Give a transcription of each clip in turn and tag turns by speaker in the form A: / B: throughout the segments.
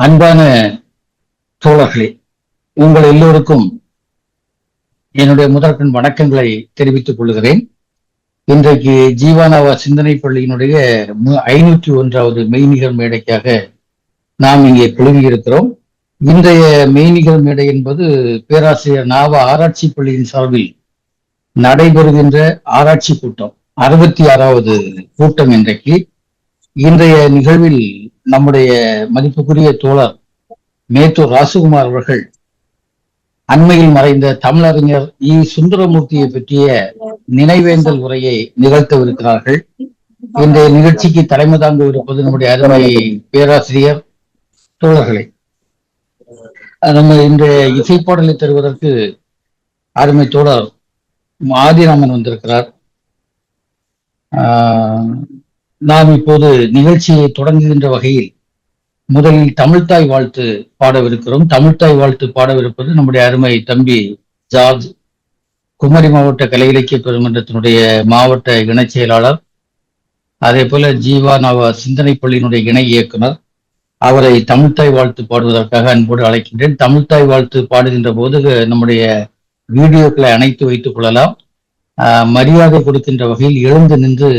A: அன்பான தோழர்களே, உங்கள் எல்லோருக்கும் என்னுடைய முதற்கண் வணக்கங்களை தெரிவித்துக் கொள்கிறேன். இன்றைக்கு ஜீவானாவா சிந்தனை பள்ளியினுடைய 501வது மெய்நிகர் மேடைக்காக நாம் இங்கே குழுமியிருக்கிறோம். இன்றைய மெய்நிகர் மேடை என்பது பேராசிரியர் நாவா ஆராய்ச்சி பள்ளியின் சார்பில் நடைபெறுகின்ற ஆராய்ச்சி கூட்டம், 66வது கூட்டம். இன்றைய நிகழ்வில் நம்முடைய மதிப்புக்குரிய தோழர் மேத்தூர் ராசுகுமார் அவர்கள் அண்மையில் மறைந்த தமிழறிஞர் இ. சுந்தரமூர்த்தியை பற்றிய நினைவேந்தல் உரையை நிகழ்த்தவிருக்கிறார்கள். இன்றைய நிகழ்ச்சிக்கு தலைமை தாங்க இருப்பது நம்முடைய அருமை பேராசிரியர் தோழர்களை. நம்ம இன்றைய இசைப்பாடலை தருவதற்கு அருமை தோழர் ஆதிராமன் வந்திருக்கிறார். நாம் இப்போது நிகழ்ச்சியை தொடங்குகின்ற வகையில் முதலில் தமிழ்த்தாய் வாழ்த்து பாடவிருக்கிறோம். தமிழ்த்தாய் வாழ்த்து பாடவிருப்பது நம்முடைய அருமை தம்பி ஜார்ஜ், குமரி மாவட்ட கலை இலக்கிய பெருமன்றத்தினுடைய மாவட்ட இணைச் செயலாளர், அதே போல ஜீவானாவா சிந்தனை பள்ளியினுடைய இணை இயக்குனர். அவரை தமிழ்த்தாய் வாழ்த்து பாடுவதற்காக அன்போடு அழைக்கின்றேன். தமிழ்த்தாய் வாழ்த்து பாடுகின்ற போது நம்முடைய வீடியோக்களை அணைத்து வைத்துக் கொள்ளலாம். மரியாதை கொடுக்கின்ற வகையில் எழுந்து நின்று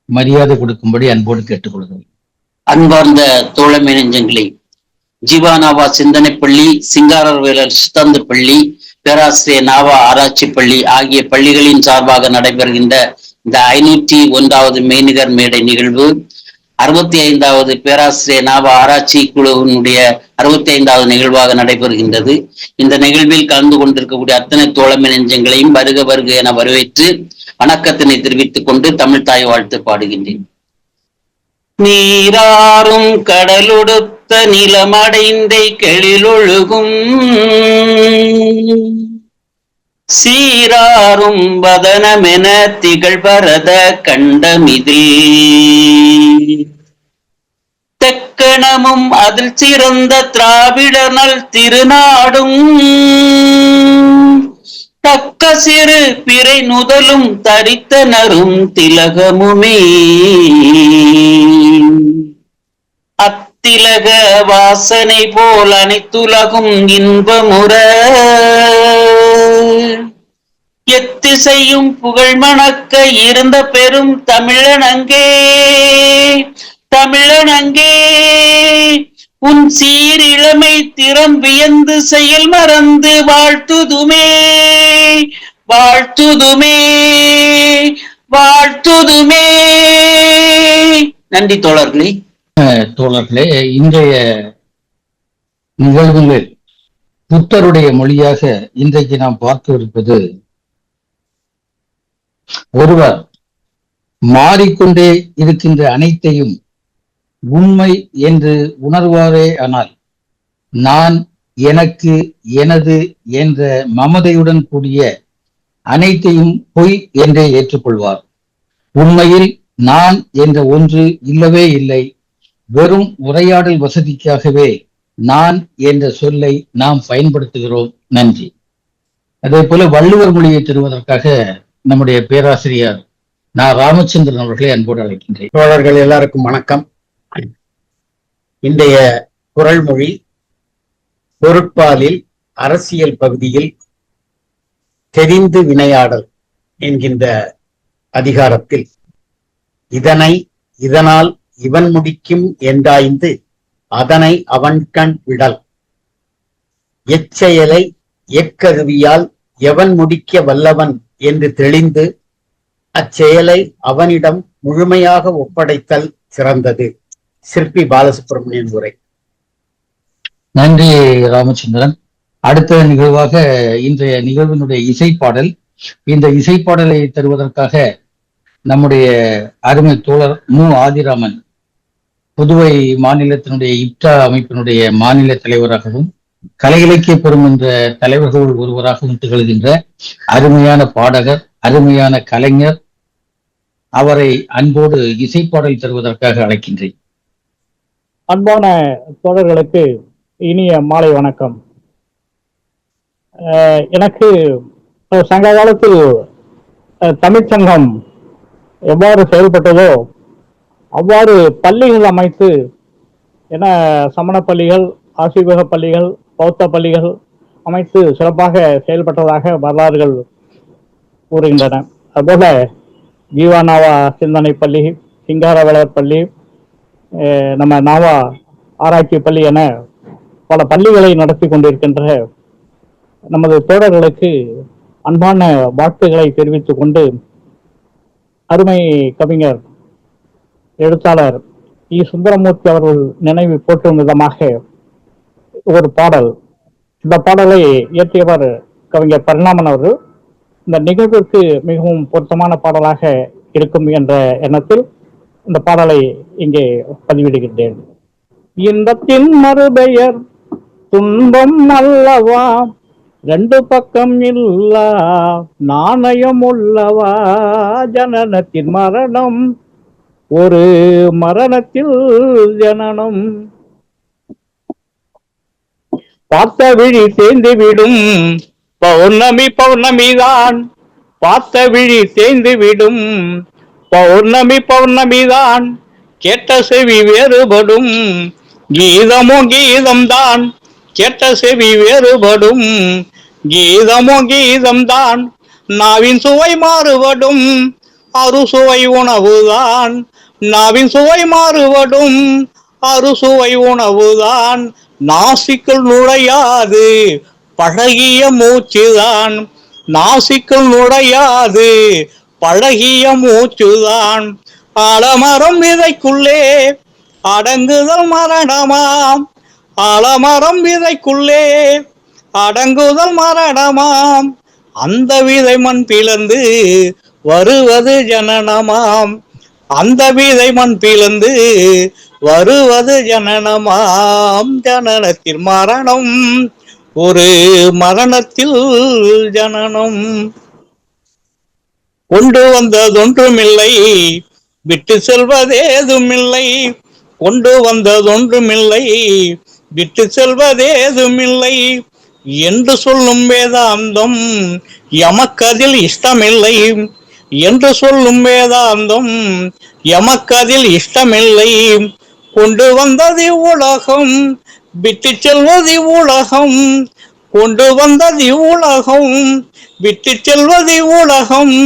A: மரியாதை கொடுக்கும்படி அன்போடு கேட்டுக்கொள்கிறேன்.
B: அன்பார்ந்த தோழமை நெஞ்சங்களே, ஜீவானாவா சிந்தனை பள்ளி, சிங்காரவேலர் சித்தாந்த பள்ளி, பேராசிரியர் நாவா ஆராய்ச்சி பள்ளி ஆகிய பள்ளிகளின் சார்பாக நடைபெறுகின்ற இந்த 501வது மெய்நிகர் மேடை நிகழ்வு 65வது பேராசிரியர் நாவா ஆராய்ச்சி குழுவினுடைய 65வது நிகழ்வாக நடைபெறுகின்றது. இந்த நிகழ்வில் கலந்து கொண்டிருக்கக்கூடிய அத்தனை தோழமை நெஞ்சங்களையும் வருக வருக என வரவேற்று வணக்கத்தினை தெரிவித்துக் கொண்டு தமிழ்த்தாய் வாழ்த்து பாடுகின்றேன். நீராறும் கடலொடுத்த நிலமடைந்தை கெழிலொழுகும் சீராறும் வதனமென திகழ்பரத கண்டமிதில் தெக்கணமும் அதில் சிறந்த திராவிடனல் திருநாடும் தக்க சிறு பிறை நுதலும் தரித்தனரும் திலகமுமே அத்திலக வாசனை போல் அனைத்துலகும் இன்பமுற எத்திசையும் புகழ் மணக்க இருந்த பெரும் தமிழனங்கே தமிழனங்கே உன் சீரிழமை திறம் வியந்து செயல் மறந்து வாழ்த்துதுமே வாழ்த்துதுமே வாழ்த்துதுமே. நன்றி தோழர்களே.
A: தோழர்களே, இன்றைய நிகழ்வுகளில் புத்தருடைய மொழியாக இன்றைக்கு நாம் பார்க்கவிருப்பது, ஒருவர் மாறிக்கொண்டே இருக்கின்ற அனைத்தையும் உண்மை என்று உணர்வாரே ஆனால் நான், எனக்கு, எனது என்ற மமதையுடன் கூடிய அனைத்தையும் பொய் என்றே ஏற்றுக்கொள்வார். உண்மையில் நான் என்ற ஒன்று இல்லவே இல்லை. வெறும் உரையாடல் வசதிக்காகவே நான் என்ற சொல்லை நாம் பயன்படுத்துகிறோம். நன்றி. அதே போல வள்ளுவர் மொழியை தருவதற்காக நம்முடைய பேராசிரியர் நான் ராமச்சந்திரன் அவர்களை அன்போடு அழைக்கின்றேன்.
C: தோழர்கள் எல்லாருக்கும் வணக்கம். இன்றைய குறள் மொழி பொருட்பாலில் அரசியல் பகுதியில் தெரிந்து வினையாடல் என்கின்ற அதிகாரத்தில் இதனை இதனால் இவன் முடிக்கும் என்றாய்ந்து அதனை அவன்கண் விடல், எச்செயலை எக்கருவியால் எவன் முடிக்க வல்லவன் என்று தெளிந்து அச்செயலை அவனிடம் முழுமையாக ஒப்படைத்தல் சிறந்தது. சிற்பி பாலசுப்ரமணியன் உரை.
A: நன்றி ராமச்சந்திரன். அடுத்த நிகழ்வாக இன்றைய நிகழ்வினுடைய இசைப்பாடல். இந்த இசைப்பாடலை தருவதற்காக நம்முடைய அருமை தோழர் மு. ஆதிராமன், புதுவை மாநிலத்தினுடைய இப்டா அமைப்பினுடைய மாநில தலைவராகவும் கலை இலக்கிய பெருமன்ற தலைவர்கள் ஒருவராகவும் திகழ்கின்ற அருமையான பாடகர், அருமையான கலைஞர். அவரை அன்போடு இசைப்பாடல் தருவதற்காக அழைக்கின்றேன்.
D: அன்பான தோழர்களுக்கு இனிய மாலை வணக்கம். எனக்கு சங்க காலத்தில் தமிழ்ச்சங்கம் எவ்வாறு செயல்பட்டதோ அவ்வாறு பள்ளிகள் அமைத்து என சமண பள்ளிகள், ஆசீவக பள்ளிகள், பௌத்த பள்ளிகள் அமைத்து சிறப்பாக செயல்பட்டதாக வரலாறுகள் கூறுகின்றன. அதுபோல ஜீவானாவா சிந்தனை பள்ளி, சிங்காரவேலர் பள்ளி, நம்ம நாவா ஆராய்ச்சி பள்ளி என பல பள்ளிகளை நடத்தி கொண்டிருக்கின்ற நமது தோழர்களுக்கு அன்பான வாழ்த்துக்களை தெரிவித்துக் கொண்டு, அருமை கவிஞர் எழுத்தாளர் இ. சுந்தரமூர்த்தி அவர்கள் நினைவு போற்றும் விதமாக ஒரு பாடல். இந்த பாடலை இயற்றியவர் கவிஞர் பரிணாமன் அவர்கள். இந்த நிகழ்விற்கு மிகவும் பொருத்தமான பாடலாக இருக்கும் என்ற எண்ணத்தில் இந்த பாடலை இங்கே பதிவிடுகின்றேன். இன்பத்தின் மறுபெயர் துன்பம் அல்லவா, ரெண்டு பக்கம் இல்லா நாணயம் உள்ளவா, ஜனனத்தின் மரணம் ஒரு மரணத்தில் ஜனனம், பார்த்த விழி தேய்ந்து விடும் பௌர்ணமி பௌர்ணமிதான், பார்த்த விழி தேய்ந்து விடும் பௌர்ணமி பௌர்ணமிதான், கேட்ட செவி வேறுபடும் கீதமோ கீதம்தான், கேட்ட செவி வேறுபடும் கீதமோ கீதம்தான், நாவின் சுவை மாறுபடும் அறுசுவை உணவுதான், நாவின் சுவை மாறுபடும் அறுசுவை உணவுதான், நாசிக்குள் நுழையாது பழகிய மூச்சுதான், நாசிக்குள் நுழையாது பழகிய மூச்சுதான், ஆலமரம் விதைக்குள்ளே அடங்குதல் மரணமாம், ஆலமரம் விதைக்குள்ளே அடங்குதல் மரணமாம், அந்த விதை மண் பிளந்து வருவது ஜனனமாம், அந்த விதை மண் பிளந்து வருவது ஜனனமாம், ஜனனத்தில் மரணம் ஒரு மரணத்தில் ஜனனம், கொண்டு வந்ததொன்றுமில்லை விட்டு செல்வதேதுமில்லை, கொண்டு வந்ததொன்றுமில்லை விட்டு செல்வதேதுமில்லை என்று சொல்லும் வேதாந்தம் எமக்கதில் இஷ்டமில்லை, என்று சொல்லும் வேதாந்தம் எமக்கதில் இஷ்டமில்லை, கொண்டு வந்தது உலகம் விட்டு செல்வது உலகம், கொண்டு வந்தது உலகம் விட்டு செல்வது உலகம்,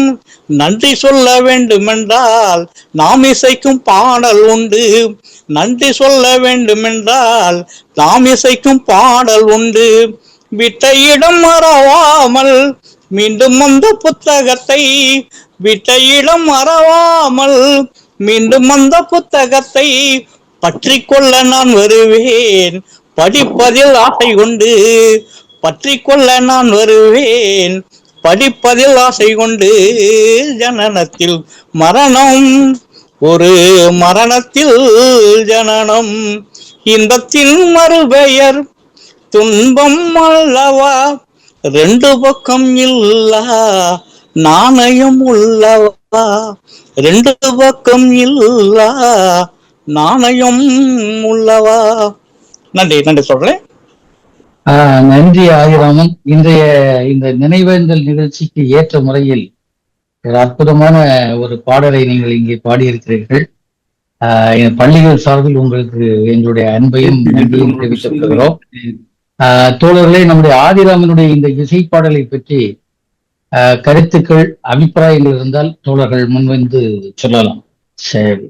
D: நன்றி சொல்ல வேண்டுமென்றால் நாம் இசைக்கும் பாடல் உண்டு, நன்றி சொல்ல வேண்டுமென்றால் நாம் இசைக்கும் பாடல் உண்டு, விட்ட இடம் மறவாமல் மீண்டும் அந்த புத்தகத்தை, விட்ட இடம் மறவாமல் மீண்டும் அந்த புத்தகத்தை பற்றி கொள்ள நான் வருவேன் படிப்பதில் ஆசை கொண்டு, பற்றி கொள்ள நான் வருவேன் படிப்பதில் ஆசை கொண்டு, ஜனனத்தில் மரணம் ஒரு மரணத்தில் ஜனனம், இன்பத்தின் மறுபெயர் துன்பம் அல்லவா, ரெண்டு பக்கம் இல்லா நாணயம் உள்ளவா, ரெண்டு பக்கம் இல்லா நாணயம் உள்ளவா. நன்றி நன்றி சொல்றேன்.
A: நன்றி ஆதிராமன். இன்றைய இந்த நினைவேந்தல் நிகழ்ச்சிக்கு ஏற்ற முறையில் ஒரு அற்புதமான ஒரு பாடலை நீங்கள் இங்கே பாடியிருக்கிறீர்கள். பள்ளிகள் சார்பில் உங்களுக்கு எங்களுடைய அன்பையும் நன்றியும் தெரிவித்திருக்கிறோம். தோழர்களே, நம்முடைய ஆதிராமனுடைய இந்த இசை பாடலை பற்றி கருத்துக்கள், அபிப்பிராயங்கள் இருந்தால் தோழர்கள் முன்வந்து சொல்லலாம். சரி,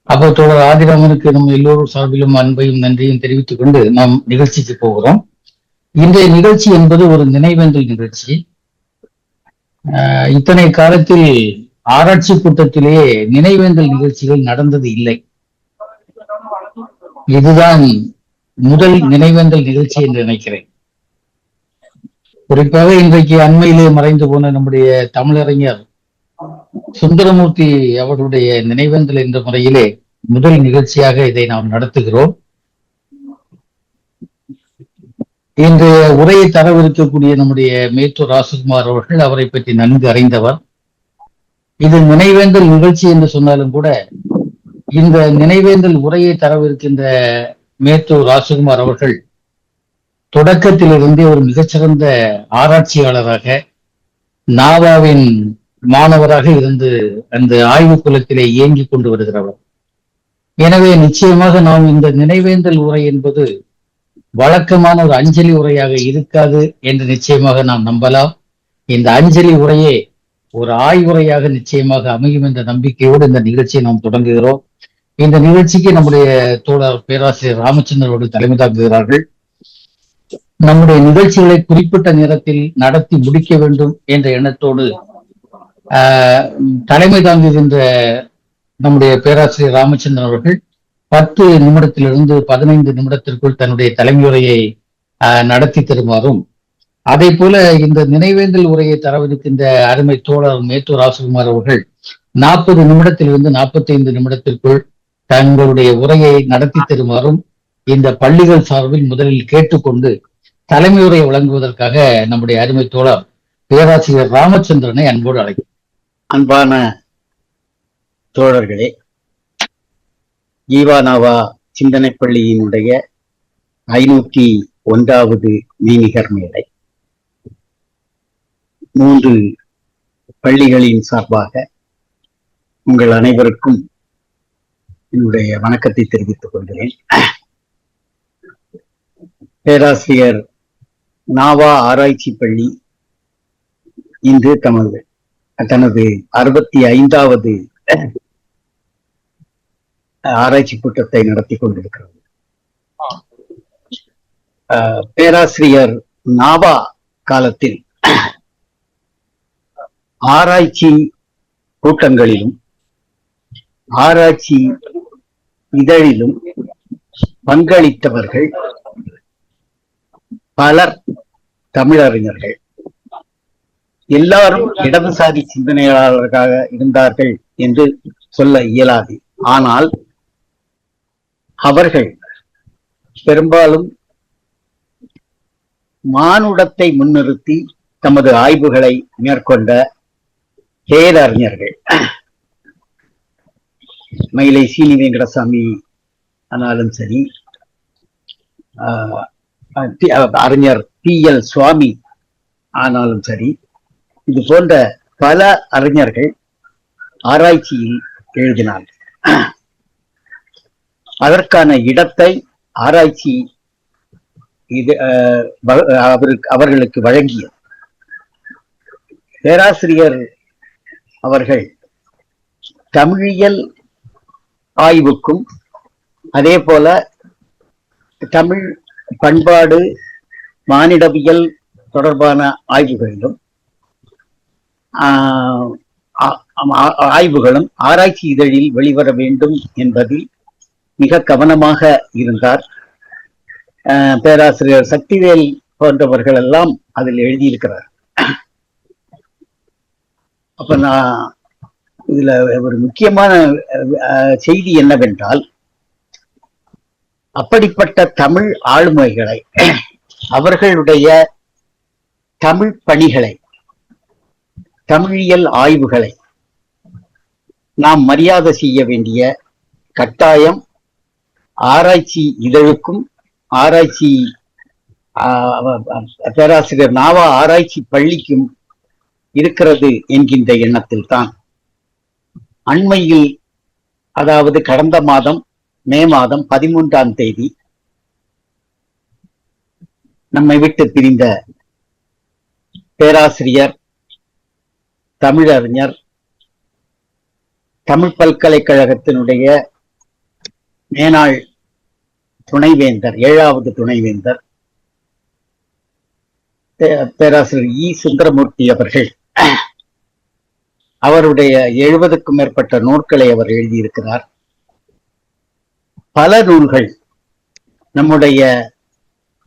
A: அப்போ தோழர் ஆதிராமனுக்கு நம்ம எல்லோரும் சார்பிலும் அன்பையும் நன்றியும் தெரிவித்துக் கொண்டு நாம் நிகழ்ச்சிக்கு போகிறோம். இன்றைய நிகழ்ச்சி என்பது ஒரு நினைவேந்தல் நிகழ்ச்சி. இத்தனை காலத்தில் ஆராய்ச்சி கூட்டத்திலேயே நினைவேந்தல் நிகழ்ச்சிகள் நடந்தது இல்லை. இதுதான் முதல் நினைவேந்தல் நிகழ்ச்சி என்று நினைக்கிறேன். குறிப்பாக இன்றைக்கு அண்மையிலே மறைந்து போன நம்முடைய தமிழறிஞர் சுந்தரமூர்த்தி அவர்களுடைய நினைவேந்தல் என்ற முறையிலே முதல் நிகழ்ச்சியாக இதை நாம் நடத்துகிறோம். இன்று உரையை தரவிருக்கக்கூடிய நம்முடைய மேட்டூர் ராசகுமார் அவர்கள் அவரை பற்றி நன்கு அறிந்தவர். இது நினைவேந்தல் நிகழ்ச்சி என்று சொன்னாலும் கூட இந்த நினைவேந்தல் உரையை தரவிருக்கின்ற மேட்டூர் ராசகுமார் அவர்கள் தொடக்கத்திலிருந்தே ஒரு மிகச்சிறந்த ஆராய்ச்சியாளராக, நாவாவின் மாணவராக இருந்து அந்த ஆய்வு குலத்திலே இயங்கிக் கொண்டு வருகிறவர். எனவே நிச்சயமாக நாம் இந்த நினைவேந்தல் உரை என்பது வழக்கமான ஒரு அஞ்சலி உரையாக இருக்காது என்று நிச்சயமாக நாம் நம்பலாம். இந்த அஞ்சலி உரையே ஒரு ஆய்வுரையாக நிச்சயமாக அமையும் என்ற நம்பிக்கையோடு இந்த நிகழ்ச்சியை நாம் தொடங்குகிறோம். இந்த நிகழ்ச்சிக்கு நம்முடைய தோழர் பேராசிரியர் ராமச்சந்திரன் அவர்கள் தலைமை தாங்குகிறார்கள். நம்முடைய நிகழ்ச்சிகளை குறிப்பிட்ட நேரத்தில் நடத்தி முடிக்க வேண்டும் என்ற எண்ணத்தோடு தலைமை தாங்குகின்ற நம்முடைய பேராசிரியர் ராமச்சந்திரன் அவர்கள் 10 நிமிடத்திலிருந்து 15 நிமிடத்திற்குள் தன்னுடைய தலைமையுரையை நடத்தி தருமாறும், அதே போல இந்த நினைவேந்தல் உரையை தரவிருக்கின்ற அருமை தோழர் மேட்டூர் ராசகுமார் அவர்கள் 40 நிமிடத்திலிருந்து 45 நிமிடத்திற்குள் தங்களுடைய உரையை நடத்தி தருமாறும் இந்த பள்ளிகள் சார்பில் முதலில் கேட்டுக்கொண்டு தலைமையுரை வழங்குவதற்காக நம்முடைய அருமை தோழர் பேராசிரியர் ராமச்சந்திரனை அன்போடு அழைக்கும்.
C: அன்பான தோழர்களே, ஜீவானாவா சிந்தனை பள்ளியினுடைய 501வது மெய்நிகர் மேடை 3 பள்ளிகளின் சார்பாக உங்கள் அனைவருக்கும் என்னுடைய வணக்கத்தை தெரிவித்துக் கொள்கிறேன். பேராசிரியர் நாவா ஆராய்ச்சி பள்ளி இன்று தனது 65வது ஆராய்ச்சி கூட்டத்தை நடத்தி கொண்டிருக்கிறது. பேராசிரியர் நாவா காலத்தில் ஆராய்ச்சி கூட்டங்களிலும் ஆராய்ச்சி இதழிலும் பங்களித்தவர்கள் பலர் தமிழறிஞர்கள். எல்லாரும் இடதுசாரி சிந்தனையாளர்களாக இருந்தார்கள் என்று சொல்ல இயலாது. ஆனால் அவர்கள் பெரும்பாலும் மானுடத்தை முன்னிறுத்தி தமது ஆய்வுகளை மேற்கொண்ட பேரறிஞர்கள். மயிலை சீனி வெங்கடசாமி ஆனாலும் சரி, அறிஞர் PL சுவாமி ஆனாலும் சரி, இது போன்ற பல அறிஞர்கள் ஆராய்ச்சியில் எழுதினார்கள். அதற்கான இடத்தை ஆராய்ச்சி இது அவர்களுக்கு வழங்கிய பேராசிரியர் அவர்கள் தமிழியல் ஆய்வுக்கும் அதே போல தமிழ் பண்பாடு மானிடவியல் தொடர்பான ஆய்வுகளிலும் ஆய்வுகளும் ஆராய்ச்சி இதழில் வெளிவர வேண்டும் என்பதில் மிக கவனமாக இருந்தார். பேராசிரியர் சக்திவேல் போன்றவர்கள் எல்லாம் அதில் எழுதியிருக்கிறார். அப்ப நான் இதுல ஒரு முக்கியமான செய்தி என்னவென்றால், அப்படிப்பட்ட தமிழ் ஆளுமைகளை, அவர்களுடைய தமிழ் பணிகளை, தமிழியல் ஆய்வுகளை நாம் மரியாதை செய்ய வேண்டிய கட்டாயம் ஆராய்ச்சி இதழுக்கும் ஆராய்ச்சி பேராசிரியர் நாவா ஆராய்ச்சி பள்ளிக்கும் இருக்கிறது என்கின்ற எண்ணத்தில் தான் அண்மையில், அதாவது கடந்த மாதம் மே மாதம் 13ஆம் தேதி நம்மை விட்டு பிரிந்த பேராசிரியர், தமிழறிஞர், தமிழ் பல்கலைக்கழகத்தினுடைய மேனாள் துணைவேந்தர், 7வது துணைவேந்தர் பேராசிரியர் சுந்தரமூர்த்தி அவர்கள், அவருடைய 70க்கும் மேற்பட்ட நூல்களை அவர் எழுதியிருக்கிறார். பல நூல்கள் நம்முடைய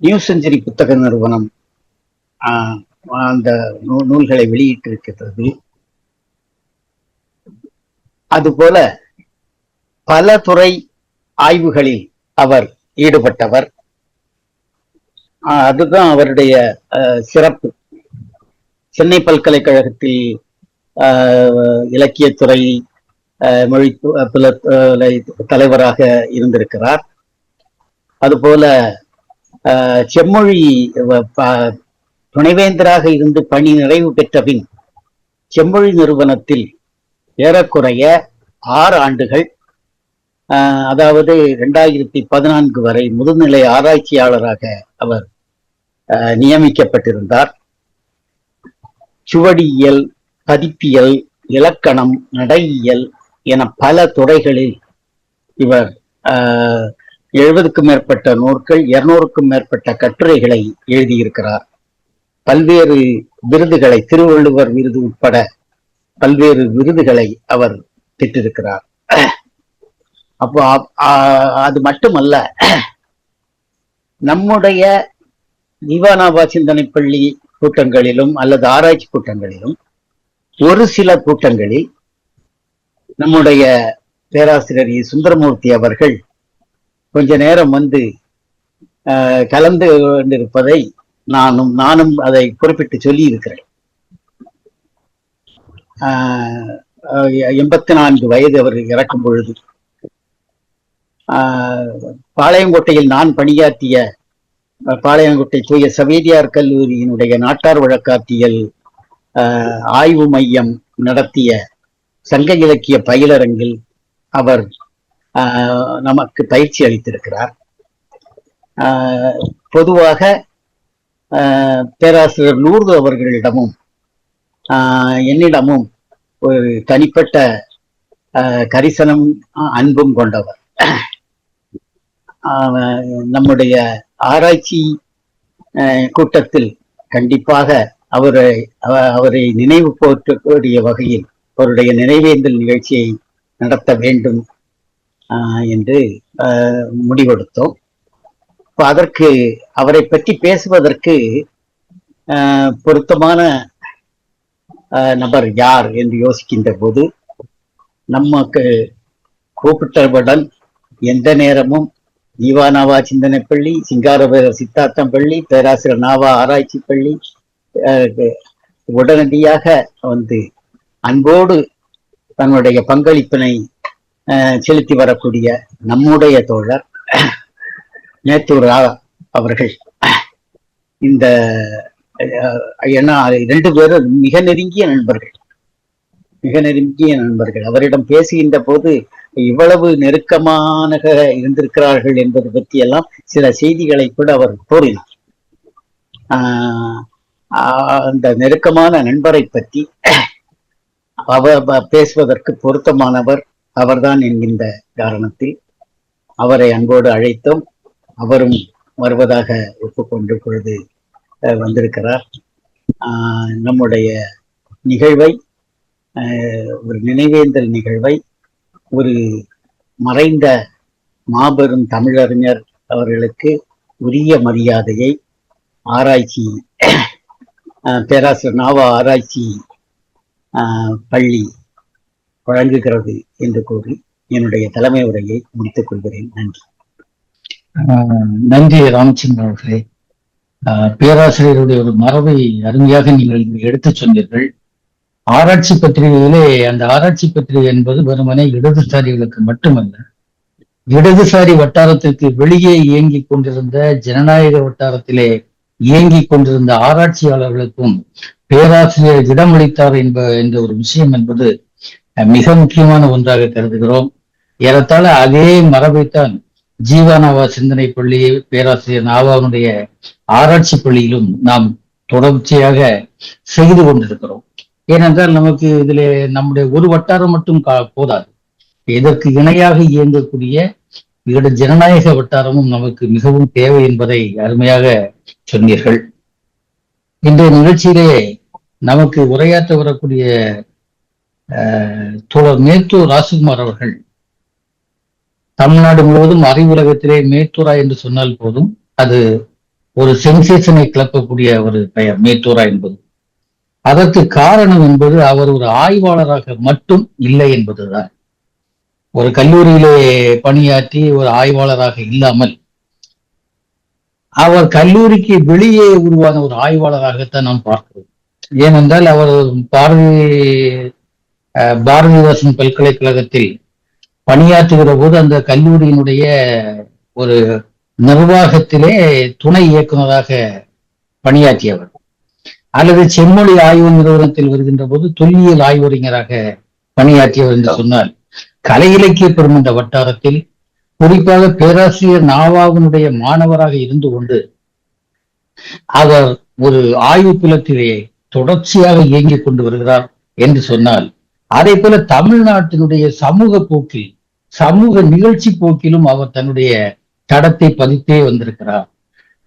C: நியூ செஞ்சுரி புத்தக நிறுவனம் அந்த நூல்களை வெளியிட்டிருக்கிறது. அதுபோல பல துறை ஆய்வுகளில் அவர் ஈடுபட்டவர். அதுதான் அவருடைய சிறப்பு. சென்னை பல்கலைக்கழகத்தில் இலக்கியத்துறை மொழி தலைவராக இருந்திருக்கிறார். அதுபோல செம்மொழி துணைவேந்தராக இருந்து பணி நிறைவு பெற்ற பின் செம்மொழி நிறுவனத்தில் ஏறக்குறைய 6 ஆண்டுகள் அதாவது 2014 வரை முதுநிலை ஆராய்ச்சியாளராக அவர் நியமிக்கப்பட்டிருந்தார். சுவடியியல், பதிப்பியல், இலக்கணம், நடையியல் என பல துறைகளில் இவர் 70க்கும் மேற்பட்ட நூல்கள், 200க்கும் மேற்பட்ட கட்டுரைகளை எழுதியிருக்கிறார். பல்வேறு விருதுகளை, திருவள்ளுவர் விருது உட்பட பல்வேறு விருதுகளை அவர் பெற்றிருக்கிறார். அப்போ அது மட்டுமல்ல, நம்முடைய ஜீவானாவா சிந்தனை பள்ளி கூட்டங்களிலும் அல்லது ஆராய்ச்சி கூட்டங்களிலும் ஒரு சில கூட்டங்களில் நம்முடைய பேராசிரியர் சுந்தரமூர்த்தி அவர்கள் கொஞ்ச நேரம் வந்து கலந்து கொண்டிருப்பதை நானும் அதை குறிப்பிட்டு சொல்லி இருக்கிறேன். 84 வயது அவர் இறக்கும் பொழுது பாளையங்கோட்டையில் நான் பணியாற்றிய பாளையங்கோட்டை தூய சவேரியார் கல்லூரியினுடைய நாட்டார் வழக்காற்றியல் ஆய்வு மையம் நடத்திய சங்க இலக்கிய பயிலரங்கில் அவர் நமக்கு பயிற்சி அளித்திருக்கிறார். பொதுவாக பேராசிரியர் லூர்து அவர்களிடமும் என்னிடமும் ஒரு தனிப்பட்ட கரிசனம், அன்பும் கொண்டவர். நம்முடைய ஆராய்ச்சி கூட்டத்தில் கண்டிப்பாக அவரை நினைவு போற்றக்கூடிய வகையில் அவருடைய நினைவேந்தல் நிகழ்ச்சியை நடத்த வேண்டும் என்று முடிவெடுத்தோம். அதற்கு அவரை பற்றி பேசுவதற்கு பொருத்தமான நபர் யார் என்று யோசிக்கின்ற போது நமக்கு கூப்பிட்டவுடன் எந்த நேரமும் ஜீவானாவா சிந்தனை பள்ளி, சிங்காரவேலர் சித்தார்த்தம் பள்ளி, பேராசிரியர் நாவா ஆராய்ச்சி பள்ளி உடனடியாக வந்து அன்போடு தன்னுடைய பங்களிப்பினை செலுத்தி வரக்கூடிய நம்முடைய தோழர் மேத்தூர் அவர்கள். இந்த 2 பேரும் மிக நெருங்கிய நண்பர்கள். அவரிடம் பேசுகின்ற போது இவ்வளவு நெருக்கமான இருந்திருக்கிறார்கள் என்பது பற்றி எல்லாம் சில செய்திகளை கூட அவர் கூறினார். அந்த நெருக்கமான நண்பரை பற்றி அவர் பேசுவதற்கு பொருத்தமானவர் அவர்தான் என்கின்ற காரணத்தில் அவரை அன்போடு அழைத்தோம். அவரும் வருவதாக ஒப்புக்கொண்டு பொழுது வந்திருக்கிறார். நம்முடைய நிகழ்வை, ஒரு நினைவேந்தல் நிகழ்வை, ஒரு மறைந்த மாபெரும் தமிழறிஞர் அவர்களுக்கு உரிய மரியாதையை ஆராய்ச்சி பேராசிரியர் நாவா ஆராய்ச்சி பள்ளி வழங்குகிறது என்று கூறி என்னுடைய தலைமை உரையை முடித்துக் கொள்கிறேன். நன்றி.
A: நன்றி ராமச்சந்திரன் அவர்களே. பேராசிரியருடைய ஒரு மரபை அருமையாக நீங்கள் எடுத்து சொன்னீர்கள். ஆராய்ச்சி பத்திரிகையிலே அந்த ஆராய்ச்சி பத்திரிகை என்பது வெறுமனே இடதுசாரிகளுக்கு மட்டுமல்ல, இடதுசாரி வட்டாரத்திற்கு வெளியே இயங்கிக் கொண்டிருந்த, ஜனநாயக வட்டாரத்திலே இயங்கிக் கொண்டிருந்த ஆராய்ச்சியாளர்களுக்கும் பேராசிரியர் இடமளித்தார் என்ற ஒரு விஷயம் என்பது மிக முக்கியமான ஒன்றாக கருதுகிறோம். ஏறத்தாழ அதே மரபைத்தான் ஜீவானாவா சிந்தனை பள்ளி, பேராசிரியர் நாவாவுடைய ஆராய்ச்சி பள்ளியிலும் நாம் தொடர்ச்சியாக செய்து கொண்டிருக்கிறோம். ஏனென்றால் நமக்கு இதுல நம்முடைய ஒரு வட்டாரம் மட்டும் போதாது. இதற்கு இணையாக இயங்கக்கூடிய ஜனநாயக வட்டாரமும் நமக்கு மிகவும் தேவை என்பதை அருமையாக சொன்னீர்கள். இன்றைய நிகழ்ச்சியிலே நமக்கு உரையாற்ற வரக்கூடிய தோழர் மேத்தூர் ராஜ்குமார் அவர்கள் தமிழ்நாடு முழுவதும் அறிவுலகத்திலே மேத்தூரா என்று சொன்னால் போதும், அது ஒரு சென்சேஷனை கிளப்பக்கூடிய ஒரு பெயர் மேத்தூரா என்பது. அதற்கு காரணம் என்பது அவர் ஒரு ஆய்வாளராக மட்டும் இல்லை என்பதுதான். ஒரு கல்லூரியிலே பணியாற்றி ஒரு ஆய்வாளராக இல்லாமல் அவர் கல்லூரிக்கு வெளியே உருவான ஒரு ஆய்வாளராகத்தான் நாம் பார்க்கிறோம். ஏனென்றால் அவர் பாரதிதாசன் பல்கலைக்கழகத்தில் பணியாற்றுகிற போது அந்த கல்லூரியினுடைய ஒரு நிர்வாகத்திலே துணை இயக்குநராக பணியாற்றியவர், அல்லது செம்மொழி ஆய்வு நிறுவனத்தில் வருகின்ற போது தொல்லியல் ஆய்வறிஞராக பணியாற்றியவர் என்று சொன்னால் கலை இலக்கிய பெருமன்ற வட்டாரத்தில் குறிப்பாக பேராசிரியர் நாவாவினுடைய மாணவராக இருந்து கொண்டு அவர் ஒரு ஆய்வு புலத்திலே தொடர்ச்சியாக இயங்கிக் கொண்டு வருகிறார் என்று சொன்னால், அதே போல தமிழ்நாட்டினுடைய சமூக போக்கில், சமூக நிகழ்ச்சி போக்கிலும் அவர் தன்னுடைய தடத்தை பதித்தே வந்திருக்கிறார்.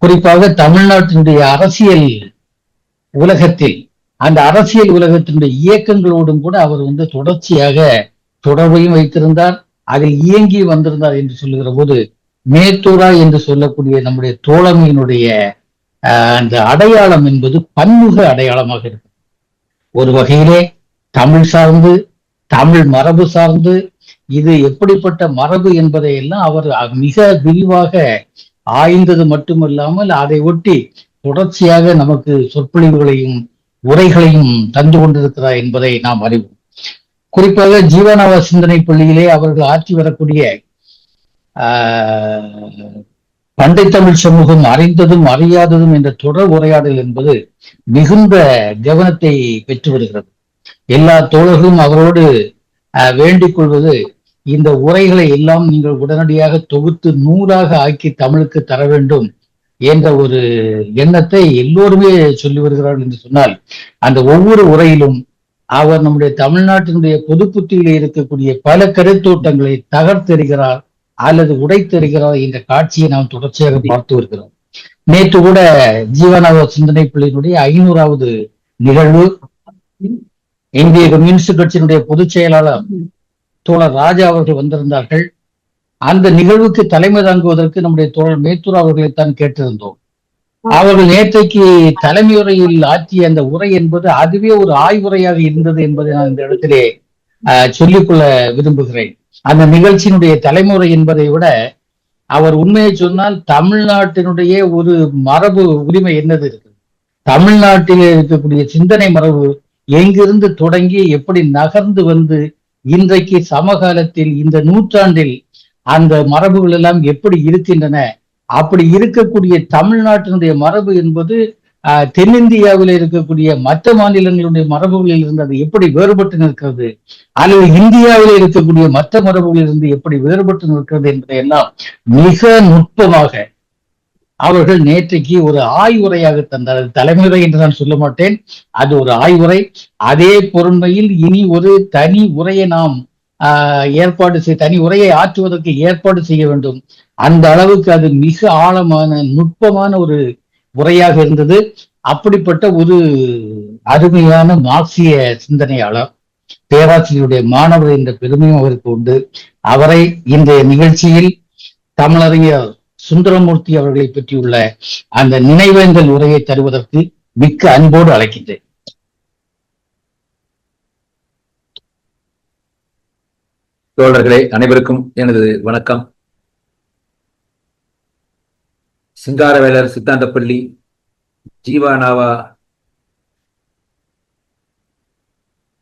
A: குறிப்பாக தமிழ்நாட்டினுடைய அரசியல் உலகத்தில், அந்த அரசியல் உலகத்தினுடைய இயக்கங்களோடும் கூட அவர் தொடர்ச்சியாக தொடர்பையும் வைத்திருந்தார், அதில் இயங்கி வந்திருந்தார் என்று சொல்லுகிற போது, மேத்தூரா என்று சொல்லக்கூடிய நம்முடைய தோழமையினுடைய அந்த அடையாளம் என்பது பன்முக அடையாளமாக இருக்கு. ஒரு வகையிலே தமிழ் சார்ந்து, தமிழ் மரபு சார்ந்து, இது எப்படிப்பட்ட மரபு என்பதை எல்லாம் அவர் மிக விரிவாக ஆய்ந்தது மட்டுமல்லாமல் அதை ஒட்டி தொடர்ச்சியாக நமக்கு சொற்பொழிவுகளையும் உரைகளையும் தந்து கொண்டிருக்கிறார் என்பதை நாம் அறிவோம். குறிப்பாக ஜீவனாவா சிந்தனை பள்ளியிலே அவர்கள் ஆற்றி வரக்கூடிய பண்டை தமிழ் சமூகம் அறிந்ததும் அறியாததும் என்ற தொடர் உரையாடல் என்பது மிகுந்த கவனத்தை பெற்று வருகிறது. எல்லா தோழர்களும் அவரோடு வேண்டிக் கொள்வது, இந்த உரைகளை எல்லாம் நீங்கள் உடனடியாக தொகுத்து நூலாக ஆக்கி தமிழுக்கு தர வேண்டும் என்ற ஒரு எண்ணத்தை எல்லோருமே சொல்லி வருகிறார்கள் என்று சொன்னால், அந்த ஒவ்வொரு உரையிலும் அவர் நம்முடைய தமிழ்நாட்டினுடைய பொது புத்தியிலே இருக்கக்கூடிய பல கருத்தோட்டங்களை தகர்த்தெறிகிறார் அல்லது உடைத்தெறிகிறார் என்ற காட்சியை நாம் தொடர்ச்சியாக பார்த்து வருகிறோம். நேற்று கூட ஜீவனாவா சிந்தனை பள்ளியினுடைய 500வது நிகழ்வு இந்திய கம்யூனிஸ்ட் கட்சியினுடைய பொதுச் செயலாளர் தோழர் ராஜா அவர்கள் வந்திருந்தார்கள். அந்த நிகழ்வுக்கு தலைமை தாங்குவதற்கு நம்முடைய தோழர் மேத்தூர் அவர்களைத்தான் கேட்டிருந்தோம். அவர்கள் நேற்றைக்கு தலைமையுரையில் ஆற்றிய அந்த உரை என்பது அதுவே ஒரு ஆய்வுரையாக இருந்தது என்பதை நான் இந்த இடத்திலே சொல்லிக்கொள்ள விரும்புகிறேன். அந்த நிகழ்ச்சியினுடைய தலைமுறை என்பதை விட அவர் உண்மையை சொன்னால் தமிழ்நாட்டினுடைய ஒரு மரபு உரிமை என்னது இருக்கு, தமிழ்நாட்டில் இருக்கக்கூடிய சிந்தனை மரபு எங்கிருந்து தொடங்கி எப்படி நகர்ந்து வந்து இன்றைக்கு சமகாலத்தில் இந்த நூற்றாண்டில் அந்த மரபுகள் எல்லாம் எப்படி இருக்கின்றன, அப்படி இருக்கக்கூடிய தமிழ்நாட்டினுடைய மரபு என்பது தென்னிந்தியாவில் இருக்கக்கூடிய மற்ற மாநிலங்களுடைய மரபுகளில் இருந்து அது எப்படி வேறுபட்டு நிற்கிறது, அல்லது இந்தியாவில் இருக்கக்கூடிய மற்ற மரபுகளில் இருந்து எப்படி வேறுபட்டு நிற்கிறது என்பதையெல்லாம் மிக நுட்பமாக அவர்கள் நேற்றைக்கு ஒரு ஆய்வுரையாக தந்தார். தலைமுறை என்று நான் சொல்ல மாட்டேன், அது ஒரு ஆய்வுரை. அதே பொறுமையில் இனி ஒரு தனி உரையை நாம் தனி உரையை ஆற்றுவதற்கு ஏற்பாடு செய்ய வேண்டும். அந்த அளவுக்கு அது மிக ஆழமான நுட்பமான ஒரு உரையாக இருந்தது. அப்படிப்பட்ட ஒரு அருமையான மார்க்சிய சிந்தனையாளர், பேராசிரியருடைய மாணவர் என்ற பெருமையும் அவருக்கு உண்டு. அவரை இந்த நிகழ்ச்சியில் தமிழறிஞர் சுந்தரமூர்த்தி அவர்களை பற்றியுள்ள அந்த நினைவேந்தல் உரையை தருவதற்கு மிக்க அன்போடு அழைக்கின்றேன்.
E: தோழர்களே, அனைவருக்கும் எனது வணக்கம். சிங்காரவேலர் சித்தாந்தப்பள்ளி, ஜீவானாவா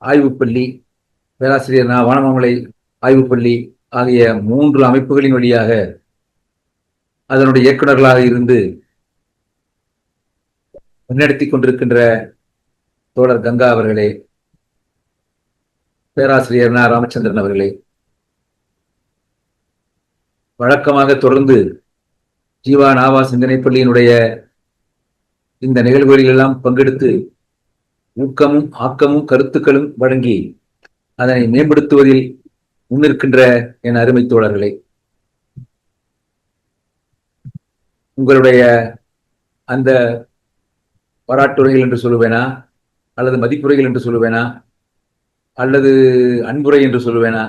E: ஆய்வுப்பள்ளி, பேராசிரியர் நா. வானமாமலை ஆய்வுப்பள்ளி ஆகிய 3 அமைப்புகளின் வழியாக அதனுடைய இயக்குநர்களாக இருந்து முன்னெடுத்தி கொண்டிருக்கின்ற தோழர் கங்கா அவர்களே, பேராசிரியர் நா. ராமச்சந்திரன் அவர்களே, வழக்கமாக தொடர்ந்து ஜீவானாவா சிந்தனை பள்ளியினுடைய இந்த நிகழ்வுகளிலெல்லாம் பங்கெடுத்து ஊக்கமும் ஆக்கமும் கருத்துக்களும் வழங்கி அதனை மேம்படுத்துவதில் முன்னிற்கின்ற என் அருமை தோழர்களே, உங்களுடைய அந்த பாராட்டுரைகள் என்று சொல்லுவேனா, அல்லது மதிப்புரைகள் என்று சொல்லுவேனா, அல்லது அன்புரை என்று சொல்லுவேனா,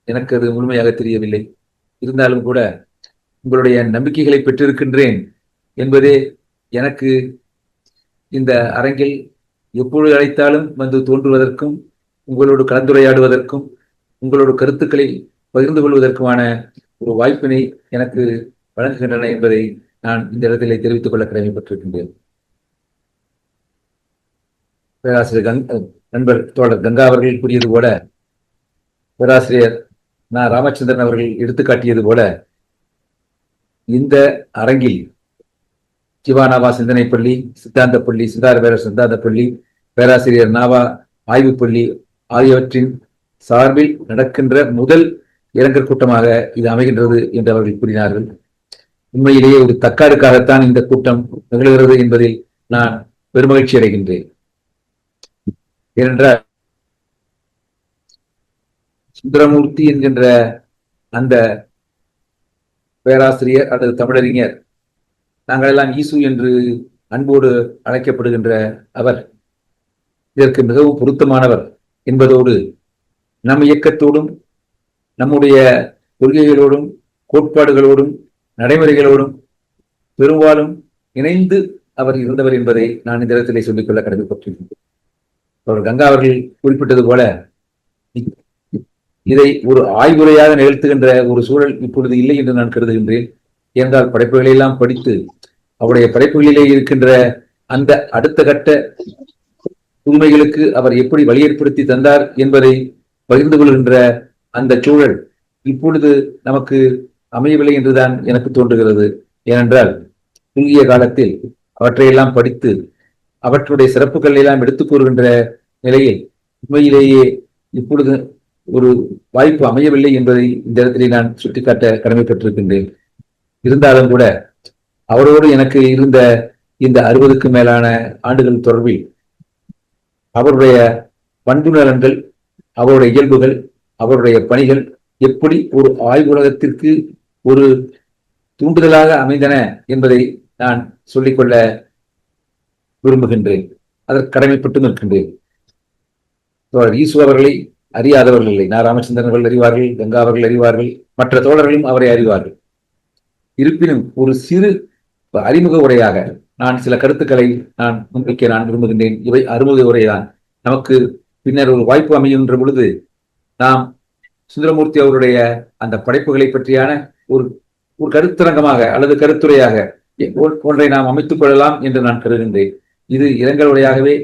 E: எனக்கு அது முழுமையாக தெரியவில்லை. இருந்தாலும் கூட உங்களுடைய நம்பிக்கைகளை பெற்றிருக்கின்றேன் என்பதே எனக்கு இந்த அரங்கில் எப்பொழுது அழைத்தாலும் வந்து தோன்றுவதற்கும், உங்களோடு கலந்துரையாடுவதற்கும், உங்களோட கருத்துக்களை பகிர்ந்து கொள்வதற்குமான ஒரு வாய்ப்பினை எனக்கு வழங்குகின்றன என்பதை நான் இந்த இடத்திலே தெரிவித்துக் கொள்ள கடமைப்பட்டிருக்கின்றேன். பேராசிரியர் நண்பர் தோழர் கங்கா அவர்கள் கூறியது போல, பேராசிரியர் நா. ராமச்சந்திரன் அவர்கள் எடுத்துக்காட்டியது போல, இந்த அரங்கில் ஜீவானாவா சிந்தனை பள்ளி, சித்தாந்த பள்ளி, சிங்காரவேலர் சித்தாந்த பள்ளி, பேராசிரியர் நாவா ஆய்வுப்பள்ளி ஆகியவற்றின் சார்பில் நடக்கின்ற முதல் இளைஞர் கூட்டமாக இது அமைகின்றது என்று அவர்கள் கூறினார்கள். உண்மையிலேயே ஒரு தக்காருக்காகத்தான் இந்த கூட்டம் நிகழ்கிறது என்பதில் நான் பெருமகிழ்ச்சி அடைகின்றேன். ஏனென்றால் சுந்தரமூர்த்தி என்கின்ற அந்த பேராசிரியர் அல்லது தமிழறிஞர், நாங்கள் எல்லாம் ஈசு என்று அன்போடு அழைக்கப்படுகின்ற அவர் இதற்கு மிகவும் பொருத்தமானவர் என்பதோடு நம் இயக்கத்தோடும் நம்முடைய கொள்கைகளோடும் கோட்பாடுகளோடும் நடைமுறைகளோடும் பெரும்பாலும் இணைந்து அவர் இருந்தவர் என்பதை நான் இந்த இடத்திலே சொல்லிக்கொள்ள கடமைப்பட்டிருக்கிறேன். அவர் கங்கா அவர்கள் குறிப்பிட்டது போல இதை ஒரு ஆய்வுரையாக நிகழ்த்துகின்ற ஒரு சூழல் இப்பொழுது இல்லை என்று நான் கருதுகின்றேன். ஏனென்றால் படைப்புகளை எல்லாம் படித்து அவருடைய படைப்புகளிலே இருக்கின்ற அந்த அடுத்த கட்ட புதுமைகளுக்கு அவர் எப்படி வழி ஏற்படுத்தி தந்தார் என்பதை பகிர்ந்து கொள்கின்ற அந்த சூழல் இப்பொழுது நமக்கு அமையவில்லை என்றுதான் எனக்கு தோன்றுகிறது. ஏனென்றால் குறுகிய காலத்தில் அவற்றையெல்லாம் படித்து அவற்றுடைய சிறப்புகள் எல்லாம் எடுத்துக் கூறுகின்ற நிலையில் உண்மையிலேயே இப்பொழுது ஒரு வாய்ப்பு அமையவில்லை என்பதை இந்த இடத்திலே நான் சுட்டிக்காட்ட கடமைப்பட்டிருக்கின்றேன். இருந்தாலும் கூட அவரோடு எனக்கு இருந்த இந்த 60க்கு மேலான ஆண்டுகள் தொடர்பில் அவருடைய பண்பு நலன்கள், அவருடைய இயல்புகள், அவருடைய பணிகள் எப்படி ஒரு ஆய்வுலகத்திற்கு ஒரு தூண்டுதலாக அமைந்தன என்பதை நான் சொல்லிக்கொள்ள விரும்புகின்றேன். அதற்கு கடமைப்பட்டு நிற்கின்றேன். ஈசு அவர்களை அறியாதவர்கள் இல்லை. நான் ராமச்சந்திரன் அவர்கள் அறிவார்கள், கங்கா அவர்கள் அறிவார்கள், மற்ற தோழர்களும் அவரை அறிவார்கள். இருப்பினும் ஒரு சிறு அறிமுக உரையாக நான் சில கருத்துக்களை நான் முன்வைக்க நான் விரும்புகின்றேன். இவை அறிமுக உரைதான். நமக்கு பின்னர் ஒரு வாய்ப்பு அமைகின்ற பொழுது நாம் சுந்தரமூர்த்தி அவருடைய அந்த படைப்புகளை பற்றியான ஒரு ஒரு கருத்தரங்கமாக அல்லது கருத்துரையாக ஒன்றை நாம் அமைத்துக் கொள்ளலாம் என்று நான் கருதுகின்றேன். இது இரங்கல் உரையாகவே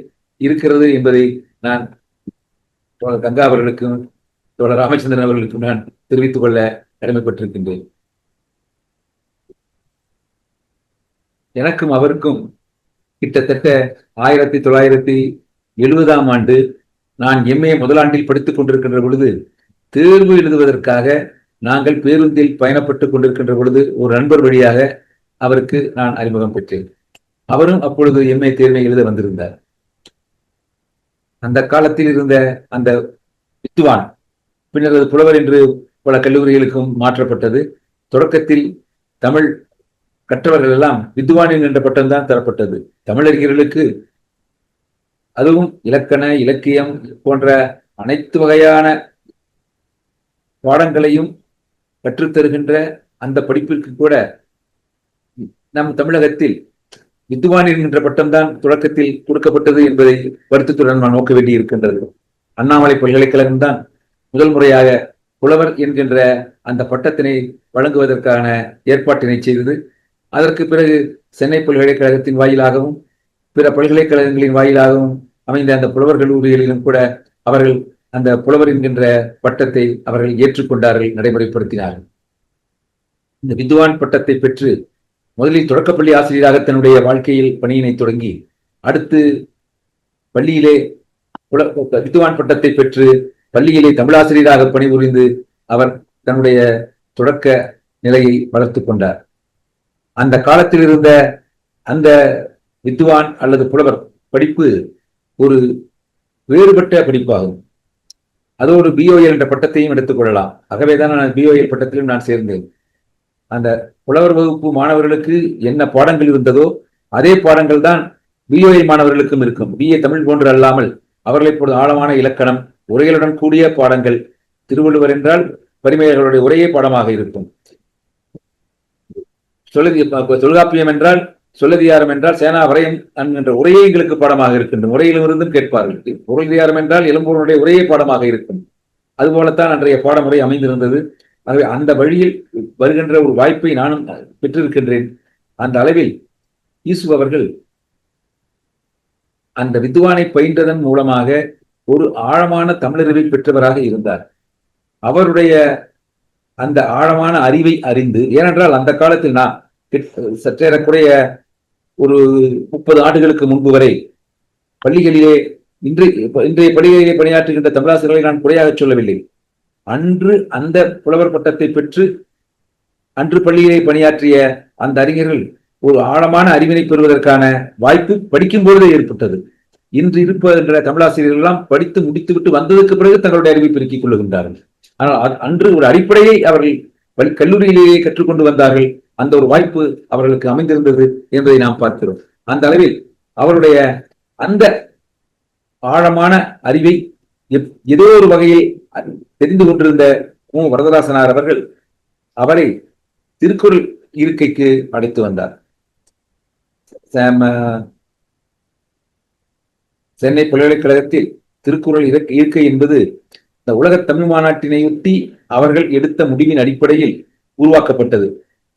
E: இருக்கிறது என்பதை நான் கங்கா அவர்களுக்கும் தோழர் ராமச்சந்திரன் அவர்களுக்கும் நான் தெரிவித்துக் கொள்ள கடமைப்பட்டிருக்கின்றேன். எனக்கும் அவருக்கும் கிட்டத்தட்ட 1970ஆம் ஆண்டு நான் MA முதலாண்டில் படித்துக் கொண்டிருக்கின்ற பொழுது தேர்வு எழுதுவதற்காக நாங்கள் பேருந்தில் பயணப்பட்டுக் கொண்டிருக்கின்ற பொழுது ஒரு நண்பர் வழியாக அவருக்கு நான் அறிமுகம் பெற்றேன். அவரும் அப்பொழுது MA தேர்வை எழுத வந்திருந்தார். அந்த காலத்தில் இருந்த அந்த வித்துவான் பின்னர் அது புலவர் என்று பல கல்லூரிகளுக்கும் மாற்றப்பட்டது. தொடக்கத்தில் தமிழ் கற்றவர்கள் எல்லாம் வித்துவான் என்கின்ற பட்டம்தான் தரப்பட்டது. தமிழறிஞர்களுக்கு அதுவும் இலக்கண இலக்கியம் போன்ற அனைத்து வகையான பாடங்களையும் கற்றுத்தருகின்ற அந்த படிப்பிற்கு கூட நம் தமிழகத்தில் வித்துவான் என்கின்ற பட்டம்தான் தொடக்கத்தில் கொடுக்கப்பட்டது என்பதை வருத்தத்துடன் நான் நோக்க வேண்டி இருக்கின்றது. அண்ணாமலை பல்கலைக்கழகம் தான் முதல் முறையாக புலவர் என்கின்ற அந்த பட்டத்தினை வழங்குவதற்கான ஏற்பாட்டினை செய்தது. அதற்கு பிறகு சென்னை பல்கலைக்கழகத்தின் வாயிலாகவும் பிற பல்கலைக்கழகங்களின் வாயிலாகவும் அமைந்த அந்த புலவர் கல்லூரிகளிலும் கூட அவர்கள் அந்த புலவர் என்கின்ற பட்டத்தை அவர்கள் ஏற்றுக்கொண்டார்கள், நடைமுறைப்படுத்தினார்கள். இந்த வித்துவான் பட்டத்தை பெற்று முதலில் தொடக்கப்பள்ளி ஆசிரியராக தன்னுடைய வாழ்க்கையில் பணியினை தொடங்கி அடுத்து பள்ளியிலே வித்துவான் பட்டத்தை பெற்று பள்ளியிலே தமிழாசிரியராக பணிபுரிந்து அவர் தன்னுடைய தொடக்க நிலையை வளர்த்துக் கொண்டார். அந்த காலத்தில் இருந்த அந்த வித்துவான் அல்லது புலவர் படிப்பு ஒரு வேறுபட்ட படிப்பாகும். அதோடு BOL என்ற பட்டத்தையும் எடுத்துக் கொள்ளலாம். ஆகவேதான் நான் BOL பட்டத்திலும் நான் சேர்ந்தேன். அந்த புலவர் வகுப்பு மாணவர்களுக்கு என்ன பாடங்கள் இருந்ததோ அதே பாடங்கள் தான் BOL மாணவர்களுக்கும் இருக்கும். BA தமிழ் போன்று அல்லாமல் அவர்களை பொழுது ஆழமான இலக்கணம், உரைகளுடன் கூடிய பாடங்கள். திருவள்ளுவர் என்றால் பரிமேயர்களுடைய உரையே பாடமாக இருக்கும். தொல்காப்பியம் என்றால், சொல்லதிகாரம் என்றால் சேனா வரையம் என்ற உரையே எங்களுக்கு பாடமாக இருக்கின்றது. உரையிலும் இருந்தும் கேட்பார்கள். பொருளதிகாரம் என்றால் இளம்பூரனுடைய உரையே பாடமாக இருக்கும். அதுபோலத்தான் அன்றைய பாடமுறை அமைந்திருந்தது. ஆகவே அந்த வழியில் வருகின்ற ஒரு வாய்ப்பை நானும் பெற்றிருக்கின்றேன். அந்த அளவில் ஈசு அவர்கள் அந்த வித்துவானை பயின்றதன் மூலமாக ஒரு ஆழமான தமிழறிவை பெற்றவராக இருந்தார். அவருடைய அந்த ஆழமான அறிவை அறிந்து, ஏனென்றால் அந்த காலத்தில் நான் சற்றேறக்குறைய ஒரு 30 ஆண்டுகளுக்கு முன்பு வரை பள்ளிகளிலே இன்றைய பள்ளிகளிலே பணியாற்றுகின்ற தமிழாசிரியர்களை நான் குறையாக சொல்லவில்லை. அன்று அந்த புலவர் பட்டத்தை பெற்று அன்று பள்ளியிலே பணியாற்றிய அந்த அறிஞர்கள் ஒரு ஆழமான அறிவினை பெறுவதற்கான வாய்ப்பு படிக்கும் பொழுதே ஏற்பட்டது. இன்று இருப்ப தமிழாசிரியர்கள் எல்லாம் படித்து முடித்துவிட்டு வந்ததற்கு பிறகு தங்களுடைய அறிவை பெருக்கிக் கொள்ளுகின்றார்கள். ஆனால் அன்று ஒரு அடிப்படையை அவர்கள் கல்லூரியிலேயே கற்றுக்கொண்டு வந்தார்கள். அந்த ஒரு வாய்ப்பு அவர்களுக்கு அமைந்திருந்தது என்பதை நாம் பார்க்கிறோம். அந்த அளவில் அவருடைய அந்த ஆழமான அறிவை ஏதோ ஒரு வகையில் தெரிந்து கொண்டிருந்த வரதராசனார் அவர்கள் அவரை திருக்குறள் இருக்கைக்கு அழைத்து வந்தார். சென்னை பல்கலைக்கழகத்தில் திருக்குறள் இருக்கை என்பது இந்த உலக தமிழ் மாநாட்டினையொட்டி அவர்கள் எடுத்த முடிவின் அடிப்படையில் உருவாக்கப்பட்டது.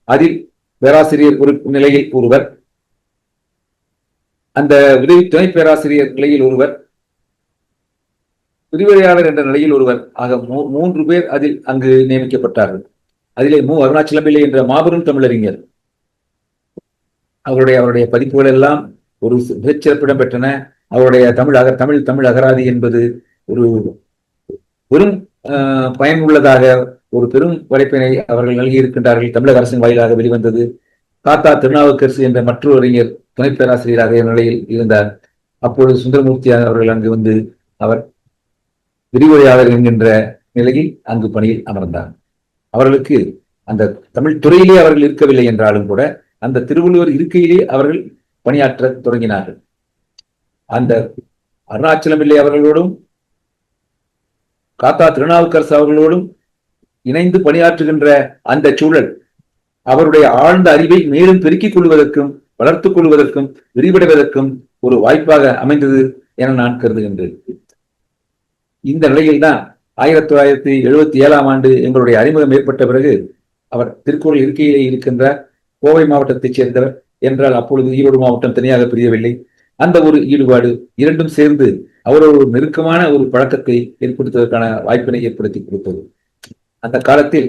E: அதில் பேராசிரியர் ஒரு நிலையில் ஒருவர், அந்த உதவி துணை பேராசிரியர் நிலையில் ஒருவர், விரிவுரையாளர் என்ற நிலையில் ஒருவர் ஆக 3 பேர் அதில் அங்கு நியமிக்கப்பட்டார்கள். அதிலே அருணாச்சலம் பிள்ளை என்ற மாபெரும் தமிழறிஞர், அவருடைய பதிப்புகள் எல்லாம் ஒரு மிகச்சிறப்பிடம் பெற்றன. அவருடைய தமிழ் அகராதி என்பது ஒரு பெரும் பயனுள்ளதாக ஒரு பெரும் படைப்பினை அவர்கள் நல்கியிருக்கின்றார்கள். தமிழக அரசின் வாயிலாக வெளிவந்தது. காத்தா திருநாவுக்கரசு என்ற மற்றொரு அறிஞர் துணை பேராசிரியராக நிலையில் இருந்தார். அப்பொழுது சுந்தரமூர்த்தி அவர்கள் அங்கு வந்து அவர் விரிவுரையாளர் என்கின்ற நிலையில் அங்கு பணியில் அமர்ந்தார். அவர்களுக்கு அந்த தமிழ் துறையிலே அவர்கள் இருக்கவில்லை என்றாலும் கூட அந்த திருவள்ளுவர் இருக்கையிலே அவர்கள் பணியாற்ற தொடங்கினார்கள். அந்த அருணாச்சலம் பிள்ளை அவர்களோடும் காத்தா திருநாவுக்கரசு அவர்களோடும் இணைந்து பணியாற்றுகின்ற அந்த சூழல் அவருடைய ஆழ்ந்த அறிவை மேலும் பெருக்கிக் கொள்வதற்கும் வளர்த்துக் கொள்வதற்கும் விரிவடைவதற்கும் ஒரு வாய்ப்பாக அமைந்தது என நான் கருதுகின்றேன். இந்த நிலையில்தான் 1977 எங்களுடைய அறிமுகம் ஏற்பட்ட பிறகு அவர் திருக்குறள் இருக்கையிலே இருக்கின்ற கோவை மாவட்டத்தைச் சேர்ந்தவர் என்றால் அப்பொழுது ஈரோடு மாவட்டம் தனியாக பிரியவில்லை. அந்த ஒரு ஈடுபாடு இரண்டும் சேர்ந்து அவரோடு நெருக்கமான ஒரு பழக்கத்தை ஏற்படுத்துவதற்கான வாய்ப்பினை ஏற்படுத்தி கொடுத்தது. அந்த காலத்தில்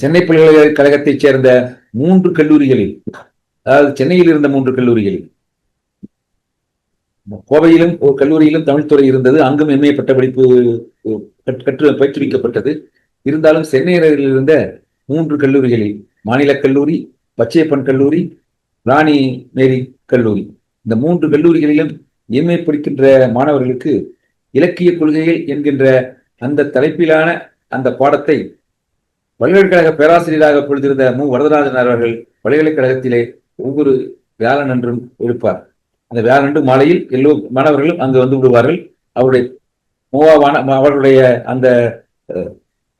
E: சென்னை பல்கலைக்கழகத்தைச் சேர்ந்த 3 கல்லூரிகளில், அதாவது சென்னையில் இருந்த 3 கல்லூரிகளில், கோவையிலும் ஒரு கல்லூரியிலும் தமிழ்துறை இருந்தது. அங்கும் எம்ஏ பட்டப்படிப்பு பயிற்றுவிக்கப்பட்டது. இருந்தாலும் சென்னையில் இருந்த 3 கல்லூரிகளில் மாநில கல்லூரி, பச்சையப்பன் கல்லூரி, ராணி மேரி கல்லூரி, இந்த 3 கல்லூரிகளிலும் எம்ஏ படிக்கின்ற மாணவர்களுக்கு இலக்கிய கொள்கைகள் என்கின்ற அந்த தலைப்பிலான அந்த பாடத்தை பல்கலைக்கழக பேராசிரியராக பொழுதிருந்த வரதராஜன் அவர்கள் பல்கலைக்கழகத்திலே ஒவ்வொரு வியாழன் அன்றும் எடுப்பார். அந்த வியாழன்று மாலையில் எல்லோ மாணவர்களும் அங்கு வந்து விடுவார்கள். அவருடைய அவர்களுடைய அந்த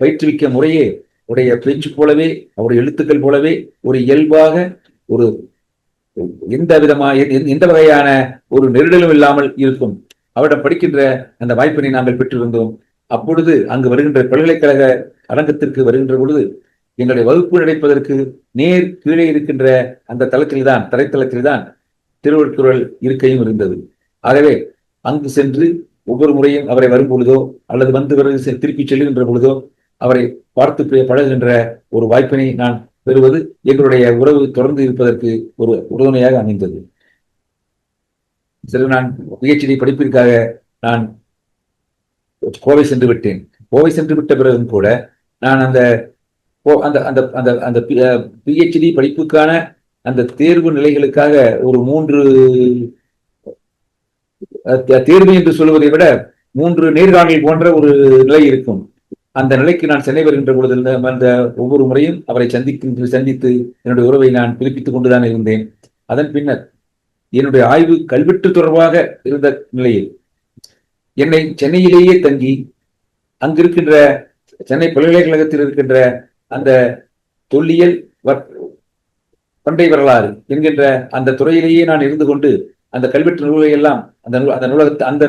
E: பயிற்றுவிக்க முறையே உடைய பேச்சு போலவே அவருடைய எழுத்துக்கள் போலவே ஒரு இயல்பாக ஒரு எந்த வகையான ஒரு நெருடலும் இல்லாமல் இருக்கும். அவரிடம் படிக்கின்ற அந்த வாய்ப்பினை நாங்கள் பெற்றிருந்தோம். அப்பொழுது அங்கு வருகின்ற பல்கலைக்கழக அரங்கத்திற்கு வருகின்ற பொழுது எங்களுடைய வகுப்பு நடப்பதற்கு நேர் கீழே இருக்கின்ற அந்த தரைத்தளத்தில்தான் திருவள்ளுவர் இருக்கையும் இருந்தது. ஆகவே அங்கு சென்று ஒவ்வொரு முறையும் அவரை வரும் பொழுதோ அல்லது வந்து திருப்பி செல்லுகின்ற பொழுதோ அவரை பார்த்து பழகுகின்ற ஒரு வாய்ப்பினை நான் பெறுவது எங்களுடைய உறவு தொடர்ந்து இருப்பதற்கு ஒரு உறுதுணையாக அமைந்தது. நான் PhD படிப்பிற்காக நான் கோவை சென்று விட்டேன். கோவை சென்று விட்ட பிறகும் கூட நான் அந்த PhD படிப்புக்கான அந்த தேர்வு நிலைகளுக்காக ஒரு 3 தேர்வு என்று சொல்வதை விட 3 நேர்காணல் போன்ற ஒரு நிலை இருக்கும். அந்த நிலைக்கு நான் சென்னை வருகின்ற பொழுது அந்த ஒவ்வொரு முறையும் அவரை சந்தித்து என்னுடைய உறவை நான் புதுப்பித்துக் கொண்டுதான் இருந்தேன். அதன் பின்னர் என்னுடைய ஆய்வு கல்வெட்டு தொடர்பாக இருந்த நிலையில் என்னை சென்னையிலேயே தங்கி அங்கிருக்கின்ற சென்னை பல்கலைக்கழகத்தில் இருக்கின்ற அந்த தொல்லியல் பண்டை வரலாறு என்கின்ற அந்த துறையிலேயே நான் இருந்து கொண்டு அந்த கல்வெட்டு நூல்களை எல்லாம் அந்த நூலகத்தை அந்த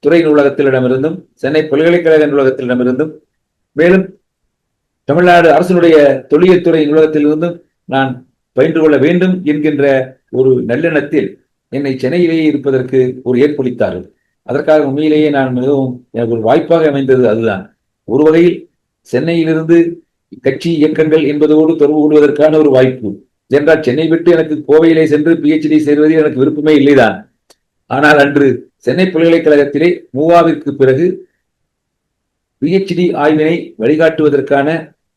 E: துறை நூலகத்திலிடமிருந்தும் சென்னை பல்கலைக்கழக நூலகத்திலிடமிருந்தும் மேலும் தமிழ்நாடு அரசினுடைய தொல்லியல் துறை நூலகத்திலிருந்தும் நான் பயின்று கொள்ள வேண்டும் என்கின்ற ஒரு நல்லெண்ணத்தில் என்னை சென்னையிலேயே இருப்பதற்கு ஒரு ஏற்பளித்தார்கள். அதற்காக உண்மையிலேயே நான் மிகவும் எனக்கு ஒரு வாய்ப்பாக அமைந்தது அதுதான். ஒரு வகையில் சென்னையிலிருந்து கட்சி இயக்கங்கள் என்பதோடு தொடர்பு கொள்வதற்கான ஒரு வாய்ப்பு. என்றால் சென்னை விட்டு எனக்கு கோவையிலே சென்று PhD செய்வது எனக்கு விருப்பமே இல்லைதான். ஆனால் அன்று சென்னை பல்கலைக்கழகத்திலே மூவாவிற்கு பிறகு PhD ஆய்வினை வழிகாட்டுவதற்கான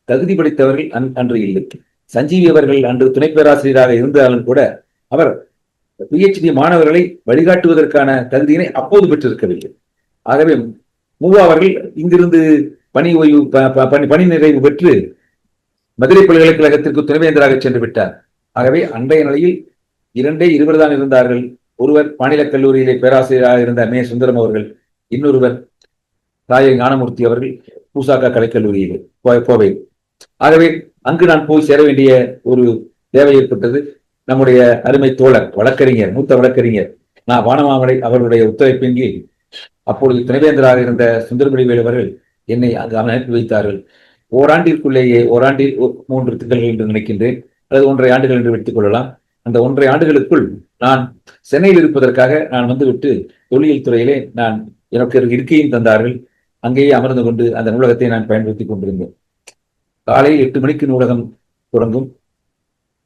E: தகுதி படைத்தவர்கள் அன்று இல்லை. சஞ்சீவி அவர்கள் அன்று துணை பேராசிரியராக இருந்தாலும் கூட அவர் PhD மாணவர்களை வழிகாட்டுவதற்கான தகுதியினை அப்போது பெற்றிருக்கவில்லை. ஆகவே மூவா அவர்கள் இங்கிருந்து பணி நிறைவு பெற்று மதுரை பல்கலைக்கழகத்திற்கு துணைவேந்தராக சென்று விட்டார். ஆகவே அன்றைய நிலையில் இருவர் தான் இருந்தார்கள். ஒருவர் மாநில கல்லூரியிலே பேராசிரியராக இருந்த மே சுந்தரம் அவர்கள், இன்னொருவர் ராய ஞானமூர்த்தி அவர்கள் பூசாக்கா கலைக்கல்லூரியிலே கோவை. ஆகவே அங்கு நான் போய் சேர வேண்டிய ஒரு தேவை ஏற்பட்டது. நம்முடைய அருமை தோழர் வழக்கறிஞர், மூத்த வழக்கறிஞர் நான் வானமாமலை அவர்களுடைய ஒத்துழைப்பின் கீழ் அப்பொழுது துணைவேந்தராக இருந்த சுந்தரமணிவேல் அவர்கள் என்னை அங்கு அனுப்பி வைத்தார்கள். ஓராண்டிற்குள்ளேயே, ஓராண்டில் 3 திங்கள்கள் என்று நினைக்கின்றேன், அல்லது 1.5 ஆண்டுகள் என்று வைத்துக் கொள்ளலாம். அந்த 1.5 ஆண்டுகளுக்குள் நான் சென்னையில் இருப்பதற்காக நான் வந்துவிட்டு தொல்லியல் துறையிலே எனக்கு இருக்கையும் தந்தார்கள். அங்கேயே அமர்ந்து கொண்டு அந்த நூலகத்தை நான் பயன்படுத்திக் கொண்டிருந்தேன். காலையில் 8 மணிக்கு நூலகம் தொடங்கும்,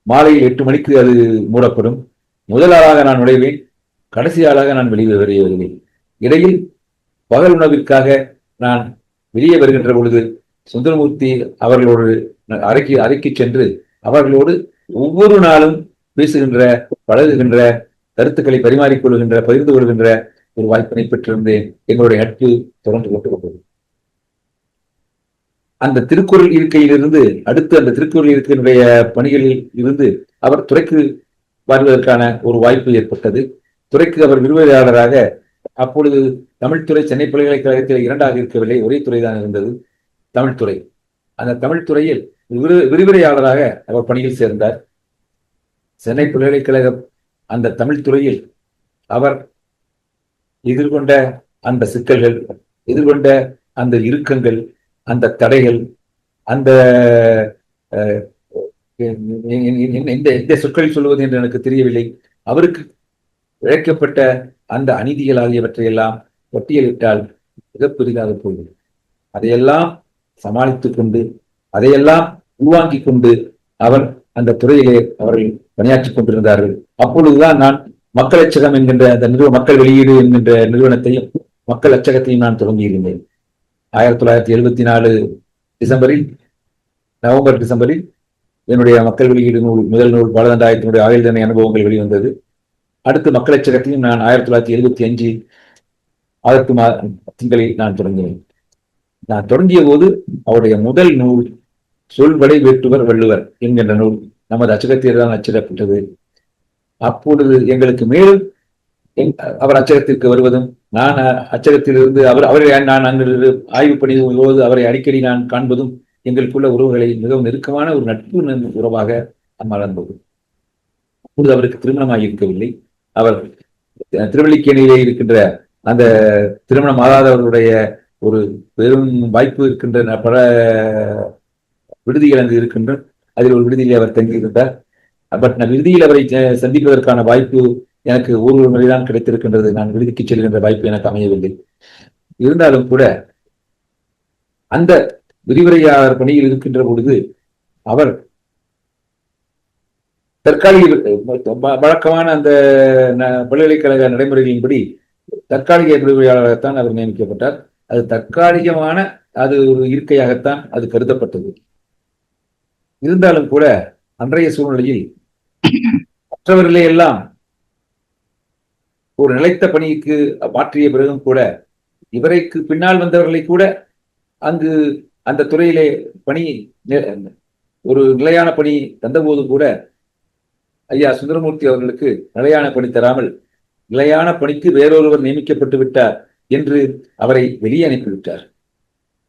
E: மாலையில் 8 மணிக்கு அது மூடப்படும். முதல் ஆளாக நான் நுழைவேன், கடைசி ஆளாக நான் வெளியே வருவேன். இடையில் பகல் உணவிற்காக நான் வெளியே வருகின்ற பொழுது சுந்தரமூர்த்தி அவர்களோடு அறைக்கு சென்று அவர்களோடு ஒவ்வொரு நாளும் பேசுகின்ற, பழகுகின்ற, கருத்துக்களை பரிமாறிக்கொள்கின்ற, பகிர்ந்து கொள்கின்ற ஒரு வாய்ப்பினை பெற்றிருந்தேன். எங்களுடைய நட்பு தொடர்ந்து கொண்டிருக்கிறது. அந்த திருக்குறள் இருக்கையிலிருந்து அடுத்து அந்த திருக்குறள் இருக்கையினுடைய பணிகளில் இருந்து அவர் துறைக்கு வருவதற்கான ஒரு வாய்ப்பு ஏற்பட்டது. துறைக்கு அவர் விரிவுரையாளராக, அப்பொழுது தமிழ்துறை சென்னை பல்கலைக்கழகத்தில் 2ஆக இருக்கவில்லை, ஒரே துறை தான் இருந்தது, தமிழ்துறை. அந்த தமிழ்துறையில் விரிவுரையாளராக அவர் பணியில் சேர்ந்தார். சென்னை பல்கலைக்கழகம் அந்த தமிழ்துறையில் அவர் எதிர்கொண்ட அந்த சிக்கல்கள், எதிர்கொண்ட அந்த இறுக்கங்கள், அந்த தடைகள், அந்த எந்த சொற்களில் சொல்வது என்று எனக்கு தெரியவில்லை, அவருக்கு இழைக்கப்பட்ட அந்த அநீதிகள் ஆகியவற்றையெல்லாம் பட்டியலிட்டால் மிக பெரிதாக போகிறது. அதையெல்லாம் சமாளித்துக் கொண்டு, அதையெல்லாம் உள்வாங்கிக் கொண்டு அவர் அந்த துறையிலே அவர்கள் பணியாற்றிக் கொண்டிருந்தார்கள். அப்பொழுதுதான் நான் மக்கள் அச்சகம் என்கின்ற அந்த மக்கள் வெளியீடு என்கின்ற நிறுவனத்தையும் மக்கள் அச்சகத்தையும் நான் தொடங்கியிருந்தேன். 1974 நவம்பர்-டிசம்பரில் என்னுடைய மக்கள் வெளியீடு நூல், முதல் நூல் பாலதண்டாயத்தினுடைய ஆயுள் தண்டனை அனுபவங்கள் வெளிவந்தது. அடுத்து மக்கள் அச்சகத்தையும் நான் 1975 ஆகஸ்ட் திங்களில் நான் தொடங்கினேன். நான் தொடங்கிய போது அவருடைய முதல் நூல் சொல்வடை வேட்டுவர் வள்ளுவர் என்கின்ற நூல் நமது அச்சகத்தில் தான் அச்சிடப்பட்டது. அப்பொழுது எங்களுக்கு மேலும் அவர் அச்சகத்திற்கு வருவதும், நான் அச்சகத்திலிருந்து அவரை நான் அங்கு ஆய்வு பணி போது அவரை அடிக்கடி நான் காண்பதும் எங்களுக்குள்ள உறவுகளை மிகவும் நெருக்கமான ஒரு நட்பு உறவாக மலர்ந்தது. அப்பொழுது அவருக்கு திருமணமாக இருக்கவில்லை. அவர் திருவல்லிக்கேணியிலே இருக்கின்ற அந்த திருமணம் ஆகாதவர்களுடைய ஒரு பெரும் வாய்ப்பு இருக்கின்ற பல விடுதிகள் அங்கு இருக்கின்ற, அதில் ஒரு விடுதியில் அவர் தங்கியிருந்தார். பட் நான் விடுதியில் அவரை சந்திப்பதற்கான வாய்ப்பு எனக்கு ஒரு முறைதான் கிடைத்திருக்கின்றது. நான் விடுதிக்கு செல்கின்ற வாய்ப்பு எனக்கு அமையவில்லை. இருந்தாலும் கூட அந்த விரிவுரையாளர் பணியில் இருக்கின்ற பொழுது அவர் தற்காலிக வழக்கமான அந்த பல்கலைக்கழக நடைமுறைகளின்படி தற்காலிக விரிவுரையாளராகத்தான் அவர் நியமிக்கப்பட்டார். அது தற்காலிகமான அது ஒரு இருக்கையாகத்தான் அது கருதப்பட்டது. இருந்தாலும் கூட அன்றைய சூழ்நிலையில் மற்றவர்களே எல்லாம் ஒரு நிலைத்த பணிக்கு மாற்றிய பிறகும் கூட இவரைக்கு பின்னால் வந்தவர்களை கூட அங்கு அந்த துறையிலே பணி ஒரு நிலையான பணி தந்தபோது கூட ஐயா சுந்தரமூர்த்தி அவர்களுக்கு நிலையான பணி தராமல் நிலையான பணிக்கு வேறொருவர் நியமிக்கப்பட்டு விட்டார் என்று அவரை வெளியே அனுப்பிவிட்டார்.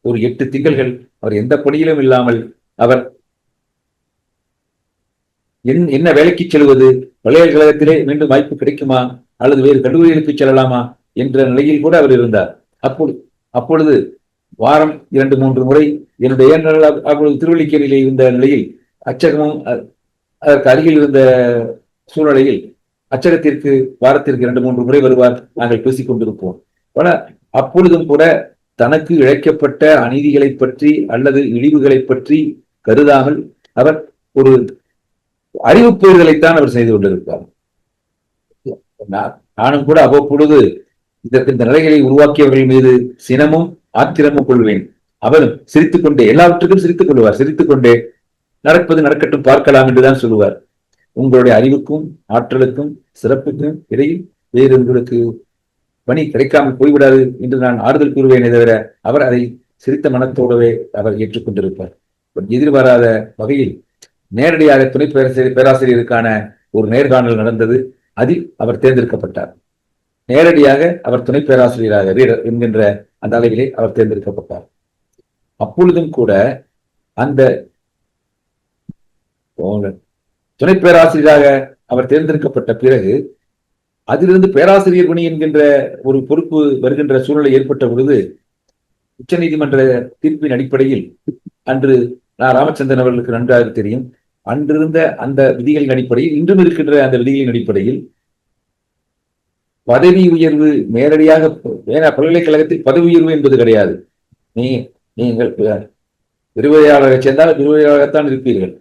E: ஒரு 8 திங்கள்கள் அவர் எந்த பணியிலும் இல்லாமல் அவர் என்ன வேலைக்கு செல்வது, பல்கலைக்கழகத்திலே மீண்டும் வாய்ப்பு கிடைக்குமா அல்லது வேறு கல்லூரிகளுக்கு செல்லலாமா என்ற நிலையில் கூட அவர் இருந்தார். அப்பொழுது வாரம் 2-3 முறை என்னுடைய அப்பொழுது திருவல்லிக்கேணியிலே இருந்த நிலையில் அச்சகமும் அதற்கு அருகில் இருந்த சூழ்நிலையில் அச்சகத்திற்கு வாரத்திற்கு 2-3 முறை வருவார். நாங்கள் பேசிக் கொண்டிருப்போம். அப்பொழுதும் கூட தனக்கு இழைக்கப்பட்ட அநீதிகளை பற்றி அல்லது இழிவுகளை பற்றி கருதாமல் அவர் ஒரு அறிவுப்புகளைத்தான் அவர் செய்து கொண்டிருப்பார். நானும் கூட அவ்வப்பொழுது இதற்கு இந்த நிலைகளை உருவாக்கியவர்கள் மீது சினமும் ஆத்திரமும் கொள்வேன். அவரும் சிரித்துக் கொண்டே, எல்லாவற்றுக்கும் சிரித்துக் கொள்வார், சிரித்துக் கொண்டே நடப்பது நடக்கட்டும் பார்க்கலாம் என்றுதான் சொல்லுவார். உங்களுடைய அறிவுக்கும் ஆற்றலுக்கும் சிறப்புக்கும் இடையில் வேறு உங்களுக்கு பணி கிடைக்காமல் போய்விடாது என்று நான் ஆறுதல் கூறுவேனே தவிர அவர் அதை சிரித்த மனத்தோடவே அவர் ஏற்றுக்கொண்டிருப்பார். எதிர்பாராத வகையில் நேரடியாக துணை பேராசிரியருக்கான ஒரு நேர்காணல் நடந்தது. அதில் அவர் தேர்ந்தெடுக்கப்பட்டார். நேரடியாக அவர் துணை பேராசிரியராக என்கின்ற அந்த அளவிலே அவர் தேர்ந்தெடுக்கப்பட்டார். அப்பொழுதும் கூட அந்த துணை பேராசிரியராக அவர் தேர்ந்தெடுக்கப்பட்ட பிறகு அதிலிருந்து பேராசிரியர் பணி என்கின்ற ஒரு பொறுப்பு வருகின்ற சூழ்நிலை ஏற்பட்ட பொழுது உச்ச நீதிமன்ற தீர்ப்பின் அடிப்படையில் அன்று ராமச்சந்திரன் அவர்களுக்கு நன்றாக தெரியும், அன்றிருந்த அந்த விதிகளின் அடிப்படையில் இன்றும் இருக்கின்ற அந்த விதிகளின் அடிப்படையில் பதவி உயர்வு நேரடியாக பல்கலைக்கழகத்தில் பதவி உயர்வு என்பது கிடையாது. நீங்கள் விரிவுரையாளரை சேர்ந்தால் விரிவுரையாளர்தான் இருப்பீர்கள்.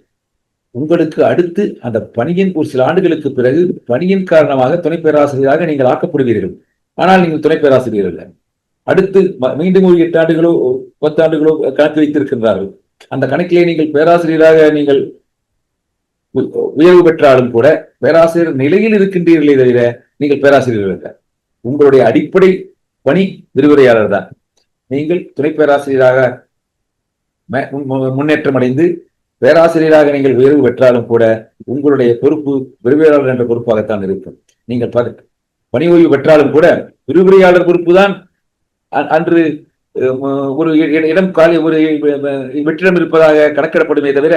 E: உங்களுக்கு அடுத்து அந்த பணியின் ஒரு சில ஆண்டுகளுக்கு பிறகு பணியின் காரணமாக துணை பேராசிரியராக நீங்கள் ஆக்கப்படுவீர்கள். ஆனால் நீங்கள் துணை பேராசிரியர் அல்ல. அடுத்து மீண்டும் ஒரு 8 ஆண்டுகளோ 10 ஆண்டுகளோ கணக்கு வைத்திருக்கின்றார்கள். அந்த கணக்கிலே நீங்கள் பேராசிரியராக நீங்கள் உயர்வு பெற்றாலும் கூட பேராசிரியர் நிலையில் இருக்கின்றீர்களே தவிர நீங்கள் பேராசிரியர்கள் அல்ல. உங்களுடைய அடிப்படை பணி விரிவுரையாளர் தான். நீங்கள் துணை பேராசிரியராக முன்னேற்றம் அடைந்து பேராசிரியராக நீங்கள் உயர்வு பெற்றாலும் கூட உங்களுடைய பொறுப்பு விரிவுரையாளர் என்ற பொறுப்பாகத்தான் இருக்கும். நீங்கள் பணி ஓய்வு பெற்றாலும் கூட விரிவுரையாளர் பொறுப்பு தான் அன்று ஒரு இடம் காலி ஒரு வெற்றிடம் இருப்பதாக கணக்கிடப்படுமே தவிர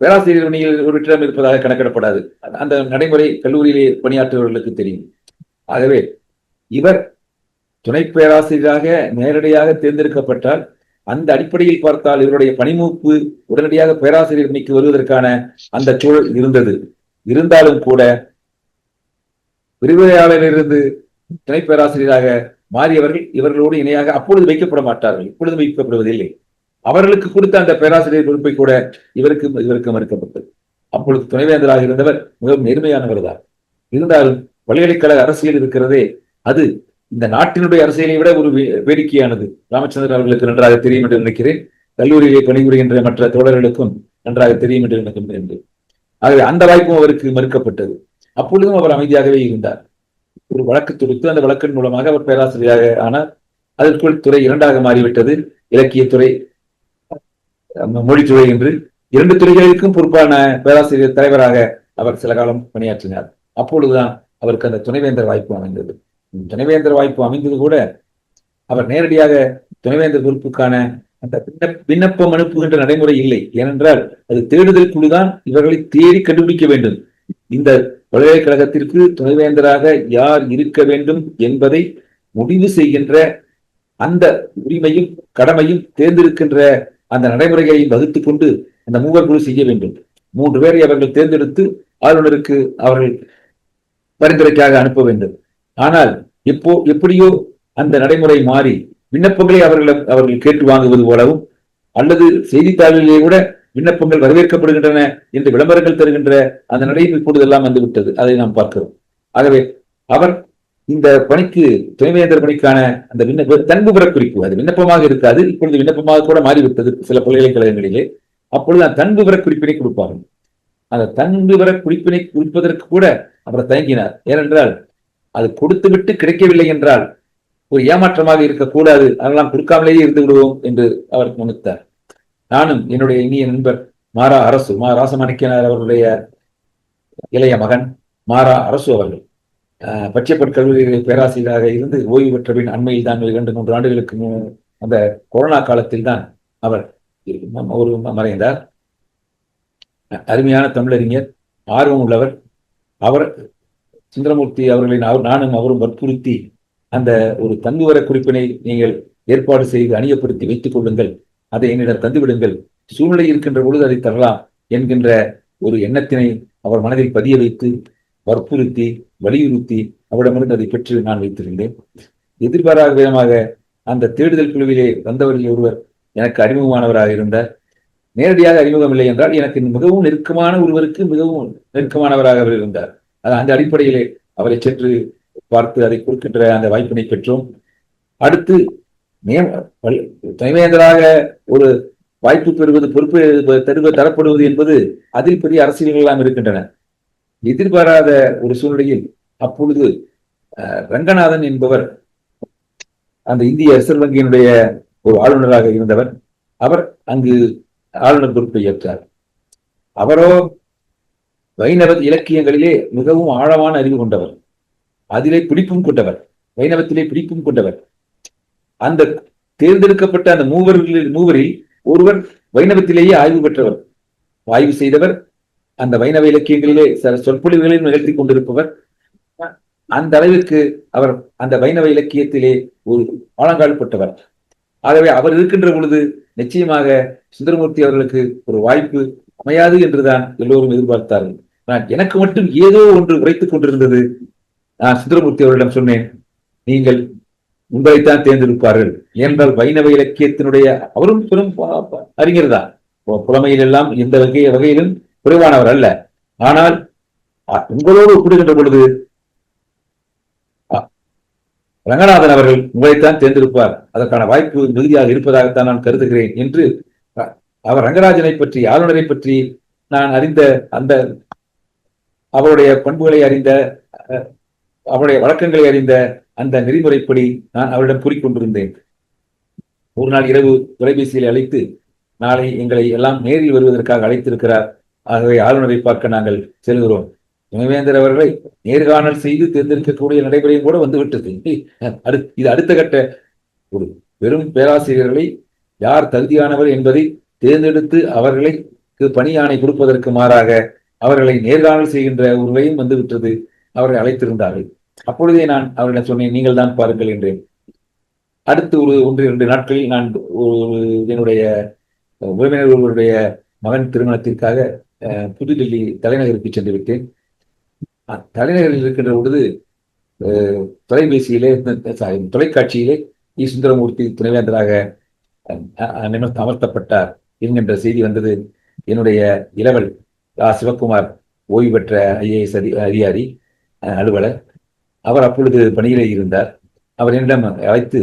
E: பேராசிரியர் பணியில் ஒரு வெற்றிடம் இருப்பதாக கணக்கிடப்படாது. அந்த நடைமுறை கல்லூரியிலே பணியாற்றுபவர்களுக்கு தெரியும். ஆகவே இவர் துணை பேராசிரியராக நேரடியாக தேர்ந்தெடுக்கப்பட்டால் அந்த அடிப்படையில் பார்த்தால் இவருடைய பணிமூப்பு உடனடியாக பேராசிரியர் பணிக்கு வருவதற்கான அந்த சூழல் இருந்தது. இருந்தாலும் கூட விரிவுரையாளரிலிருந்து துணை பேராசிரியராக மாறியவர்கள் இவர்களோடு இணையாக அப்பொழுது வைக்கப்பட மாட்டார்கள், இப்பொழுது வைக்கப்படுவதில்லை. அவர்களுக்கு கொடுத்த அந்த பேராசிரியர் பொறுப்பை கூட இவருக்கு மறுக்கப்பட்டது. அப்பொழுது துணைவேந்தராக இருந்தவர் மிகவும் நேர்மையானவர் தான். இருந்தாலும் பல்கலைக்கழக அரசியல் இருக்கிறதே, அது இந்த நாட்டினுடைய அரசியலை விட ஒரு வேடிக்கையானது. ராமச்சந்திரன் அவர்களுக்கு நன்றாக தெரியும் என்று நினைக்கிறேன். கல்லூரியிலே பணிபுரிகின்ற மற்ற தோழர்களுக்கும் நன்றாக தெரியும் என்று நினைக்கின்றேன். ஆகவே அந்த வாய்ப்பும் அவருக்கு மறுக்கப்பட்டது. அப்பொழுதும் அவர் அமைதியாகவே இருந்தார். ஒரு வழக்கு தொடுத்து அந்த வழக்கின் மூலமாக அவர் பேராசிரியராக ஆனார். அதற்குள் துறை 2ஆக மாறிவிட்டது. இலக்கியத்துறை, மொழித்துறை என்று 2 துறைகளுக்கும் பொறுப்பான பேராசிரியர் தலைவராக அவர் சில காலம் பணியாற்றினார். அப்பொழுதுதான் அவருக்கு அந்த துணைவேந்தர் வாய்ப்பு அமைந்தது. துணைவேந்தர் வாய்ப்பு அமைந்தது கூட அவர் நேரடியாக துணைவேந்தர் பொறுப்புக்கான அந்த விண்ணப்பம் அனுப்புகின்ற நடைமுறை இல்லை. ஏனென்றால் அது தேடுதல் குழுதான் இவர்களை தேடி கண்டுபிடிக்க வேண்டும். இந்த பல்கலைக்கழகத்திற்கு துணைவேந்தராக யார் இருக்க வேண்டும் என்பதை முடிவு செய்கின்ற அந்த உரிமையும் கடமையும் தேர்ந்தெடுக்கின்ற அந்த நடைமுறைகளையும் வகுத்துக் கொண்டு அந்த மூவர் குழு செய்ய வேண்டும். 3 பேரை அவர்கள் தேர்ந்தெடுத்து ஆளுநருக்கு அவர்கள் பரிந்துரைக்காக அனுப்ப வேண்டும். ஆனால் எப்படியோ அந்த நடைமுறை மாறி விண்ணப்பங்களை அவர்கள் கேட்டு வாங்குவது போலவும் அல்லது செய்தித்தாளிலே கூட விண்ணப்பங்கள் வரவேற்கப்படுகின்றன என்று விளம்பரங்கள் தருகின்ற அந்த நடைமுறை இப்பொழுதெல்லாம் வந்துவிட்டது. அதை நாம் பார்க்கிறோம். ஆகவே அவர் இந்த பணிக்கு துணைவேந்தர் பணிக்கான அந்த தன்புபர குறிப்பு, அது விண்ணப்பமாக இருக்காது, இப்பொழுது விண்ணப்பமாக கூட மாறிவிட்டது சில பல்கலைக்கழகங்களிலே. அப்பொழுது அந்த தன்புபர குறிப்பினை கொடுப்பார்கள். அந்த தன்புபர குறிப்பினை குறிப்பதற்கு கூட அவர் தயங்கினார். ஏனென்றால் அது கொடுத்து விட்டு கிடைக்கவில்லை என்றால் ஒரு ஏமாற்றமாக இருக்கக்கூடாது, அதெல்லாம் கொடுக்காமலேயே இருந்து விடுவோம் என்று அவர் நினைத்தார். நானும் என்னுடைய இனிய நண்பர் மாரா ராசமாணிக்கனார் அவர்களுடைய இளைய மகன் மாரா அரசு அவர்கள் பச்சைப்பட் கல்லூரியில் பேராசிரியராக இருந்து ஓய்வு பெற்ற பின் அண்மையில் தான் 2-3 ஆண்டுகளுக்கு அந்த கொரோனா காலத்தில் தான் அவர் ஒரு மறைந்தார். அருமையான தமிழறிஞர், ஆர்வம் உள்ளவர். அவர் சுந்தரமூர்த்தி அவர்களின் நானும் அவரும் வற்புறுத்தி அந்த ஒரு தங்குவர குறிப்பினை நீங்கள் ஏற்பாடு செய்து அணியப்படுத்தி வைத்துக் கொள்ளுங்கள், அதை என்னிடம் தந்துவிடுங்கள், சூழ்நிலை இருக்கின்ற பொழுது அதை தரலாம் என்கின்ற ஒரு எண்ணத்தினை அவர் மனதில் பதிய வைத்து வற்புறுத்தி வலியுறுத்தி அவரிடமிருந்து அதை பெற்று நான் வைத்திருந்தேன். எதிர்பாராத விதமாக அந்த தேடுதல் குழுவிலே வந்தவர்கள் ஒருவர் எனக்கு அறிமுகமானவராக இருந்தார். நேரடியாக அறிமுகம் இல்லை என்றால் எனக்கு மிகவும் நெருக்கமான ஒருவருக்கு மிகவும் நெருக்கமானவராக அவர் இருந்தார். அந்த அடிப்படையிலே அவரை சென்று பார்த்து அதை கொடுக்கின்ற அந்த வாய்ப்பினை பெற்றோம். அடுத்து துணைவேந்தராக ஒரு வாய்ப்பு பெறுவது, பொறுப்பு தரப்படுவது என்பது அதில் பெரிய அரசியல்கள் எல்லாம் இருக்கின்றன. எதிர்பாராத ஒரு சூழ்நிலையில் அப்பொழுது ரங்கநாதன் என்பவர் அந்த இந்திய ரிசர்வ் வங்கியினுடைய ஒரு ஆளுநராக இருந்தவர். அவர் அங்கு ஆளுநர் பொறுப்பை ஏற்றார். அவரோ வைணவ இலக்கியங்களிலே மிகவும் ஆழமான அறிவு கொண்டவர், அதிலே பிடிப்பும் கொண்டவர், வைணவத்திலே பிடிப்பும் கொண்டவர். அந்த தேர்ந்தெடுக்கப்பட்ட அந்த மூவரில் ஒருவர் வைணவத்திலேயே ஆய்வு பெற்றவர், ஆய்வு செய்தவர், அந்த வைணவ இலக்கியங்களிலே சொற்பொழிவுகளில் நிகழ்த்தி கொண்டிருப்பவர். அந்த அளவிற்கு அவர் அந்த வைணவ இலக்கியத்திலே ஒரு ஆழங்கால்பட்டவர். ஆகவே அவர் இருக்கின்ற பொழுது நிச்சயமாக சுந்தரமூர்த்தி அவர்களுக்கு ஒரு வாய்ப்பு அமையாது என்றுதான் எல்லோரும் எதிர்பார்த்தார்கள். நான் எனக்கு மட்டும் ஏதோ ஒன்று உரைத்துக் கொண்டிருந்தது. நான் சுந்தரமூர்த்தி அவர்களிடம் சொன்னேன், நீங்கள் உங்களைத்தான் தேர்ந்தெடுப்பார்கள். ஏனென்றால் வைணவ இலக்கியத்தினுடைய அவரும் பெரும் அறிஞர் தான், புலமையில் எல்லாம் எந்த வகையிலும் குறைவானவர் அல்ல. ஆனால் உங்களோடு ஒப்பிடுகின்ற பொழுது ரங்கநாதன் அவர்கள் உங்களைத்தான் தேர்ந்தெடுப்பார், அதற்கான வாய்ப்பு மிகுதியாக இருப்பதாகத்தான் நான் கருதுகிறேன் என்று அவர் ரங்கராஜனை பற்றி, ஆளுநரை பற்றி நான் அறிந்த அந்த அவருடைய பண்புகளை அறிந்த, அவருடைய வழக்கங்களை அறிந்த அந்த நெறிமுறைப்படி நான் அவரிடம் கூறிக்கொண்டிருந்தேன். ஒரு நாள் இரவு தொலைபேசியில் அழைத்து, நாளை எங்களை எல்லாம் நேரில் வருவதற்காக அழைத்திருக்கிறார், ஆகவே ஆளுநரை பார்க்க நாங்கள் செல்கிறோம். துணைவேந்தர் அவர்களை நேர்காணல் செய்து தேர்ந்தெடுக்கக்கூடிய நடைமுறையும் கூட வந்துவிட்டது. இது அடுத்த கட்ட ஒரு பெரும் பேராசிரியர்களை யார் தகுதியானவர் என்பதை தேர்ந்தெடுத்து அவர்களுக்கு பணி ஆணை கொடுப்பதற்கு மாறாக அவர்களை நேர்காணல் செய்கின்ற ஒரு நிலையும் வந்துவிட்டது. அவர்களை அழைத்திருந்தார்கள். அப்பொழுதே நான் அவரிடம் சொன்னேன், நீங்கள் தான் பாருங்கள் என்றேன். அடுத்து ஒரு 1-2 நாட்களில் நான் என்னுடைய உறவினர் ஒருவருடைய மகன் திருமணத்திற்காக புதுடெல்லி தலைநகருக்கு சென்று விட்டேன். தலைநகரில் இருக்கின்ற பொழுது தொலைபேசியிலே, தொலைக்காட்சியிலே சுந்தரமூர்த்தி துணைவேந்தராக அமர்த்தப்பட்டார் என்கின்ற செய்தி வந்தது. என்னுடைய இளவல் சிவகுமார் ஓய்வு பெற்ற IAS அதிகாரி, அலுவலர், அவர் அப்பொழுது பணியிலே இருந்தார். அவர் என்னிடம் அழைத்து,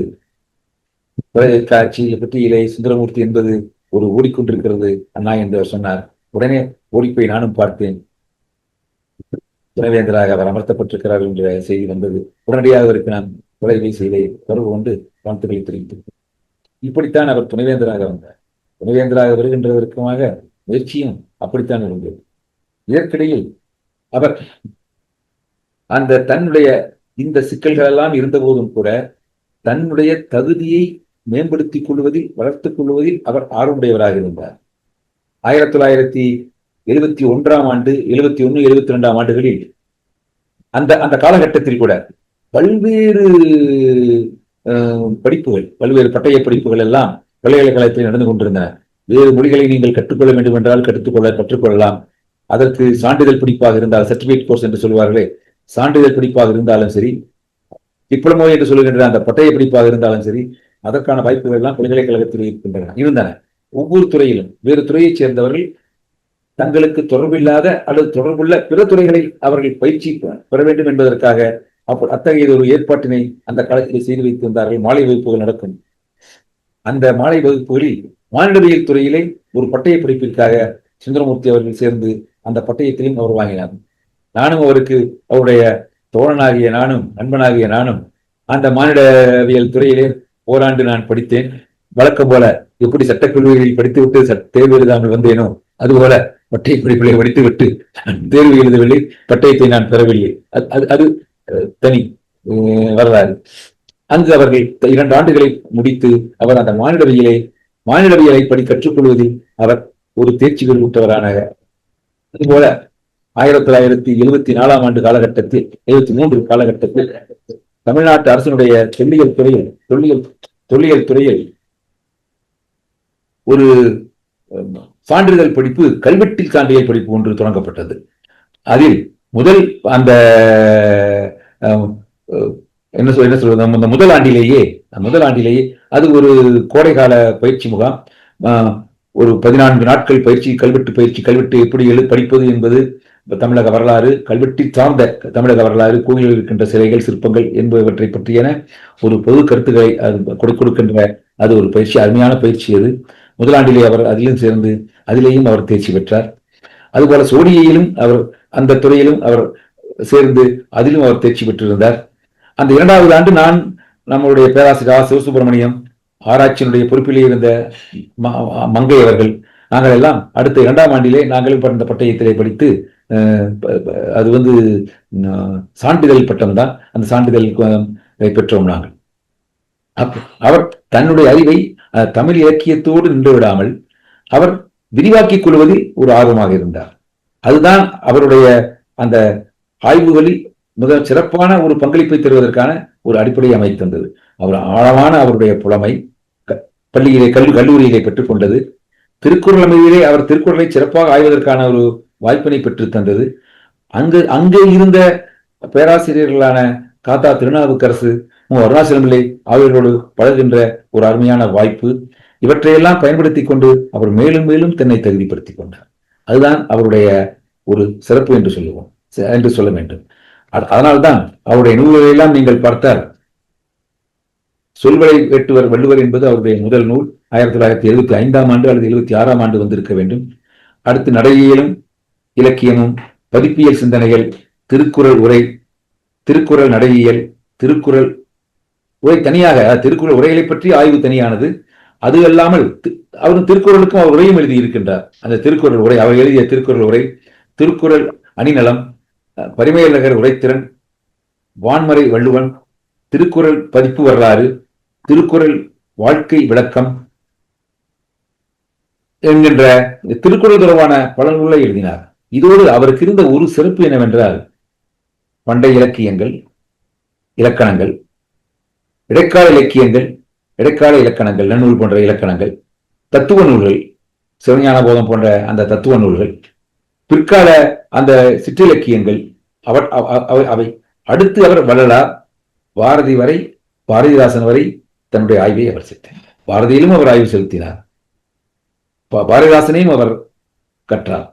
E: தொலைக்காட்சியை பற்றியிலே சுந்தரமூர்த்தி என்பது ஒரு ஓடிக்கொண்டிருக்கிறது அண்ணா என்று சொன்னார். உடனே ஓடிப்போய் நானும் பார்த்தேன். துணைவேந்தராக அவர் அமர்த்தப்பட்டிருக்கிறார் என்ற செய்தி வந்தது. உடனடியாக அவருக்கு நான் தொலைபேசியிலே தொடர்பு கொண்டு வாழ்த்துக்களை தெரிவித்தேன். இப்படித்தான் அவர் துணைவேந்தராக வந்தார். துணைவேந்தராக வருகின்றதற்குமாக முயற்சியும் அப்படித்தான் இருந்தது. இதற்கிடையில் அவர் அந்த தன்னுடைய இந்த சிக்கல்கள் எல்லாம் இருந்த போதும் கூட தன்னுடைய தகுதியை மேம்படுத்திக் கொள்வதில், வளர்த்துக் கொள்வதில் அவர் ஆர்வமுடையவராக இருந்தார். 1971ஆம் ஆண்டு, 71, 72ஆம் ஆண்டுகளில் அந்த காலகட்டத்தில் கூட பல்வேறு படிப்புகள், பல்வேறு பட்டய படிப்புகள் எல்லாம் பல்கலைக்கழகத்தில் நடந்து கொண்டிருந்தன. வேறு மொழிகளை நீங்கள் கற்றுக்கொள்ள வேண்டும் என்றால் கற்றுக்கொள்ளலாம். அதற்கு சான்றிதழ் படிப்பாக இருந்தால், சர்டிபிகேட் கோர்ஸ் என்று சொல்வார்களே, சான்றிதழ் படிப்பாக இருந்தாலும் சரி, டிப்ளமோ என்று சொல்லுகின்ற அந்த பட்டய படிப்பாக இருந்தாலும் சரி, அதற்கான வாய்ப்புகள் எல்லாம் பல்கலைக்கழகத்தில் இருந்தன. ஒவ்வொரு துறையிலும் வேறு துறையைச் சேர்ந்தவர்கள் தங்களுக்கு தொடர்பில்லாத அல்லது தொடர்புள்ள பிற துறைகளில் அவர்கள் பயிற்சி பெற வேண்டும் என்பதற்காக அத்தகைய ஒரு ஏற்பாட்டினை அந்த காலத்தில் செய்து வைத்திருந்தார்கள். மாலை வகுப்புகள் நடக்கும். அந்த மாலை வகுப்புகளில் மானிடவியல் துறையிலே ஒரு பட்டய படிப்பிற்காக சுந்தரமூர்த்தி அவர்கள் சேர்ந்து அந்த பட்டயத்திலையும் அவர் வாங்கினார். நானும் அவருக்கு, அவருடைய தோழனாகிய நானும், நண்பனாகிய நானும் அந்த மானிடவியல் துறையிலே ஓராண்டு நான் படித்தேன். வழக்கம் போல எப்படி சட்டக்கல்லூரியில் படித்துவிட்டு தேர்வு எழுதாமல் வந்தேனோ அதுபோல பட்டய படிப்புகளை படித்துவிட்டு தேர்வு எழுதவில்லை, பட்டயத்தை நான் பெறவில்லை. அது தனி வரலாறு. அங்கு அவர்கள் 2 ஆண்டுகளை முடித்து அவர் அந்த மானிடவியலை கற்றுக்கொள்வதில் அவர் ஒரு தேர்ச்சி பெறுவிட்டவரான, அதுபோல 1974ஆம் ஆண்டு காலகட்டத்தில், 73 காலகட்டத்தில் தமிழ்நாட்டு அரசினுடைய தொல்லியல் துறையில் ஒரு சான்றிதழ் படிப்பு, கல்வெட்டில் சான்றிதழ் படிப்பு ஒன்று தொடங்கப்பட்டது. அதில் முதல் அந்த என்ன சொல்றது, அந்த முதல் ஆண்டிலேயே அது ஒரு கோடைகால பயிற்சி முகாம். ஒரு 14 நாட்கள் பயிற்சி, கல்வெட்டு எப்படி படிப்பது என்பது, தமிழக வரலாறு, கல்வெட்டி சார்ந்த தமிழக வரலாறு, கோயிலில் இருக்கின்ற சிலைகள், சிற்பங்கள் என்பவற்றை பற்றியன ஒரு பொது கருத்துக்களை கொடுக்கின்ற அது ஒரு பயிற்சி, அருமையான பயிற்சி. அது முதலாண்டிலே அவர் அதிலும் சேர்ந்து அதிலேயும் அவர் தேர்ச்சி பெற்றார். அதுபோல சோடியிலும் அவர் அந்த துறையிலும் அவர் சேர்ந்து அதிலும் அவர் தேர்ச்சி பெற்றிருந்தார். அந்த 2வது ஆண்டு நான் நம்முடைய பேராசிரியர் சிவசுப்பிரமணியம், ஆராய்ச்சியினுடைய பொறுப்பிலே இருந்த மங்கை அவர்கள், நாங்கள் எல்லாம் அடுத்த 2ஆம் ஆண்டிலே நாங்களும் இந்த பட்டயத்திலே படித்து அது சான்றிதழ் பட்டம் தான், அந்த சான்றிதழ் பெற்றோம் நாங்கள். அவர் தன்னுடைய அறிவை தமிழ் இலக்கியத்தோடு நின்று விடாமல் அவர் விரிவாக்கிக் கொள்வதில் ஒரு ஆர்வமாக இருந்தார். அதுதான் அவருடைய அந்த ஆய்வுகளில் மிக சிறப்பான ஒரு பங்களிப்பை தருவதற்கான ஒரு அடிப்படையை அமைத்தது. அவர் ஆழமான அவருடைய புலமை பள்ளியிலே கல்லூரியிலே பெற்றுக் கொண்டது. திருக்குறள் அமைதியிலே அவர் திருக்குறளை சிறப்பாக ஆய்வதற்கான ஒரு வாய்ப்பினை பெற்று தந்தது. அங்கே இருந்த பேராசிரியர்களான காத்தா திருநாவுக்கரசு, அருணாச்சலம் பிள்ளை ஆகியோரோடு பழகின்ற ஒரு அருமையான வாய்ப்பு. இவற்றையெல்லாம் பயன்படுத்தி கொண்டு அவர் மேலும் மேலும் தன்னை தகுதிப்படுத்திக் கொண்டார். அதுதான் அவருடைய ஒரு சிறப்பு என்று சொல்ல வேண்டும். அதனால்தான் அவருடைய நூல்களை எல்லாம் நீங்கள் பார்த்தால் சொல்வரை வெட்டுவர் வள்ளுவர் என்பது அவருடைய முதல் நூல் 1975ஆம் ஆண்டு அல்லது 76ஆம் ஆண்டு வந்திருக்க வேண்டும். அடுத்து நடையியலும் இலக்கியமும், பதிப்பியல் சிந்தனைகள், திருக்குறள் உரை, திருக்குறள் நடையியல், திருக்குறள் உரை தனியாக, திருக்குறள் உரைகளை பற்றி ஆய்வு தனியானது. அது அல்லாமல் அவர் திருக்குறளுக்கும் அவர் உரையும் எழுதி இருக்கின்றார். அந்த திருக்குறள் உரை, அவர் எழுதிய திருக்குறள் உரை, திருக்குறள் அணிநலம், பரிமையழகர் உரைத்திறன், வான்மறை வள்ளுவன், திருக்குறள் பதிப்பு வரலாறு, திருக்குறள் வாழ்க்கை விளக்கம் என்கின்ற திருக்குறள் தொடர்பான பல நூல்களை எழுதினார். இதோடு அவருக்கு இருந்த ஒரு சிறப்பு என்னவென்றால், பண்டைய இலக்கியங்கள், இலக்கணங்கள், இடைக்கால இலக்கியங்கள், இடைக்கால இலக்கணங்கள், நன்னூல் போன்ற இலக்கணங்கள், தத்துவ நூல்கள், சிவஞான போதம் போன்ற அந்த தத்துவ நூல்கள், பிற்கால அந்த சிற்றிலக்கியங்கள், அவை அடுத்து அவர் வள்ளலார், பாரதி வரை, பாரதிதாசன் வரை தன்னுடைய ஆய்வை அவர் செலுத்தினார். பாரதியிலும் அவர் ஆய்வு செலுத்தினார், பாரதிதாசனையும் அவர் கற்றார்.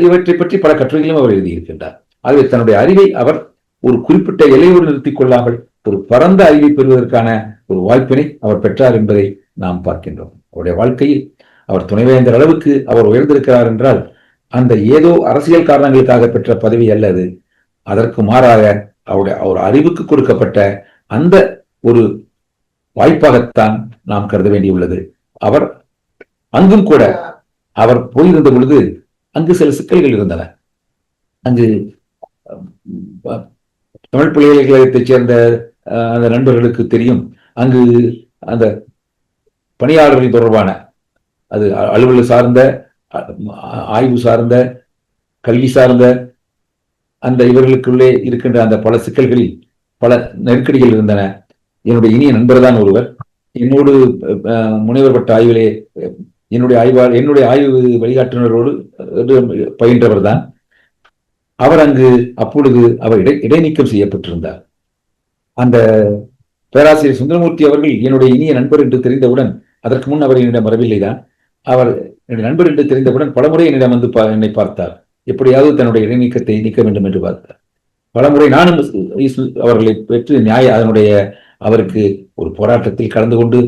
E: இவற்றை பற்றி பல கட்டுரைகளும் அவர் எழுதியிருக்கின்றார். ஆகவே தன்னுடைய அறிவை அவர் ஒரு குறிப்பிட்ட எல்லையோடு நிறுத்திக் கொள்ளாமல் ஒரு பரந்த அறிவை பெறுவதற்கான ஒரு வாய்ப்பினை அவர் பெற்றார் என்பதை நாம் பார்க்கின்றோம். அவருடைய வாழ்க்கையில் அவர் துணைவேந்தர் அளவுக்கு அவர் உயர்ந்திருக்கிறார் என்றால் அந்த ஏதோ அரசியல் காரணங்களுக்காக பெற்ற பதவி அல்ல அது. அதற்கு மாறாக அவர் அறிவுக்கு கொடுக்கப்பட்ட அந்த ஒரு வாய்ப்பாகத்தான் நாம் கருத வேண்டியுள்ளது. அவர் அங்கும் கூட அவர் போயிருந்த பொழுது அங்கு சில சிக்கல்கள் இருந்தன. அங்கு தமிழ் பல்கலைக்கழகத்தைச் சேர்ந்த அந்த நண்பர்களுக்கு தெரியும், அங்கு அந்த பணியாளர்கள் தொடர்பான அது அலுவலர் சார்ந்த, ஆய்வு சார்ந்த, கல்வி சார்ந்த அந்த இவர்களுக்குள்ளே இருக்கின்ற அந்த பல சிக்கல்களில் பல நெருக்கடிகள் இருந்தன. என்னுடைய இனிய நண்பர் தான் ஒருவர், என்னோடு முனைவர் பட்ட ஆய்விலே என்னுடைய ஆய்வு வழிகாட்டுநரோடு பயின்றவர் தான் அவர். அப்பொழுது அவர் இடைநீக்கம் செய்யப்பட்டிருந்தார். அந்த பேராசிரியர் சுந்தரமூர்த்தி அவர்கள் என்னுடைய இனிய நண்பர் என்று தெரிந்தவுடன், அதற்கு முன் அவர் என்னிடம் வரவில்லைதான், அவர் என்னுடைய நண்பர் என்று தெரிந்தவுடன் பலமுறை என்னிடம் என்னை பார்த்தார். எப்படியாவது தன்னுடைய இடைநீக்கத்தை நீக்க வேண்டும் என்று பார்த்தார். பலமுறை நானும் அவர்களை பெற்று அதனுடைய அவருக்கு ஒரு போராட்டத்தில் கலந்து கொண்டு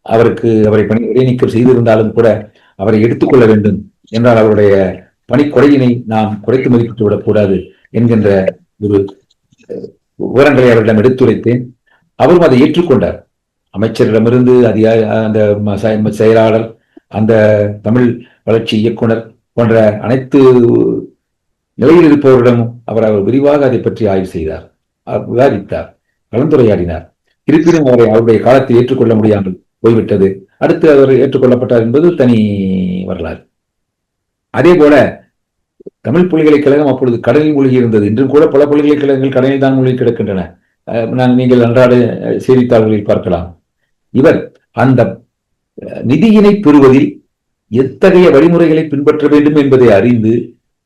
E: அவரை இடைநீக்கம் செய்திருந்தாலும் கூட அவரை எடுத்துக்கொள்ள வேண்டும் என்றால் அவருடைய பணிக்கொடையினை நாம் குறைத்து மதிப்பிட்டு விடக்கூடாது என்கின்ற ஒரு விவரங்களை அவரிடம் எடுத்துரைத்தேன். அவரும் அதை ஏற்றுக்கொண்டார். அமைச்சரிடமிருந்து அந்த செயலாளர், அந்த தமிழ் வளர்ச்சி இயக்குனர் போன்ற அனைத்து நிலையில் இருப்பவரிடமும் அவர் விரிவாக அதை பற்றி ஆய்வு செய்தார், விவாதித்தார், கலந்துரையாடினார். இருப்பினும் அவருடைய காலத்தில் ஏற்றுக்கொள்ள முடியாமல் போய்விட்டது. அடுத்து அவர் ஏற்றுக்கொள்ளப்பட்டார் என்பது தனி வரலாறு. அதே போல தமிழ் பல்கலைக்கழகம் அப்பொழுது கடலில் மூழ்கி இருந்தது. இன்றும் கூட பல பல்கலைக்கழகங்கள் கடலில் தான் மூழ்கி கிடக்கின்றன. நீங்கள் அன்றாட செய்தித்தாள்களில் பார்க்கலாம். இவர் அந்த நிதியினை பெறுவதில் எத்தகைய வழிமுறைகளை பின்பற்ற வேண்டும் என்பதை அறிந்து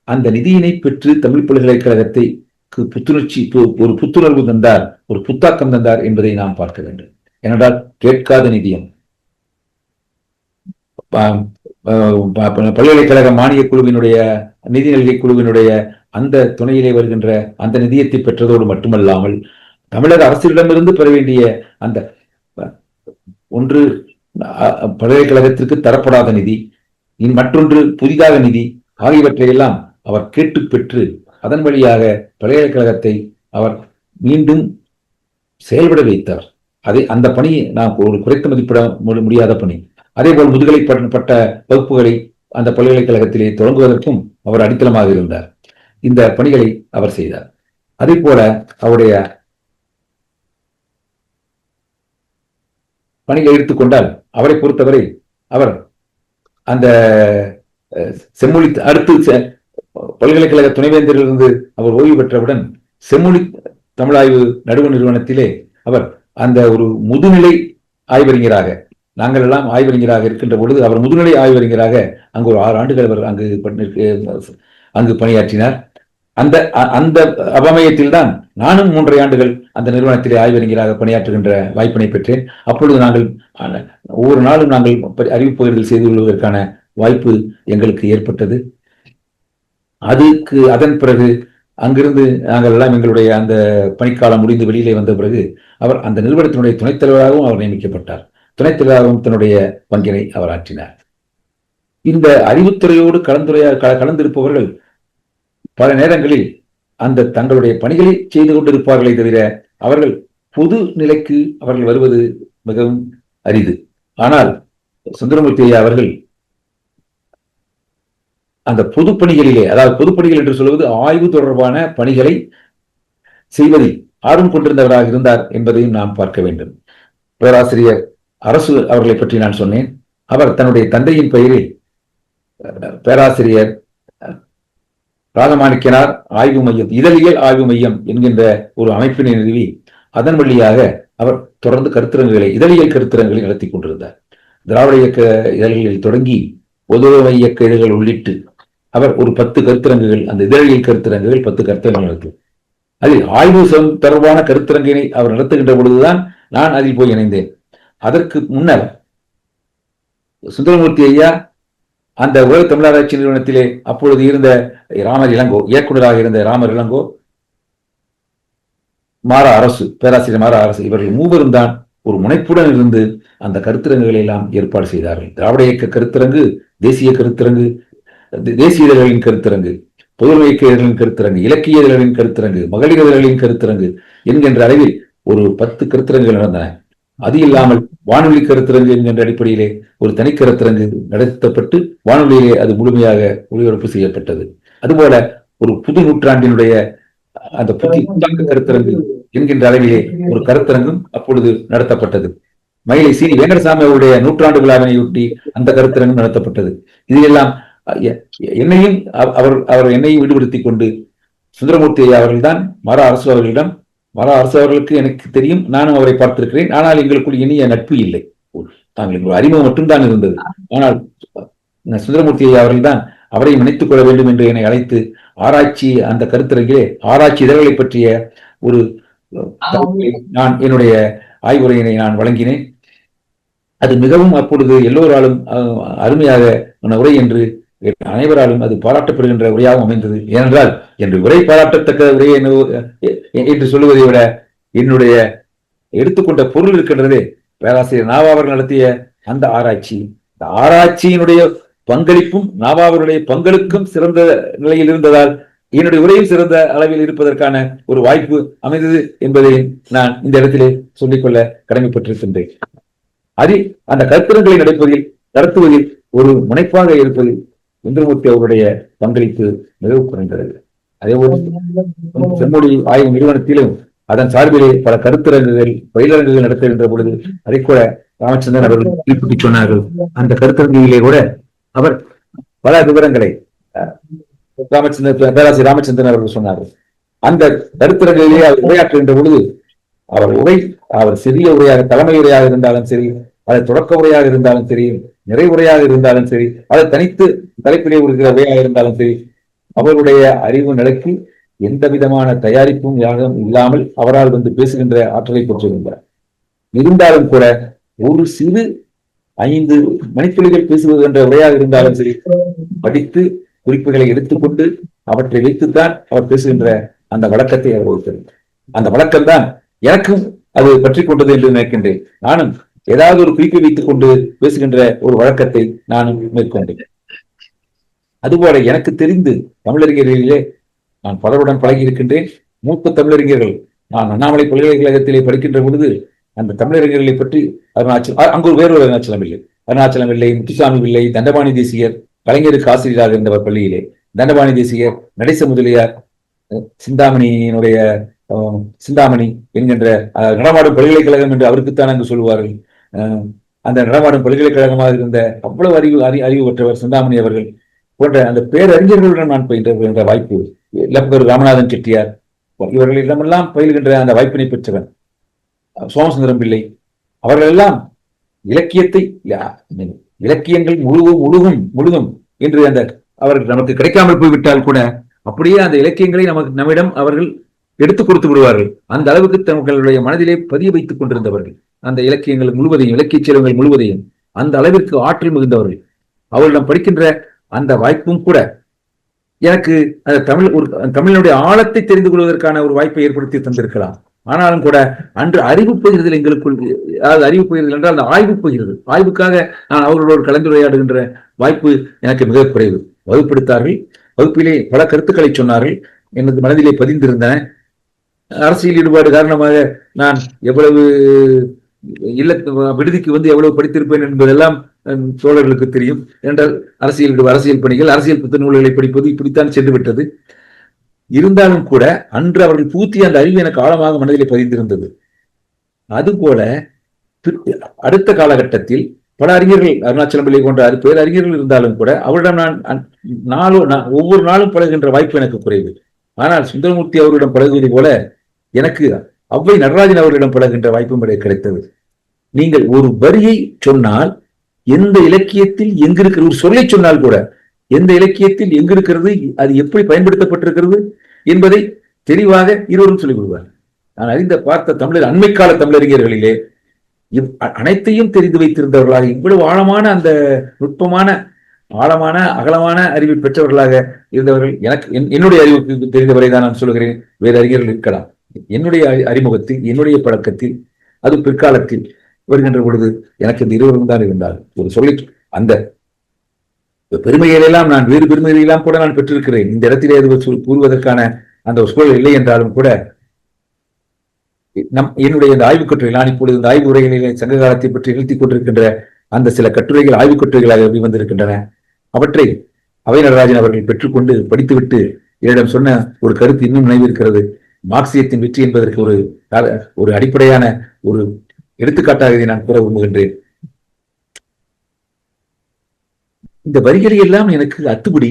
E: அந்த நிதியினை பெற்று தமிழ் பல்கலைக்கழகத்தை ஒரு புத்துணர்வு தந்தார், ஒரு புத்தாக்கம் தந்தார் என்பதை நாம் பார்க்க வேண்டும். ஏனென்றால் கேட்காத நிதியம், பல்கலைக்கழக மானிய குழுவினுடைய நிதிநிலை குழுவினுடைய அந்த துணையிலே வருகின்ற அந்த நிதியத்தை பெற்றதோடு மட்டுமல்லாமல் தமிழக அரசிடமிருந்து பெற வேண்டிய அந்த ஒன்று பல்கலைக்கழகத்திற்கு தரப்படாத நிதி, மற்றொன்று புதிதாக நிதி ஆகியவற்றையெல்லாம் அவர் கேட்டு பெற்று அதன் வழியாக பல்கலைக்கழகத்தை அவர் மீண்டும் செயல்பட வைத்தார். அந்த பணி நாம் ஒரு குறைத்து மதிப்பிட முடியாத பணி. அதே போல் முதுகலை பட்ட வகுப்புகளை அந்த பல்கலைக்கழகத்திலே தொடங்குவதற்கும் அவர் அடித்தளமாக இருந்தார். இந்த பணிகளை அவர் செய்தார். அதே போல அவருடைய பணிகளை எடுத்துக்கொண்டால் அவரை பொறுத்தவரை அவர் அந்த செம்மொழி அடுத்து பல்கலைக்கழக துணைவேந்தரிலிருந்து அவர் ஓய்வு பெற்றவுடன் செம்மொழி தமிழாய்வு நடுவர் நிறுவனத்திலே அவர் அந்த ஒரு முதுநிலை ஆய்வறிஞராக, நாங்கள் எல்லாம் ஆய்வறிஞராக இருக்கின்ற பொழுது அவர் முதுநிலை ஆய்வறிஞராக அங்கு ஒரு 6 ஆண்டுகள் அவர் அங்கு பணியாற்றினார். அந்த அந்த அபமயத்தில் தான் நானும் 3.5 ஆண்டுகள் அந்த நிறுவனத்திலே ஆய்வறிஞராக பணியாற்றுகின்ற வாய்ப்பினை பெற்றேன். அப்பொழுது நாங்கள் ஒவ்வொரு நாளும் நாங்கள் அறிவிப்பு பகிர்தல் செய்து கொள்வதற்கான வாய்ப்பு எங்களுக்கு ஏற்பட்டது. அதன் பிறகு அங்கிருந்து நாங்கள் எல்லாம் எங்களுடைய அந்த பணிக்காலம் முடிந்து வெளியிலே வந்த பிறகு அவர் அந்த நிறுவனத்தினுடைய துணைத் தலைவராகவும் அவர் நியமிக்கப்பட்டார். துணைத் தலைவராகவும் தன்னுடைய பங்கினை அவர் ஆற்றினார். இந்த அறிவுத்துறையோடு கலந்திருப்பவர்கள் பல நேரங்களில் அந்த தங்களுடைய பணிகளை செய்து கொண்டிருப்பார்களே தவிர அவர்கள் பொது நிலைக்கு அவர்கள் வருவது மிகவும் அரிது. ஆனால் சுந்தரமூர்த்தி ஐயா அவர்கள் அந்த பொது பணிகளிலே, அதாவது பொதுப்பணிகள் என்று சொல்வது ஆய்வு தொடர்பான பணிகளை செய்வதில் ஆர்வம் கொண்டிருந்தவராக இருந்தார் என்பதையும் நாம் பார்க்க வேண்டும். பேராசிரியர் அரசு அவர்களை பற்றி நான் சொன்னேன். அவர் தன்னுடைய தந்தையின் பெயரில் பேராசிரியர் ராஜமாணிக்கனார் ஆய்வு மையம், இதழியல் ஆய்வு மையம் என்கின்ற ஒரு அமைப்பினை நிறுவி அதன் வழியாக அவர் தொடர்ந்து கருத்தரங்குகளை, இதழியல் கருத்தரங்குகளை நடத்தி கொண்டிருந்தார். திராவிட இயக்க இதழ்களில் தொடங்கி பொதுவுடைமை இயக்க இதழ்கள் உள்ளிட்டு அவர் ஒரு 10 கருத்தரங்குகள், அந்த இதழியல் கருத்தரங்குகள் 10 கருத்தரங்குகள் நடத்தும். அதில் ஆய்வு தொடர்பான கருத்தரங்கினை அவர் நடத்துகின்ற பொழுதுதான் நான் அதில் போய் இணைந்தேன். அதற்கு முன்னர் சுந்தரமூர்த்தி ஐயா அந்த உலக தமிழராட்சி நிறுவனத்திலே அப்பொழுது இருந்த ராமர் இளங்கோ, இயக்குநராக இருந்த ராமர் இளங்கோ, மாரா அரசு, பேராசிரியர் மாரா அரசு, இவர்கள் மூவரும் தான் ஒரு முனைப்புடன் இருந்து அந்த கருத்தரங்குகளை எல்லாம் ஏற்பாடு செய்தார்கள். திராவிட இயக்க கருத்தரங்கு, தேசிய கருத்தரங்கு, தேசிய இதழ்களின் கருத்தரங்கு, பொதுமை இயக்க இதழ்களின் கருத்தரங்கு, இலக்கிய இதழ்களின் கருத்தரங்கு, மகளிர் இதழ்களின் கருத்தரங்கு என்கின்ற அளவில் ஒரு 10 கருத்தரங்குகள் நடந்தன. அது இல்லாமல் வானொலி கருத்தரங்கு என்கின்ற அடிப்படையிலே ஒரு தனி கருத்தரங்கு நடத்தப்பட்டு வானொலியிலே அது முழுமையாக ஒளிபரப்பு செய்யப்பட்டது. அதுபோல ஒரு புது நூற்றாண்டினுடைய அந்த புத்தாக்க கருத்தரங்கு என்கின்ற அளவிலே ஒரு கருத்தரங்கும் அப்பொழுது நடத்தப்பட்டது. மயிலை சி வெங்கடசாமி அவருடைய 100ஆண்டு விழாவினையொட்டி அந்த கருத்தரங்கும் நடத்தப்பட்டது. இதையெல்லாம் என்னையும் அவர் என்னையும் ஈடுபடுத்திக் கொண்டு சுந்தரமூர்த்தி அவர்கள் தான் மாரா அரசு அவர்களிடம், மாரா அரசு அவர்களுக்கு எனக்கு தெரியும், நானும் அவரை பார்த்திருக்கிறேன். ஆனால் எங்களுக்குள் இனிய நட்பு இல்லை, தாங்களுக்கு அறிமுகம் மட்டும்தான் இருந்தது. ஆனால் சுந்தரமூர்த்தி அவர்கள் தான் அவரையும் இணைத்துக் கொள்ள வேண்டும் என்று என்னை அழைத்து ஆராய்ச்சி, அந்த கருத்தரங்கிலே ஆராய்ச்சி இதழ்களை பற்றிய ஒரு நான் என்னுடைய ஆய்வுரையினை நான் வழங்கினேன். அது மிகவும் அப்பொழுது எல்லோராலும் அருமையாக உரை என்று அனைவராலும் அது பாராட்டப்படுகின்ற உரையாகவும் அமைந்தது. ஏனென்றால் என்று உரை பாராட்டத்தக்க உரை என்று சொல்லுவதை விட என்னுடைய எடுத்துக்கொண்ட பொருள் இருக்கின்றதே, பேராசிரியர் நாவா அவர்கள் நடத்திய அந்த ஆராய்ச்சி, இந்த ஆராய்ச்சியினுடைய பங்களிப்பும் நாவாவருடைய பங்களுக்கும் சிறந்த நிலையில் இருந்ததால் என்னுடைய உரையும் சிறந்த அளவில் இருப்பதற்கான ஒரு வாய்ப்பு அமைந்தது என்பதை நான் இந்த இடத்திலே சொல்லிக்கொள்ள கடமைப்பட்டிருக்கின்றேன். அதில் அந்த கருத்தரங்களை நடத்துவதில் ஒரு முனைப்பாக இருப்பதில் சுந்தரமூர்த்தி அவருடைய பங்களிப்பு மிகவும் குறைந்தது. அதேபோல செம்மொழி ஆய்வு நிறுவனத்திலும் அதன் சார்பிலே பல கருத்தரங்குகள், பயிலரங்குகள் நடத்துகின்ற பொழுது அதை கூட ராமச்சந்திரன் அவர்கள் குறிப்பிட்டு சொன்னார்கள். அந்த கருத்தரங்கிலே கூட அவர் பல விவரங்களை பேராசிரியர் ராமச்சந்திரன் அவர்கள் சொன்னார்கள். அந்த கருத்தரங்கிலே அவர் உரையாற்றுகின்ற பொழுது அவர் சிறிய உரையாக, தலைமை உரையாக இருந்தாலும் சரி, அது தொடக்க உரையாக இருந்தாலும் சரி, நிறைவுரையாக இருந்தாலும் சரி, அதை தனித்து தலைப்பிலே இருக்கிற உரையாக இருந்தாலும் சரி, அவருடைய அறிவு நிலைக்கு எந்த விதமான தயாரிப்பும் யாரும் இல்லாமல் அவரால் வந்து பேசுகின்ற ஆற்றலை பெற்றிருந்தார். இருந்தாலும் கூட ஒரு சிறு 5 மணித்துளிகள் பேசுவது என்ற உரையாக இருந்தாலும் சரி, படித்து குறிப்புகளை எடுத்துக்கொண்டு அவற்றை வைத்துத்தான் அவர் பேசுகின்ற அந்த வழக்கத்தை அவர் வைத்திருந்தார். அந்த வழக்கம்தான் எனக்கும் அது பற்றி கொண்டது என்று நினைக்கின்றேன். நானும் ஏதாவது ஒரு குறிப்பை வைத்துக் கொண்டு பேசுகின்ற ஒரு வழக்கத்தை நானும் மேற்கொண்டேன். அதுபோல எனக்கு தெரிந்து தமிழறிஞர்களிலே நான் பலருடன் பழகி இருக்கின்றேன். மூத்த தமிழறிஞர்கள், நான் அண்ணாமலை பல்கலைக்கழகத்திலே படிக்கின்ற பொழுது அந்த தமிழறிஞர்களை பற்றி அங்கு வேறொரு அருணாச்சலம் இல்லை, அருணாச்சலம் இல்லை, முத்துசாமி இல்லை, தண்டபாணி தேசியர் கலைஞருக்கு ஆசிரியராக இருந்தவர் பள்ளியிலே, தண்டபாணி தேசியர், நடேச முதலியார், சிந்தாமணியினுடைய சிந்தாமணி என்கின்ற நடமாடும் பல்கலைக்கழகம் என்று அவருக்குத்தான் அங்கு சொல்லுவார்கள். அந்த நடமாடும் பல்கலைக்கழகமாக இருந்த அவ்வளவு அறிவு பெற்றவர் சிந்தாமணி அவர்கள் போன்ற அந்த பேரறிஞர்களுடன் நான் பயின்ற வாய்ப்பு, லப்பர் ராமநாதன் செட்டியார் இவர்களிடமெல்லாம் பயில்கின்ற அந்த வாய்ப்பினை பெற்றவன். சோமசுந்தரம் பிள்ளை அவர்கள் எல்லாம் இலக்கியங்கள் முழுதும் என்று அந்த அவர்கள் நமக்கு கிடைக்காமல் போய்விட்டால் கூட அப்படியே அந்த இலக்கியங்களை நம்மிடம் அவர்கள் எடுத்துக் கொடுத்து விடுவார்கள். அந்த அளவுக்கு தங்களுடைய மனதிலே பதிய வைத்துக் கொண்டிருந்தவர்கள். அந்த இலக்கியங்கள் முழுவதையும், இலக்கிய செல்வங்கள் முழுவதையும் அந்த அளவிற்கு ஆற்றல் மிகுந்தவர்கள். அவர்களிடம் படிக்கின்ற அந்த வாய்ப்பும் கூட எனக்கு தமிழினுடைய ஆழத்தை தெரிந்து கொள்வதற்கான ஒரு வாய்ப்பை ஏற்படுத்தி தந்திருக்கலாம். ஆனாலும் கூட அன்று அறிவு பகிர்தல் எங்களுக்குள், அதாவது அறிவு பகிர்தல் என்றால் அந்த ஆய்வு பகிர்தல், ஆய்வுக்காக நான் அவர்களோடு கலந்துரையாடுகின்ற வாய்ப்பு எனக்கு மிக குறைவு. வகுப்பெடுத்தார்கள், வகுப்பிலே பல கருத்துக்களை சொன்னார்கள், எனது மனதிலே பதிந்திருந்தன. அரசியல் ஈடுபாடு காரணமாக நான் எவ்வளவு விடுதிக்கு வந்து எவ்வளவு படித்திருப்பேன் என்பதெல்லாம் தோழர்களுக்கு தெரியும். என்றால் அரசியல் பணிகள், அரசியல் புத்த நூல்களை படிப்பது இப்படித்தான் சென்று விட்டது. இருந்தாலும் கூட அன்று அவர்கள் பூத்திய அந்த அறிவு எனக்கு ஆழமாக மனதிலே பதிந்திருந்தது. அதுபோல அடுத்த காலகட்டத்தில் பல அறிஞர்கள், அருணாச்சலம் பிள்ளை போன்ற பேரறிஞர்கள் இருந்தாலும் கூட அவரிடம் நான் ஒவ்வொரு நாளும் பழகுகின்ற வாய்ப்பு எனக்கு குறைவு. ஆனால் சுந்தரமூர்த்தி அவர்களிடம் பழகுவது போல எனக்கு அவ்வை நடராஜன் அவர்களிடம் பழகுகின்ற வாய்ப்பும் கிடைத்தது. நீங்கள் ஒரு வரியை சொன்னால் எந்த இலக்கியத்தில் எங்கிருக்கிற ஒரு சொல்லை சொன்னால் கூட எந்த இலக்கியத்தில் எங்கிருக்கிறது, அது எப்படி பயன்படுத்தப்பட்டிருக்கிறது என்பதை தெளிவாக இருவரும் சொல்லிக் கொடுவார். நான் அறிந்த பார்த்த அண்மை கால தமிழறிஞர்களிலே அனைத்தையும் தெரிந்து வைத்திருந்தவர்களாக, இவ்வளவு ஆழமான அந்த நுட்பமான ஆழமான அகலமான அறிவை பெற்றவர்களாக இருந்தவர்கள் எனக்கு என்னுடைய அறிவுக்கு தெரிந்தவரை தான் நான் சொல்லுகிறேன். வேறு அறிஞர்கள் இருக்கலாம். என்னுடைய அறிமுகத்தில், என்னுடைய பழக்கத்தில், அது பிற்காலத்தில் வருகின்ற பொழுது எனக்கு இந்த இருவரும் தான் இருந்தார். ஒரு சொல்லி அந்த பெருமைகளெல்லாம் நான் வேறு பெருமைகளெல்லாம் கூட நான் பெற்றிருக்கிறேன். இந்த இடத்திலே அது கூறுவதற்கான அந்த சூழல் இல்லை என்றாலும் கூட என்னுடைய இந்த ஆய்வுக் கட்டுரை, நான் இப்பொழுது இந்த ஆய்வு உரைகளிலே சங்க காலத்தை பற்றி நிறுத்திக் கொண்டிருக்கின்ற அந்த சில கட்டுரைகள் ஆய்வுக் கட்டுரைகளாக வந்திருக்கின்றன. அவற்றை அவை நடராஜன் அவர்கள் பெற்றுக்கொண்டு படித்துவிட்டு என்னிடம் சொன்ன ஒரு கருத்து இன்னும் நினைவிருக்கிறது. மார்க்சியத்தின் வெற்றி என்பதற்கு ஒரு அடிப்படையான ஒரு எடுத்துக்காட்டாக இதை நான் கூற விரும்புகின்றேன். இந்த வரிகளை எல்லாம் எனக்கு அத்துப்படி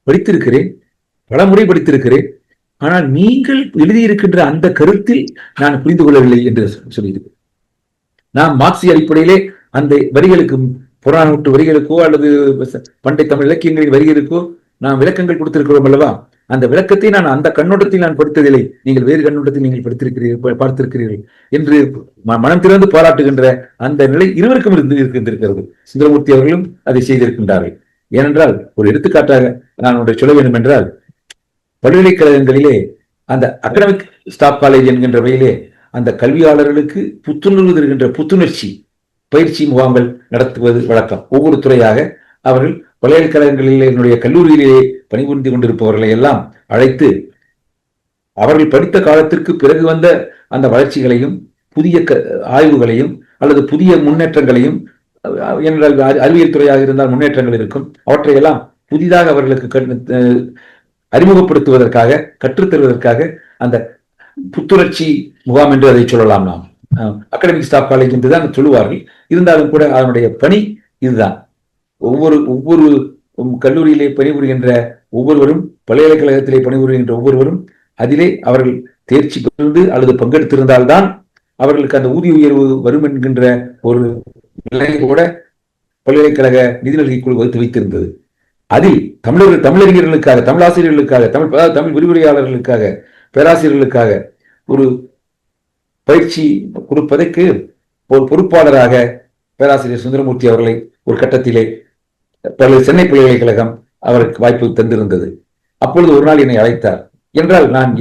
E: படித்திருக்கிறேன், பல முறை படித்திருக்கிறேன். ஆனால் நீங்கள் எழுதியிருக்கின்ற அந்த கருத்தில் நான் புரிந்து கொள்ளவில்லை என்று சொல்லியிருக்கிறேன். நாம் மார்க்சிய அடிப்படையிலே அந்த வரிகளுக்கு, புறநானூற்று வரிகளுக்கோ அல்லது பண்டை தமிழ் இலக்கியங்களின் வரிகளுக்கோ நாம் விளக்கங்கள் கொடுத்திருக்கிறோம் அல்லவா? அந்த விளக்கத்தை நான் அந்த கண்ணோட்டத்தில் நான் படித்ததில்லை, நீங்கள் வேறு கண்ணோட்டத்தில் நீங்கள் பார்த்திருக்கிறீர்கள் என்று மனம் திறந்து பாராட்டுகின்ற அந்த நிலை இருவருக்கும் இருந்திருக்கிறது. சுந்தரமூர்த்தி அவர்களும் அதை செய்திருக்கின்றார்கள். ஏனென்றால் ஒரு எடுத்துக்காட்டாக நான் ஒன்றை சொல்ல வேண்டும் என்றால், பல்கலைக்கழகங்களிலே அந்த அகடமிக் ஸ்டாஃப் காலேஜ் என்கின்ற வகையிலே அந்த கல்வியாளர்களுக்கு புத்துணர்வு தருகின்ற புத்துணர்ச்சி பயிற்சி முகாம்கள் நடத்துவது வழக்கம். ஒவ்வொரு துறையாக அவர்கள் பல்கலைக்கழகங்களிலே, என்னுடைய கல்லூரியிலேயே பணிபுரிந்து கொண்டிருப்பவர்களை எல்லாம் அழைத்து அவர்கள் படித்த காலத்திற்கு பிறகு வந்த அந்த வளர்ச்சிகளையும் புதிய ஆய்வுகளையும் அல்லது புதிய முன்னேற்றங்களையும், என்றால் அறிவியல் துறையாக இருந்தால் முன்னேற்றங்கள் இருக்கும், அவற்றையெல்லாம் புதிதாக அவர்களுக்கு அறிமுகப்படுத்துவதற்காக, கற்றுத்தருவதற்காக அந்த புத்துணர்ச்சி முகாம் என்று அதை சொல்லலாம். நாம் அகாடமிக் ஸ்டாஃப் காலேஜ் என்றுதான் சொல்லுவார்கள். இருந்தாலும் கூட அதனுடைய பணி இதுதான். ஒவ்வொரு கல்லூரியிலே பணிபுரிகின்ற ஒவ்வொருவரும், பல்கலைக்கழகத்திலே பணிபுரிகின்ற ஒவ்வொருவரும் அதிலே அவர்கள் தேர்ச்சி பெற்று அல்லது பங்கெடுத்திருந்தால்தான் அவர்களுக்கு அந்த ஊதிய உயர்வு வரும் என்கின்ற ஒரு நிலை கூட பல்கலைக்கழக நிதிநிலை குழு வகுத்து வைத்திருந்தது. அதில் தமிழறிஞர்களுக்காக, தமிழாசிரியர்களுக்காக, தமிழ் விரிவுரையாளர்களுக்காக, பேராசிரியர்களுக்காக ஒரு பயிற்சி கொடுப்பதற்கு ஒரு பொறுப்பாளராக பேராசிரியர் சுந்தரமூர்த்தி அவர்களை ஒரு கட்டத்திலே சென்னை பல்கலைக்கழகம் அவருக்கு வாய்ப்பு தந்திருந்தது. அப்பொழுது ஒரு நாள் என்னை அழைத்தார். என்றால் நான்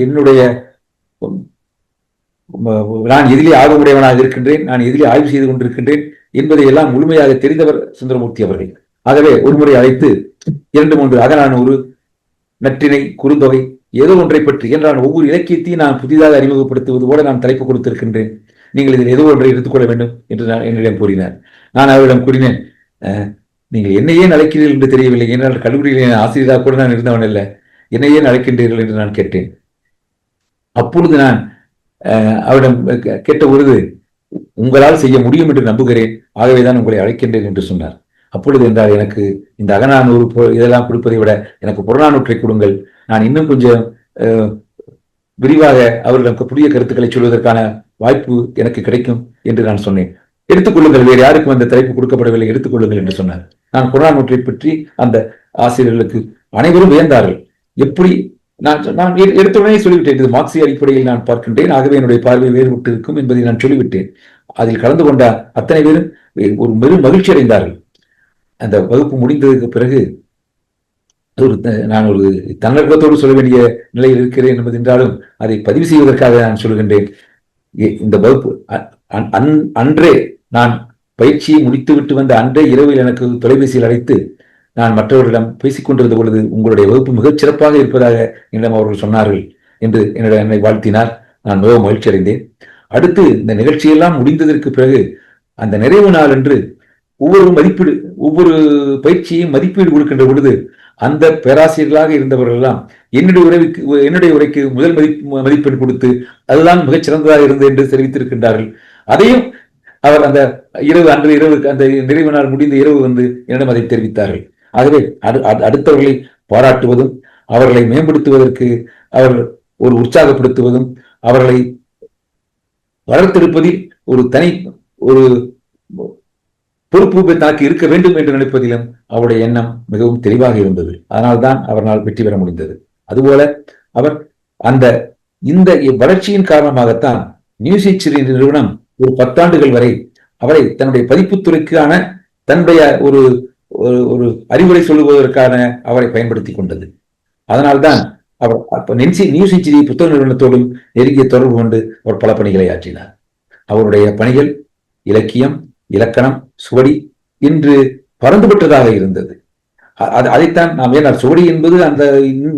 E: எதிலே ஆர்வமுடையவனாக இருக்கின்றேன், நான் எதிலே ஆய்வு செய்து கொண்டிருக்கின்றேன் என்பதை எல்லாம் முழுமையாக தெரிந்தவர் சுந்தரமூர்த்தி அவர்கள். ஆகவே ஒருமுறை அழைத்து 2-3 அகநானூறு, நற்றிணை, குறுந்தொகை ஏதோ ஒன்றை பற்றி என்றால் ஒவ்வொரு இலக்கியத்தையும் நான் புதிதாக அறிமுகப்படுத்துவது போல நான் தலைப்பு கொடுத்திருக்கின்றேன், நீங்கள் இதில் ஏதோ ஒன்றை எடுத்துக்கொள்ள வேண்டும் என்று என்னிடம் கூறினார். நான் அவரிடம் கூறினேன், நீங்கள் என்னையே அழைக்கிறீர்கள் என்று தெரியவில்லை, ஏனால் கல்லூரியில் ஆசிரியராக கூட நான் இருந்தவன் அல்ல, என்னையே அழைக்கின்றீர்கள் என்று நான் கேட்டேன். அப்பொழுது நான் அவரிடம் கேட்ட பொழுது, உங்களால் செய்ய முடியும் என்று நம்புகிறேன், ஆகவேதான் உங்களை அழைக்கின்றேன் என்று சொன்னார். அப்பொழுது என்றால், எனக்கு இந்த அகநானூறு இதெல்லாம் கொடுப்பதை விட எனக்கு புறநானூற்றை கொடுங்கள், நான் இன்னும் கொஞ்சம் விரிவாக அவரிடம் புதிய கருத்துக்களை சொல்வதற்கான வாய்ப்பு எனக்கு கிடைக்கும் என்று நான் சொன்னேன். எடுத்துக்கொள்ளுங்கள், வேறு யாருக்கும் அந்த தலைப்பு கொடுக்கப்படவில்லை, எடுத்துக்கொள்ளுங்கள் என்று சொன்னார். நான் புறநானூற்றை பற்றி அந்த ஆசிரியர்களுக்கு அனைவரும் வியந்தார்கள். எப்படி நான் எடுத்துடனே சொல்லிவிட்டேன், இது மார்க்சிய அடிப்படையில் நான் பார்க்கின்றேன், ஆகவே என்னுடைய பார்வை வேறுபட்டு இருக்கும் என்பதை நான் சொல்லிவிட்டேன். அதில் கலந்து கொண்ட அத்தனை பேரும் ஒரு பெரும் மகிழ்ச்சி அடைந்தார்கள். அந்த வகுப்பு முடிந்ததுக்கு பிறகு நான் ஒரு தன்னர்வத்தோடு சொல்ல வேண்டிய நிலையில் இருக்கிறேன் என்பது என்றாலும் அதை பதிவு செய்வதற்காக நான் சொல்கின்றேன். இந்த வகுப்பு அன்றே நான் பயிற்சியை முடித்துவிட்டு வந்த அன்றே இரவில் எனக்கு தொலைபேசியில் அழைத்து நான் மற்றவர்களிடம் பேசிக் கொண்டிருந்த பொழுது, உங்களுடைய வகுப்பு மிகச் சிறப்பாக இருப்பதாக என்னிடம் அவர்கள் சொன்னார்கள் என்று என்னை வாழ்த்தினார். நான் மிகவும் மகிழ்ச்சி அடைந்தேன். அடுத்து இந்த நிகழ்ச்சியெல்லாம் முடிந்ததற்கு பிறகு அந்த நிறைவு நாள் என்று ஒவ்வொரு பயிற்சியையும் மதிப்பீடு கொடுக்கின்ற பொழுது அந்த பேராசிரியர்களாக இருந்தவர்கள் எல்லாம் என்னுடைய உரைக்கு முதல் மதிப்பெண் கொடுத்து அதுதான் மிகச் சிறந்ததாக இருந்தது என்று தெரிவித்திருக்கின்றார்கள். அதையும் அவர் அந்த அன்று இரவு அந்த நிறைவு நாள் முடிந்த இரவு வந்து என்னிடம் அதை தெரிவித்தார்கள். ஆகவே அடுத்தவர்களை பாராட்டுவதும் அவர்களை மேம்படுத்துவதற்கு அவர்கள் ஒரு உற்சாகப்படுத்துவதும் அவர்களை வளர்த்தெடுப்பதில் ஒரு பொறுப்பு தனக்கு இருக்க வேண்டும் என்று நினைப்பதிலும் அவருடைய எண்ணம் மிகவும் தெளிவாக இருந்தது. அதனால்தான் அவரால் வெற்றி பெற முடிந்தது. அதுபோல அவர் இந்த வளர்ச்சியின் காரணமாகத்தான் நியூசிச்சரி நிறுவனம் ஒரு 10 ஆண்டுகள் வரை அவரை தன்னுடைய பதிப்புத்துறைக்கான தன்னுடைய ஒரு அறிவுரை சொல்லுவதற்கான அவரை பயன்படுத்தி கொண்டது. அதனால்தான் அவர் நியூசிச்சரி புத்தக நிறுவனத்தோடும் நெருங்கிய தொடர்பு கொண்டு அவர் பல பணிகளை ஆற்றினார். அவருடைய பணிகள் இலக்கியம், இலக்கணம், சுவடி என்று பறந்துபட்டதாக இருந்தது. அதைத்தான் நாம் ஏனால் சுவடி என்பது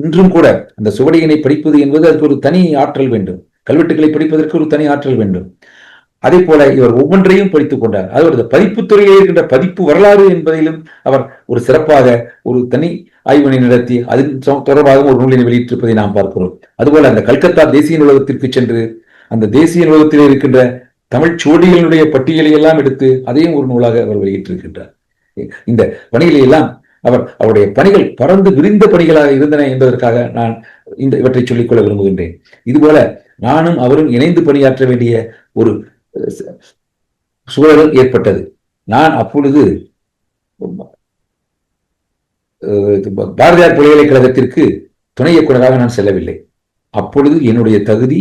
E: இன்றும் கூட அந்த சுவடியினை படிப்பது என்பது அதுக்கு ஒரு தனி ஆற்றல் வேண்டும், கல்வெட்டுகளை படிப்பதற்கு ஒரு தனி ஆற்றல் வேண்டும். அதே போல இவர் ஒவ்வொன்றையும் படித்துக் கொண்டார். அதோட பதிப்புத்துறையில் இருக்கின்ற பதிப்பு வரலாறு என்பதிலும் அவர் ஒரு சிறப்பாக ஒரு தனி ஆய்வினை நடத்தி அதன் தொடர்பாக ஒரு நூலினை வெளியிட்டிருப்பதை நாம் பார்க்கிறோம். அதுபோல அந்த கல்கத்தா தேசிய நூலகத்திற்கு சென்று அந்த தேசிய நூலகத்தில் இருக்கின்ற தமிழ் சுவடிகளுடைய பட்டியலை எல்லாம் எடுத்து அதையும் ஒரு நூலாக அவர் வெளியிட்டிருக்கின்றார். இந்த பணிகளை எல்லாம் அவருடைய பணிகள் பறந்து விரிந்த பணிகளாக இருந்தன என்பதற்காக நான் இவற்றை சொல்லிக்கொள்ள விரும்புகின்றேன். இதுபோல நானும் அவரும் இணைந்து பணியாற்ற வேண்டிய ஒரு சூழல் ஏற்பட்டது. நான் அப்பொழுது பாரதியார் பல்கலைக்கழகத்திற்கு துணை இயக்குநராக நான் செல்லவில்லை. அப்பொழுது என்னுடைய தகுதி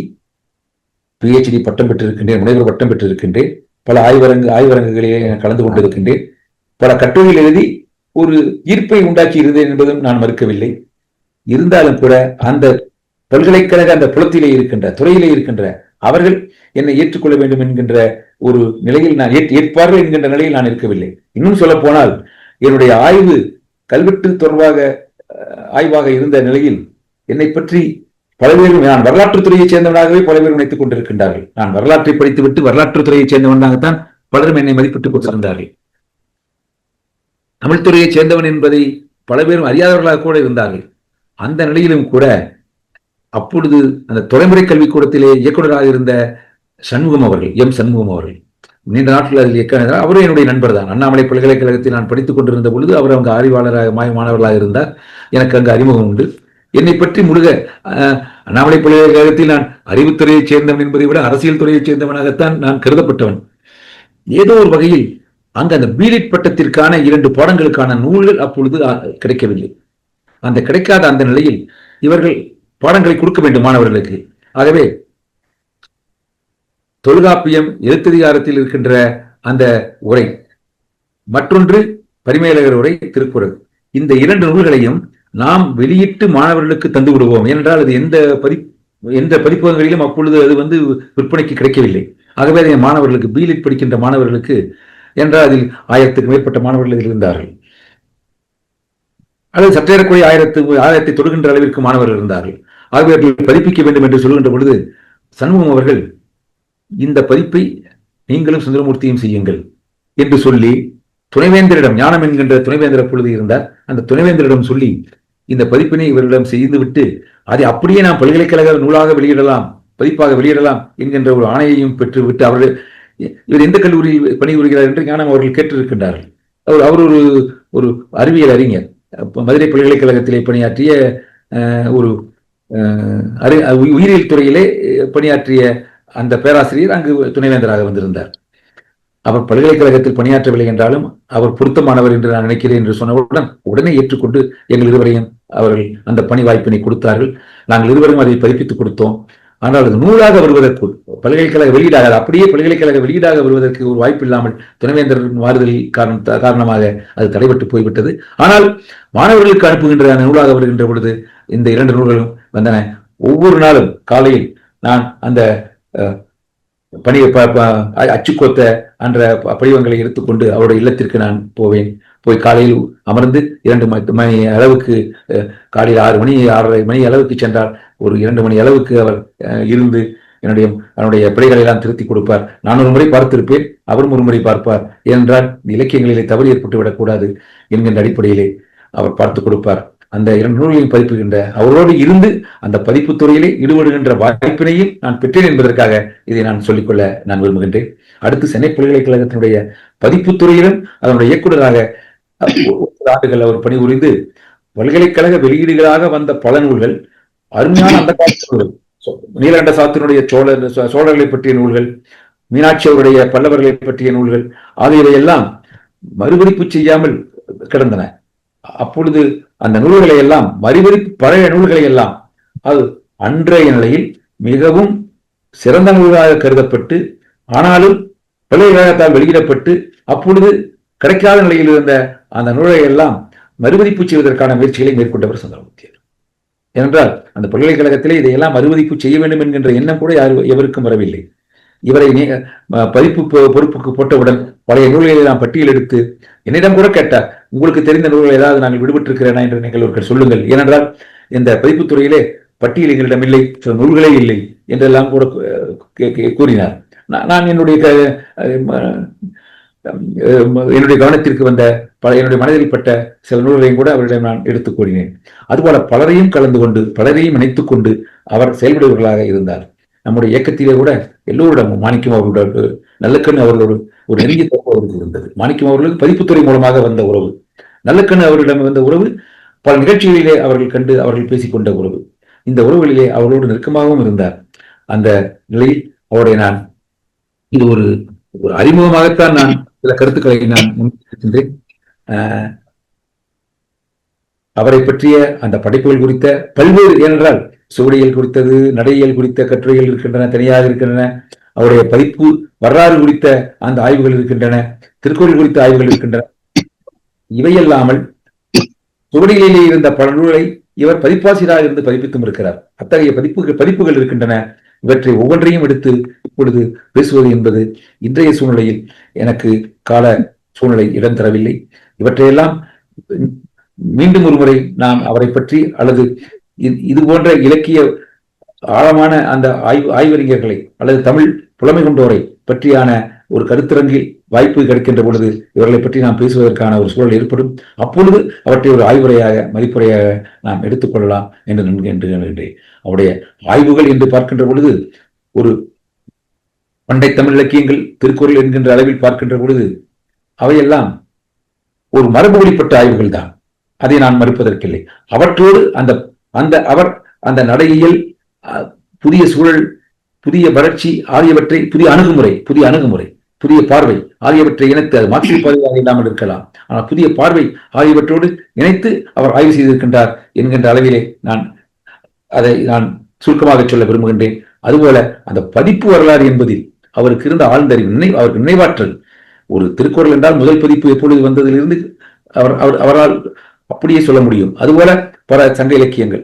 E: PhD பட்டம் பெற்றிருக்கின்றேன், முனைவர் பட்டம் பெற்றிருக்கின்றேன், பல ஆய்வரங்குகளிலே கலந்து கொண்டிருக்கின்றேன், பல கட்டுரைகள் எழுதி ஒரு ஈர்ப்பை உண்டாக்கி இருந்தேன் என்பதும் நான் மறுக்கவில்லை. இருந்தாலும் கூட அந்த பல்கலைக்கழக அந்த புலத்திலே இருக்கின்ற துறையிலே இருக்கின்ற அவர்கள் என்னை ஏற்றுக்கொள்ள வேண்டும் என்கின்ற ஒரு நிலையில் நான் ஏற்பார்கள் என்கின்ற நிலையில் நான் இருக்கவில்லை. இன்னும் சொல்ல போனால் என்னுடைய ஆய்வு கல்வெட்டு தொடர்பாக ஆய்வாக இருந்த நிலையில் என்னை பற்றி பல பேரும் நான் வரலாற்றுத்துறையைச் சேர்ந்தவனாகவே பல பேர் நினைத்துக் கொண்டிருக்கின்றார்கள். நான் வரலாற்றை படித்துவிட்டு வரலாற்றுத்துறையைச் சேர்ந்தவனாகத்தான் பலரும் என்னை மதிப்பிட்டுக் கொண்டிருந்தார்கள். தமிழ்துறையைச் சேர்ந்தவன் என்பதை பல பேரும் அறியாதவர்களாக கூட இருந்தார்கள். அந்த நிலையிலும் கூட அப்பொழுது அந்த தொலைமுறை கல்விக்கூடத்திலே இயக்குநராக இருந்த சண்முகம் அவர்கள், சண்முகம் அவர்கள் நீண்ட நாட்கள் அதில் இயக்குனர், அவரும் என்னுடைய நண்பர் தான். அண்ணாமலை பல்கலைக்கழகத்தில் நான் படித்துக் கொண்டிருந்த பொழுது அவர் அங்கு அறிவாளராக மாணவர்களாக இருந்தார். எனக்கு அங்கு அறிமுகம் உண்டு. என்னை பற்றி முழுக அண்ணாமலை பல்கலைக்கழகத்தில் நான் அறிவுத்துறையைச் சேர்ந்தவன் என்பதை விட அரசியல் துறையைச் சேர்ந்தவனாகத்தான் நான் கருதப்பட்டவன். ஏதோ ஒரு வகையில் அங்கு அந்த பிலிட் பட்டத்திற்கான 2 பாடங்களுக்கான நூல்கள் அப்பொழுது கிடைக்கவில்லை. அந்த கிடைக்காத அந்த நிலையில் இவர்கள் பாடங்களை கொடுக்க வேண்டும் மாணவர்களுக்கு. ஆகவே தொல்காப்பியம் எழுத்ததிகாரத்தில் இருக்கின்ற அந்த உரை மற்றொன்று பரிமேலழகர் உரை, திருக்குறள். இந்த 2 நூல்களையும் நாம் வெளியிட்டு மாணவர்களுக்கு தந்து விடுவோம். ஏனென்றால் அது எந்த பதிப்பகங்களிலும் அப்பொழுது அது விற்பனைக்கு கிடைக்கவில்லை. ஆகவே அதை மாணவர்களுக்கு பிலிட் படிக்கின்ற மாணவர்களுக்கு, என்றால் அதில் 1000க்கு மேற்பட்ட மாணவர்கள் இதில் இருந்தார்கள், அல்லது சற்றேறக்குறைய 1000 தொடுகின்ற அளவிற்கு மாணவர்கள் இருந்தார்கள். ஆகவே அவர்கள் பதிப்பிக்க வேண்டும் என்று சொல்கின்ற பொழுது சண்முகம் அவர்கள் இந்த பதிப்பை நீங்களும் சுந்தரமூர்த்தியும் செய்யுங்கள் என்று சொல்லி துணைவேந்தரிடம், ஞானம் என்கின்ற துணைவேந்தர் அப்பொழுது இருந்தார், அந்த துணைவேந்தரிடம் சொல்லி இந்த பதிப்பினை இவரிடம் செய்துவிட்டு அதை அப்படியே நாம் பல்கலைக்கழக நூலாக வெளியிடலாம், பதிப்பாக வெளியிடலாம் என்கின்ற ஒரு ஆணையையும் பெற்றுவிட்டு அவர்கள் இவர் எந்த கல்லூரியில் பணிபுரிகிறார் என்று ஞானம் அவர்கள் கேட்டிருக்கின்றார்கள். அவர் ஒரு அறிவியல் அறிஞர், மதுரை பல்கலைக்கழகத்திலே பணியாற்றிய ஒரு உயிரியல் துறையிலே பணியாற்றிய அந்த பேராசிரியர் அங்கு துணைவேந்தராக வந்திருந்தார். அவர் பல்கலைக்கழகத்தில் பணியாற்றவில்லை என்றாலும் அவர் பொருத்தமானவர் என்று நான் நினைக்கிறேன் என்று சொன்னவுடன் உடனே ஏற்றுக்கொண்டு எங்கள் இருவரையும் அவர்கள் அந்த பணி வாய்ப்பினை கொடுத்தார்கள். நாங்கள் இருவரும் அதை பதிப்பித்துக் கொடுத்தோம். ஆனால் அது நூலாக வருவதற்கு, பல்கலைக்கழக வெளியீடாக, அப்படியே பல்கலைக்கழக வெளியீடாக வருவதற்கு ஒரு வாய்ப்பு இல்லாமல் துணைவேந்தர் மாறுதலில் காரணமாக அது தடைபட்டு போய்விட்டது. ஆனால் மாணவர்களுக்கு அனுப்புகின்ற நூலாக வருகின்ற பொழுது இந்த 2 நூல்களும் வந்தன. ஒவ்வொரு நாளும் காலையில் நான் அந்த அச்சுக்கோத்த என்ற படிவங்களை எடுத்துக்கொண்டு அவருடைய இல்லத்திற்கு நான் போவேன். போய் காலையில் அமர்ந்து 2 மணி அளவுக்கு, காலையில் 6 மணி 6:30 மணி அளவுக்கு சென்றால் ஒரு 2 மணி அளவுக்கு அவர் இருந்து அவனுடைய பிழைகளை எல்லாம் திருத்தி கொடுப்பார். நான் ஒரு முறை பார்த்திருப்பேன், அவரும் ஒரு முறை பார்ப்பார். ஏனென்றால் இலக்கியங்களிலே தவறு ஏற்பட்டு விடக்கூடாது என்கின்ற அடிப்படையிலே அவர் பார்த்து கொடுப்பார். அந்த 2 நூல்களையும் பதிப்புகின்ற அவரோடு இருந்து அந்த பதிப்பு துறையிலே ஈடுபடுகின்ற வாய்ப்பினையும் நான் பெற்றேன் என்பதற்காக இதை நான் சொல்லிக்கொள்ள நான் விரும்புகின்றேன். அடுத்து சென்னை பல்கலைக்கழகத்தினுடைய பதிப்பு துறையிலும் அதனுடைய இயக்குநராக ஆண்டுகள் அவர் பணிபுரிந்து பல்கலைக்கழக வெளியீடுகளாக வந்த பல நூல்கள், அருமையான அந்த காலத்து நூல்கள், நீலகண்ட சாத்தினுடைய சோழர்களை பற்றிய நூல்கள், மீனாட்சி அவருடைய பல்லவர்களை பற்றிய நூல்கள் ஆகியவையெல்லாம் மறுபதிப்பு செய்யாமல் கிடந்தன. அப்பொழுது அந்த நூல்களை எல்லாம் பழைய நூல்களை எல்லாம் அது அன்றைய நிலையில் மிகவும் சிறந்த நூல்களாக கருதப்பட்டு, ஆனாலும் பல்கலைக்கழகத்தால் வெளியிடப்பட்டு அப்பொழுது கிடைக்காத நிலையில் இருந்த அந்த நூலை எல்லாம் மறுபதிப்பு செய்வதற்கான முயற்சிகளை மேற்கொண்டவர் சுந்தரமூர்த்தி. ஏனென்றால் அந்த பல்கலைக்கழகத்திலே இதையெல்லாம் மறுபதிப்பு செய்ய வேண்டும் என்கின்ற எண்ணம் கூட எவருக்கும் வரவில்லை. இவரை பதிப்பு பொறுப்புக்கு போட்டவுடன் பழைய நூல்களை நாம் பட்டியல் எடுத்து என்னிடம் கூட கேட்டார், உங்களுக்கு தெரிந்த நூல்கள் ஏதாவது நாங்கள் விடுபட்டிருக்கிறேனா என்று நீங்கள் ஒருவர் சொல்லுங்கள். ஏனென்றால் இந்த பதிப்புத்துறையிலே பட்டியல் எங்களிடம் இல்லை, சில நூல்களே இல்லை என்றெல்லாம் கூட கூறினார். நான் என்னுடைய கவனத்திற்கு வந்த என்னுடைய மனதில் பட்ட சில நூல்களையும் கூட அவரிடம் நான் எடுத்துக் கூறினேன். அதுபோல பலரையும் கலந்து கொண்டு பலரையும் இணைத்துக் கொண்டு அவர் செயல்படுபவர்களாக இருந்தார். நம்முடைய இயக்கத்திலே கூட எல்லோரிடமும் மாணிக்கம் அவர்களோடு நல்லக்கண் அவர்களோடு ஒரு நெருங்கிய தொடர்பு அவருக்கு இருந்தது. மாணிக்கம் அவர்களுக்கு பதிப்புத்துறை மூலமாக வந்த உறவு, நல்லக்கண் அவர்களிடம் வந்த உறவு, பல நிகழ்ச்சிகளிலே அவர்கள் கண்டு அவர்கள் பேசிக்கொண்ட உறவு, இந்த உறவுகளிலே அவர்களோடு நெருக்கமாகவும் இருந்தார். அந்த நிலையில் அவருடைய நான் இது ஒரு அறிமுகமாகத்தான் நான் சில கருத்துக்களை நான் முன்வைக்கின்றேன். அவரை பற்றிய அந்த படைப்புகள் குறித்த பல்வேறு, ஏனென்றால் சுவடியல் குறித்தது, நடையியல் குறித்த கட்டுரைகள் இருக்கின்றன, தனியாக இருக்கின்றன. அவருடைய பதிப்பு வரலாறு குறித்த அந்த ஆய்வுகள் இருக்கின்றன, திருக்குறள் குறித்த ஆய்வுகள் இருக்கின்றன. இவையல்லாமல் சுவடிகளிலே இருந்த பல நூல்களை இவர் பதிப்பாசிரியராக இருந்து பதிப்பித்தும் இருக்கிறார். அத்தகைய பதிப்புகள் இருக்கின்றன. இவற்றை ஒவ்வொன்றையும் எடுத்து இப்பொழுது பேசுவது என்பது இன்றைய சூழ்நிலையில் எனக்கு கால சூழ்நிலை இடம் தரவில்லை. இவற்றையெல்லாம் மீண்டும் ஒரு முறை நாம் அவரை பற்றி அல்லது இது போன்ற இலக்கிய ஆழமான அந்த ஆய்வறிஞர்களை அல்லது தமிழ் புலமை கொண்டோரை பற்றியான ஒரு கருத்தரங்கில் வாய்ப்பு கிடைக்கின்ற பொழுது இவர்களை பற்றி நாம் பேசுவதற்கான ஒரு சூழல் ஏற்படும். அப்பொழுது அவற்றை ஒரு ஆய்வுரையாக மதிப்புரையாக நாம் எடுத்துக்கொள்ளலாம் என்று நினைக்கின்றேன். அவருடைய ஆய்வுகள் என்று பார்க்கின்ற பொழுது ஒரு பண்டை தமிழ் இலக்கியங்கள், திருக்குறள் என்கின்ற அளவில் பார்க்கின்ற பொழுது அவையெல்லாம் ஒரு மரபு வழிபட்ட ஆய்வுகள் தான், அதை நான் மறுப்பதற்கில்லை. அவற்றோடு அவர் அந்த நடையியல், புதிய சூழல், புதிய வளர்ச்சி ஆகியவற்றை, புதிய அணுகுமுறை, புதிய பார்வை ஆகியவற்றை இணைத்து, அது மாற்று பார்வையாக இல்லாமல் இருக்கலாம், ஆனால் புதிய பார்வை ஆகியவற்றோடு இணைத்து அவர் ஆய்வு செய்திருக்கின்றார் என்கின்ற அளவிலே அதை நான் சுருக்கமாக சொல்ல விரும்புகின்றேன். அதுபோல அந்த பதிப்பு வரலாறு என்பதில் அவருக்கு இருந்த ஆழ்ந்தறிவு, அவருக்கு நினைவாற்றல், ஒரு திருக்குறள் என்றால் முதல் பதிப்பு எப்பொழுது வந்ததிலிருந்து அவரால் அப்படியே சொல்ல முடியும். அதுபோல பல சங்க இலக்கியங்கள்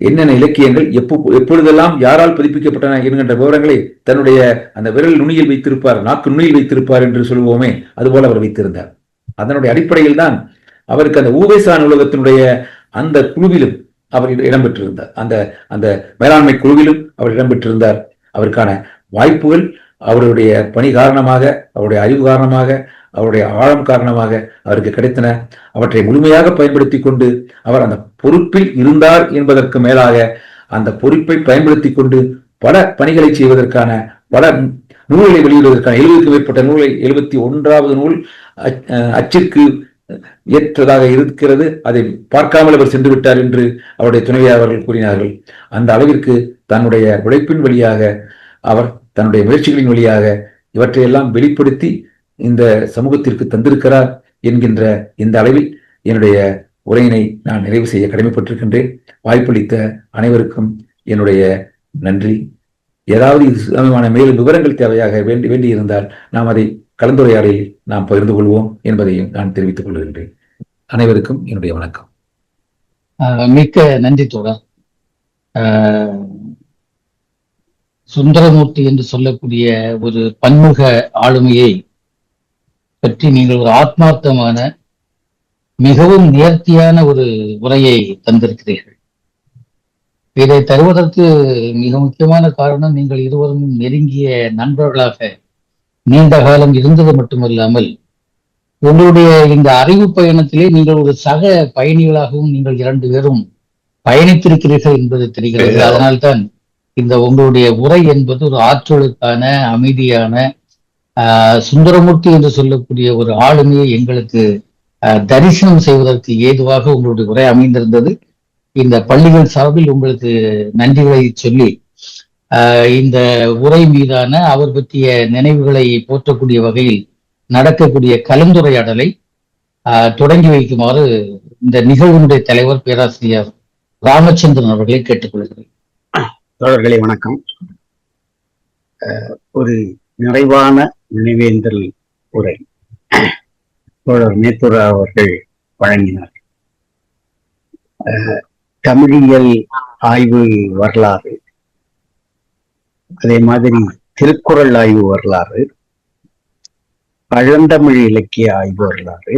E: என்னென்ன இலக்கியங்கள் எப்பொழுதெல்லாம் யாரால் பதிப்பிக்கப்பட்டன என்கின்ற விவரங்களை தன்னுடைய அந்த விரல் நுனியில் வைத்திருப்பார், நாக்கு நுனியில் வைத்திருப்பார் என்று சொல்லுவோமே, அதுபோல அவர் வைத்திருந்தார். அதனுடைய அடிப்படையில் தான் அவருக்கு அந்த ஊவேசா நூலகத்தினுடைய அந்த குழுவிலும் அவர் இடம்பெற்றிருந்தார். அந்த மேலாண்மை குழுவிலும் அவர் இடம்பெற்றிருந்தார். அவருக்கான வாய்ப்புகள் அவருடைய பணி காரணமாக, அவருடைய அறிவு காரணமாக, அவருடைய ஆழம் காரணமாக அவருக்கு கிடைத்தன. அவற்றை முழுமையாக பயன்படுத்தி கொண்டு அவர் அந்த பொறுப்பில் இருந்தார் என்பதற்கு மேலாக அந்த பொறுப்பை பயன்படுத்தி கொண்டு பல பணிகளை செய்வதற்கான, பல நூல்களை வெளியிடுவதற்கான 70க்கும் மேற்பட்ட நூலை 71வது நூல் அச்சிற்கு ஏற்றதாக இருக்கிறது. அதை பார்க்காமல் அவர் சென்று விட்டார் என்று அவருடைய துணைவியார் அவர்கள் கூறினார்கள். அந்த அளவிற்கு தன்னுடைய உழைப்பின் வழியாக, அவர் தன்னுடைய முயற்சிகளின் வழியாக இவற்றையெல்லாம் வெளிப்படுத்தி இந்த சமூகத்திற்கு தந்திருக்கிறார் என்கின்ற இந்த அளவில் என்னுடைய உரையினை நான் நிறைவு செய்ய கடமைப்பட்டிருக்கின்றேன். வாய்ப்பளித்த அனைவருக்கும் என்னுடைய நன்றி. ஏதாவது இது சம்பந்தமான மேலும் விவரங்கள் தேவையாக வேண்டியிருந்தால் நாம் அதை கலந்துரையாடலில் நாம் பகிர்ந்து கொள்வோம் என்பதையும் நான் தெரிவித்துக் கொள்கின்றேன். அனைவருக்கும் என்னுடைய வணக்கம்.
A: மிக்க நன்றி தோழர். சுந்தரமூர்த்தி என்று சொல்லக்கூடிய ஒரு பன்முக ஆளுமையை பற்றி நீங்கள் ஒரு ஆத்மார்த்தமான, மிகவும் நேர்த்தியான ஒரு உரையை தந்திருக்கிறீர்கள். இதை தருவதற்கு மிக முக்கியமான காரணம், நீங்கள் இருவரும் நெருங்கிய நண்பர்களாக நீண்ட காலம் இருந்தது மட்டுமல்லாமல், உங்களுடைய இந்த அறிவு பயணத்திலே நீங்கள் ஒரு சக பயணிகளாகவும் நீங்கள் 2 பேரும் பயணித்திருக்கிறீர்கள் என்பது தெரிகிறது. அதனால்தான் இந்த உங்களுடைய உரை என்பது ஒரு ஆற்றலுக்கான, அமைதியான, சுந்தரமூர்த்தி என்று சொல்லக்கூடிய ஒரு ஆளுமையை எங்களுக்கு தரிசனம் செய்வதற்கு ஏதுவாக உங்களுடைய உரை அமைந்திருந்தது. இந்த பள்ளிகள் சார்பில் உங்களுக்கு நன்றிகளை சொல்லி இந்த உரை மீதான அவர் பற்றிய நினைவுகளை போற்றக்கூடிய வகையில் நடக்கக்கூடிய கலந்துரையாடலை தொடங்கி வைக்குமாறு இந்த நிகழ்வினுடைய தலைவர் பேராசிரியர் ராமச்சந்திரன் அவர்களை கேட்டுக்கொள்கிறேன்.
C: தோழர்களே வணக்கம். ஒரு நிறைவான நினைவேந்தல் உரை தோழர் மேத்துரா அவர்கள் வழங்கினார். தமிழியல் ஆய்வு வரலாறு, அதே மாதிரி திருக்குறள் ஆய்வு வரலாறு, பழந்தமிழ் இலக்கிய ஆய்வு வரலாறு,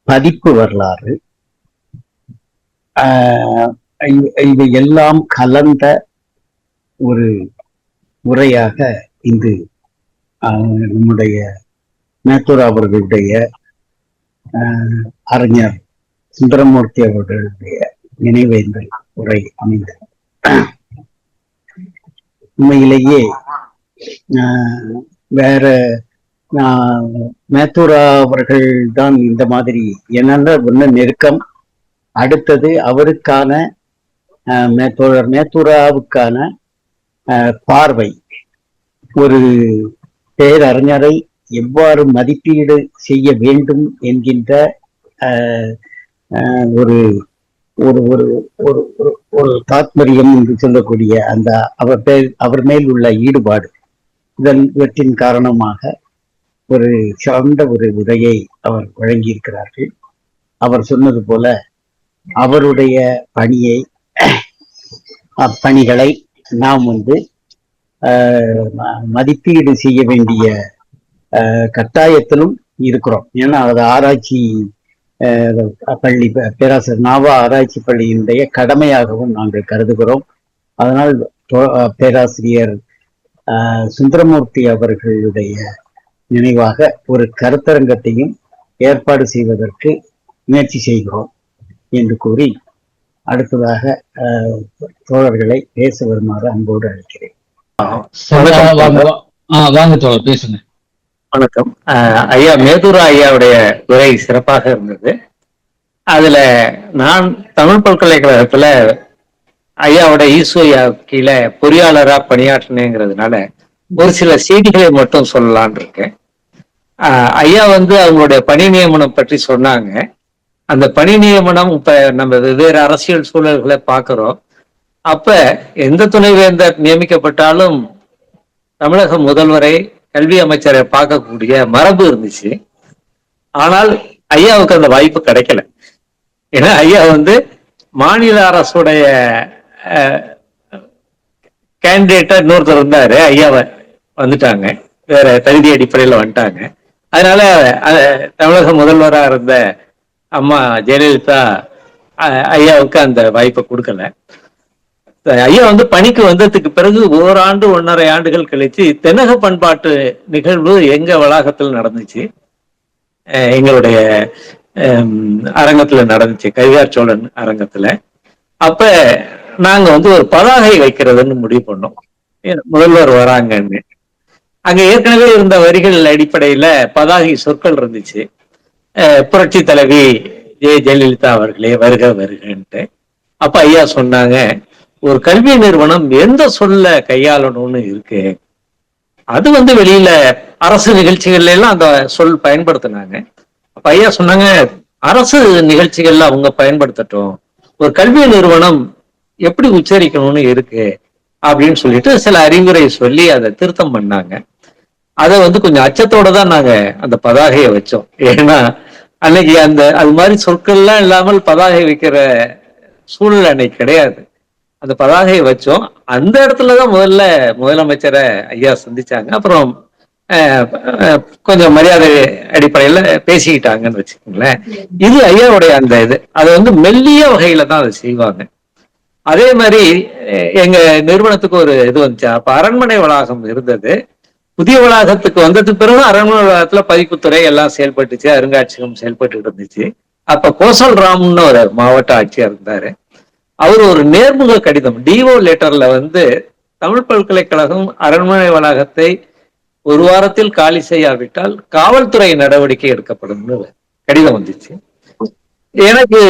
C: பதிப்பு வரலாறு, இவை எல்லாம் கலந்த ஒரு உரையாக இந்த நம்முடைய மேத்துரா அவர்களுடைய அறிஞர் சுந்தரமூர்த்தி அவர்களுடைய நினைவேந்தல் உரை அமைந்தது. உண்மையிலேயே வேற மேத்துரா அவர்கள் தான் இந்த மாதிரி என்னென்ன ஒண்ணு நெருக்கம், அடுத்தது அவருக்கான தோழர் மேத்துராவுக்கான பார்வை, ஒரு பேரறிஞரை எவ்வாறு மதிப்பீடு செய்ய வேண்டும் என்கின்ற ஒரு ஒரு ஒரு ஒரு ஒரு தாத்பரியம் என்று சொல்லக்கூடிய அந்த அவர் மேல் உள்ள ஈடுபாடு, இவற்றின் காரணமாக ஒரு சார்ந்த ஒரு உரையை அவர் வழங்கியிருக்கிறார்கள். அவர் சொன்னது போல அவருடைய பணிகளை நாம் மதிப்பீடு செய்ய வேண்டிய கட்டாயத்திலும் இருக்கிறோம். ஏன்னா அது ஆராய்ச்சி பள்ளி, பேராசிரியர் நாவா ஆராய்ச்சி பள்ளியினுடைய கடமையாகவும் நாங்கள் கருதுகிறோம். அதனால் பேராசிரியர் சுந்தரமூர்த்தி அவர்களுடைய நினைவாக ஒரு கருத்தரங்கத்தையும் ஏற்பாடு செய்வதற்கு முயற்சி செய்கிறோம் என்று கூறி அடுத்ததாக தோழர்களை பேச வருமாறு அன்போடு அழைக்கிறேன்.
A: வாங்க தோழர், பேசுங்க.
F: வணக்கம். ஐயா மேதுரா ஐயாவுடைய உரை சிறப்பாக இருந்தது. அதுல நான் தமிழ் பல்கலைக்கழகத்துல ஐயாவோட ஈஸ்வரியா கீழே பொறியாளரா பணியாற்றினேங்கிறதுனால ஒரு சில செய்திகளை மட்டும் சொல்லலான் இருக்கேன். ஐயா அவங்களுடைய பணி நியமனம் பற்றி சொன்னாங்க. அந்த பணி நியமனம் இப்ப நம்ம வெவ்வேறு அரசியல் சூழல்களை பார்க்கிறோம். அப்ப எந்த துணைவேந்தர் நியமிக்கப்பட்டாலும் தமிழக முதல்வரை கல்வி அமைச்சரை பார்க்கக்கூடிய மரபு இருந்துச்சு. ஆனால் ஐயாவுக்கு அந்த வாய்ப்பு கிடைக்கல. ஏன்னா ஐயா வந்து மாநில அரசுடைய கேண்டிடேட்டா இன்னொருத்தர் இருந்தாரு, ஐயாவை வந்துட்டாங்க, வேற தகுதி அடிப்படையில வந்துட்டாங்க. அதனால தமிழக முதல்வரா இருந்த அம்மா ஜெயலலிதா ஐயாவுக்கு அந்த வாய்ப்பை கொடுக்கல. ஐயா வந்து பணிக்கு வந்ததுக்கு பிறகு ஓராண்டு 1.5 ஆண்டுகள் கழிச்சு தென்னக பண்பாட்டு நிகழ்வு எங்க வளாகத்தில் நடந்துச்சு, எங்களுடைய அரங்கத்துல நடந்துச்சு, கவியார் சோழன் அரங்கத்துல. அப்ப நாங்க வந்து ஒரு பதாகை வைக்கிறதுன்னு முடிவு பண்ணோம், முதல்வர் வராங்கன்னு. அங்க ஏற்கனவே இருந்த வரிகள் அடிப்படையில பதாகை சொற்கள் இருந்துச்சு. புரட்சி தலைவி ஜெயலலிதா அவர்களே வருக வருகன்ட்டு. அப்ப ஐயா சொன்னாங்க, ஒரு கல்வி நிறுவனம் எந்த சொல்ல கையாளணும்னு இருக்கு, அது வந்து வெளியில அரசு நிகழ்ச்சிகள்ல எல்லாம் அந்த சொல் பயன்படுத்தினாங்க. அப்ப ஐயா சொன்னாங்க, அரசு நிகழ்ச்சிகள்ல அவங்க பயன்படுத்தட்டும், ஒரு கல்வி நிறுவனம் எப்படி உச்சரிக்கணும்னு இருக்கு அப்படின்னு சொல்லிட்டு சில அறிவுரை சொல்லி அதை திருத்தம் பண்ணாங்க. அதை வந்து கொஞ்சம் அச்சத்தோட தான் நாங்க அந்த பதாகையை வச்சோம். ஏன்னா அன்னைக்கு அது மாதிரி சொற்கள்லாம் இல்லாமல் பதாகை வைக்கிற சூழ்நிலை அன்னைக்கு கிடையாது. அந்த பதாகையை வச்சோம். அந்த இடத்துலதான் முதலமைச்சரை ஐயா சந்திச்சாங்க. அப்புறம் கொஞ்சம் மரியாதை அடிப்படையில பேசிக்கிட்டாங்கன்னு வச்சுக்கோங்களேன். இது ஐயாவுடைய அந்த இது, அதை வந்து மெல்லிய வகையில தான் அதை செய்வாங்க. அதே மாதிரி எங்க நிறுவனத்துக்கு ஒரு இது வந்துச்சு. அப்ப அரண்மனை வளாகம் இருந்தது. புதிய வளாகத்துக்கு வந்ததுக்கு பிறகு அரண்மனை வளாகத்துல பதிப்புத்துறை எல்லாம் செயல்பட்டுச்சு, அருங்காட்சியகம் செயல்பட்டு இருந்துச்சு. அப்ப கோசல் ராம்னு ஒரு மாவட்ட ஆட்சியர் இருந்தாரு. அவர் ஒரு நேர்முக கடிதம் டிஓ லெட்டர்ல வந்து தமிழ் பல்கலைக்கழகம் அரண்மனை வளாகத்தை 1 வாரத்தில் காலி செய்யாவிட்டால் காவல்துறை நடவடிக்கை எடுக்கப்படும்னு கடிதம் வந்துச்சு. எனக்கு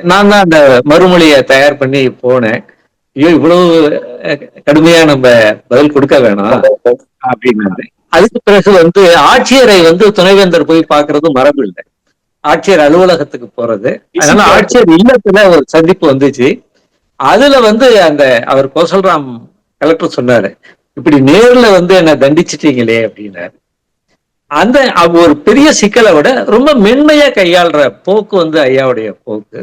F: நான் தான் அந்த மறுமொழியை தயார் பண்ணி போனேன். ஐயோ, இவ்வளவு கடுமையா நம்ம பதில் கொடுக்க வேணாம் அப்படின்னு. அதுக்கு பிறகு வந்து ஆட்சியரை வந்து துணைவேந்தர் போய் பாக்குறது மரபு இல்லை, ஆட்சியர் அலுவலகத்துக்கு போறது. அதனால ஆட்சியர் இல்லத்துல ஒரு சந்திப்பு வந்துச்சு. அதுல வந்து அவர் கோசல்ராம் கலெக்டர் சொன்னாரு, இப்படி நேர்ல வந்து என்ன தண்டிச்சிட்டீங்களே அப்படின்னாரு. அந்த ஒரு பெரிய சிக்கலை விட ரொம்ப மென்மையா கையாளுற போக்கு வந்து ஐயாவுடைய போக்கு.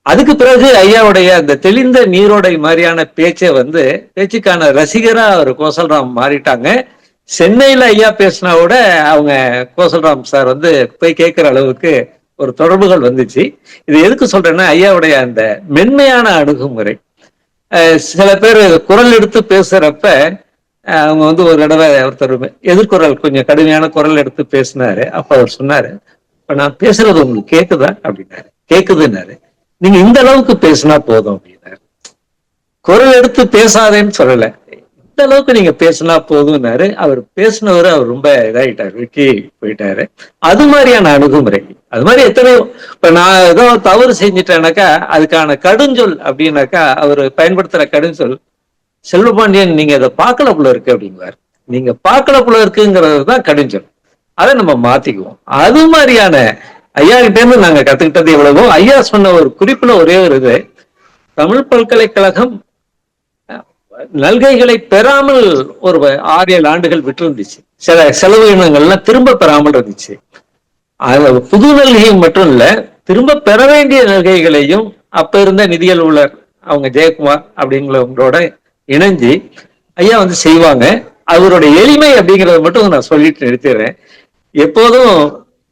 F: அதுக்கு பிறகு ஐயாவுடைய அந்த தெளிந்த நீரோடை மாதிரியான பேச்சுக்கான ரசிகரா அவர் கோசல்ராம் மாறிட்டாங்க. சென்னையில ஐயா பேசினா கூட அவங்க கோசல்ராம் சார் வந்து போய் கேட்கிற அளவுக்கு ஒரு தொடர்புகள் வந்துச்சு. இது எதுக்கு சொல்றேன்னா, ஐயாவுடைய அந்த மென்மையான அணுகுமுறை. சில பேர் குரல் எடுத்து பேசுறப்ப அவங்க வந்து ஒரு தடவை ஒருத்தர் எதிர்குரல் கொஞ்சம் கடுமையான குரல் எடுத்து பேசினாரு. அப்ப அவர் சொன்னாரு, இப்ப நான் பேசுறது உங்களுக்கு கேக்குதா அப்படின்னாரு. கேக்குதுன்னாரு. நீங்க இந்த அளவுக்கு பேசினா போதும் அப்படின்னாரு. குரல் எடுத்து பேசாதேன்னு சொல்லல, இந்த அளவுக்கு நீங்க பேசினா போதும்னாரு. அவர் பேசினவரு அவர் ரொம்ப இதாயிட்டாரு, வெக்கி போயிட்டாரு. அது மாதிரியான அணுகுமுறை. அது மாதிரி எத்தனையோ, இப்ப நான் ஏதோ தவறு செஞ்சுட்டேனாக்கா அதுக்கான கடுஞ்சொல் அப்படின்னாக்கா அவர் பயன்படுத்துற கடுஞ்சொல், செல்வபாண்டியன் நீங்க அதை பார்க்கல போல இருக்கு அப்படிங்குவார். நீங்க பார்க்கல போல இருக்குங்கிறது தான் கடுஞ்சொல். அதை நம்ம மாத்திக்குவோம். அது மாதிரியான ஐயா கிட்ட இருந்து நாங்க கத்துக்கிட்டது எவ்வளவோ. ஐயா சொன்ன ஒரு குறிப்புல ஒரே ஒரு இது, தமிழ் பல்கலைக்கழகம் நல்கைகளை பெறாமல் ஒரு 6-7 ஆண்டுகள் விட்டு இருந்துச்சு. சில செலவினங்கள்லாம் திரும்ப பெறாமல் இருந்துச்சு. அது புது நல்கை மட்டும் இல்ல, திரும்ப பெற வேண்டிய நல்கைகளையும் அப்ப இருந்த நிதியல் அலுவலர் அவங்க ஜெயக்குமார் அப்படிங்கிறவங்களோட இணைஞ்சு ஐயா வந்து செய்வாங்க. அவருடைய எளிமை அப்படிங்கிறத மட்டும் நான் சொல்லிட்டு நிறுத்திடுறேன். எப்போதும்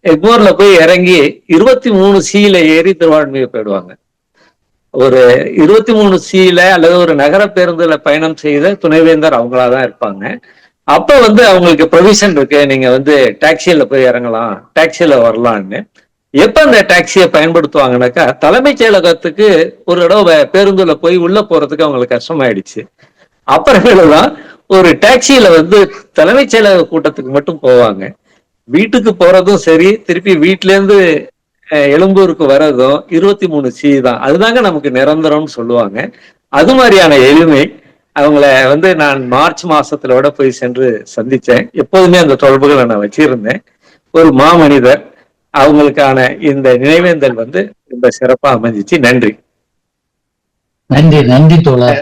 F: எக்மோர்ல போய் இறங்கி 23C ஏறி திருவான்மையை போயிடுவாங்க. ஒரு 23C அல்லது ஒரு நகர பேருந்துல பயணம் செய்த துணைவேந்தர் அவங்களாதான் இருப்பாங்க. அப்ப வந்து அவங்களுக்கு ப்ரொவிஷன் இருக்கு, நீங்க வந்து டாக்ஸியில போய் இறங்கலாம், டாக்ஸியில வரலான்னு. எப்ப அந்த டாக்ஸியை பயன்படுத்துவாங்கன்னாக்கா, தலைமைச் செயலகத்துக்கு ஒரு தடவை பேருந்துல போய் உள்ள போறதுக்கு அவங்களுக்கு கஷ்டமாயிடுச்சு. அப்புறமேலதான் ஒரு டாக்ஸியில வந்து தலைமைச் செயலக கூட்டத்துக்கு மட்டும் போவாங்க. வீட்டுக்கு போறதும் சரி, திருப்பி வீட்டுல இருந்து எழும்பூருக்கு வர்றதும் 23C தான். அதுதாங்க நமக்கு நிரந்தரம்னு சொல்லுவாங்க. அது மாதிரியான எளிமை அவங்கள வந்து நான் மார்ச் மாசத்துல போய் சென்று சந்திச்சேன். எப்போதுமே அந்த தொடர்புகளை நான் வச்சிருந்தேன். ஒரு மாமனிதர். அவங்களுக்கான இந்த நினைவேந்தல் வந்து ரொம்ப சிறப்பா அமைஞ்சிச்சு. நன்றி.
A: நன்றி நன்றி தோழர்.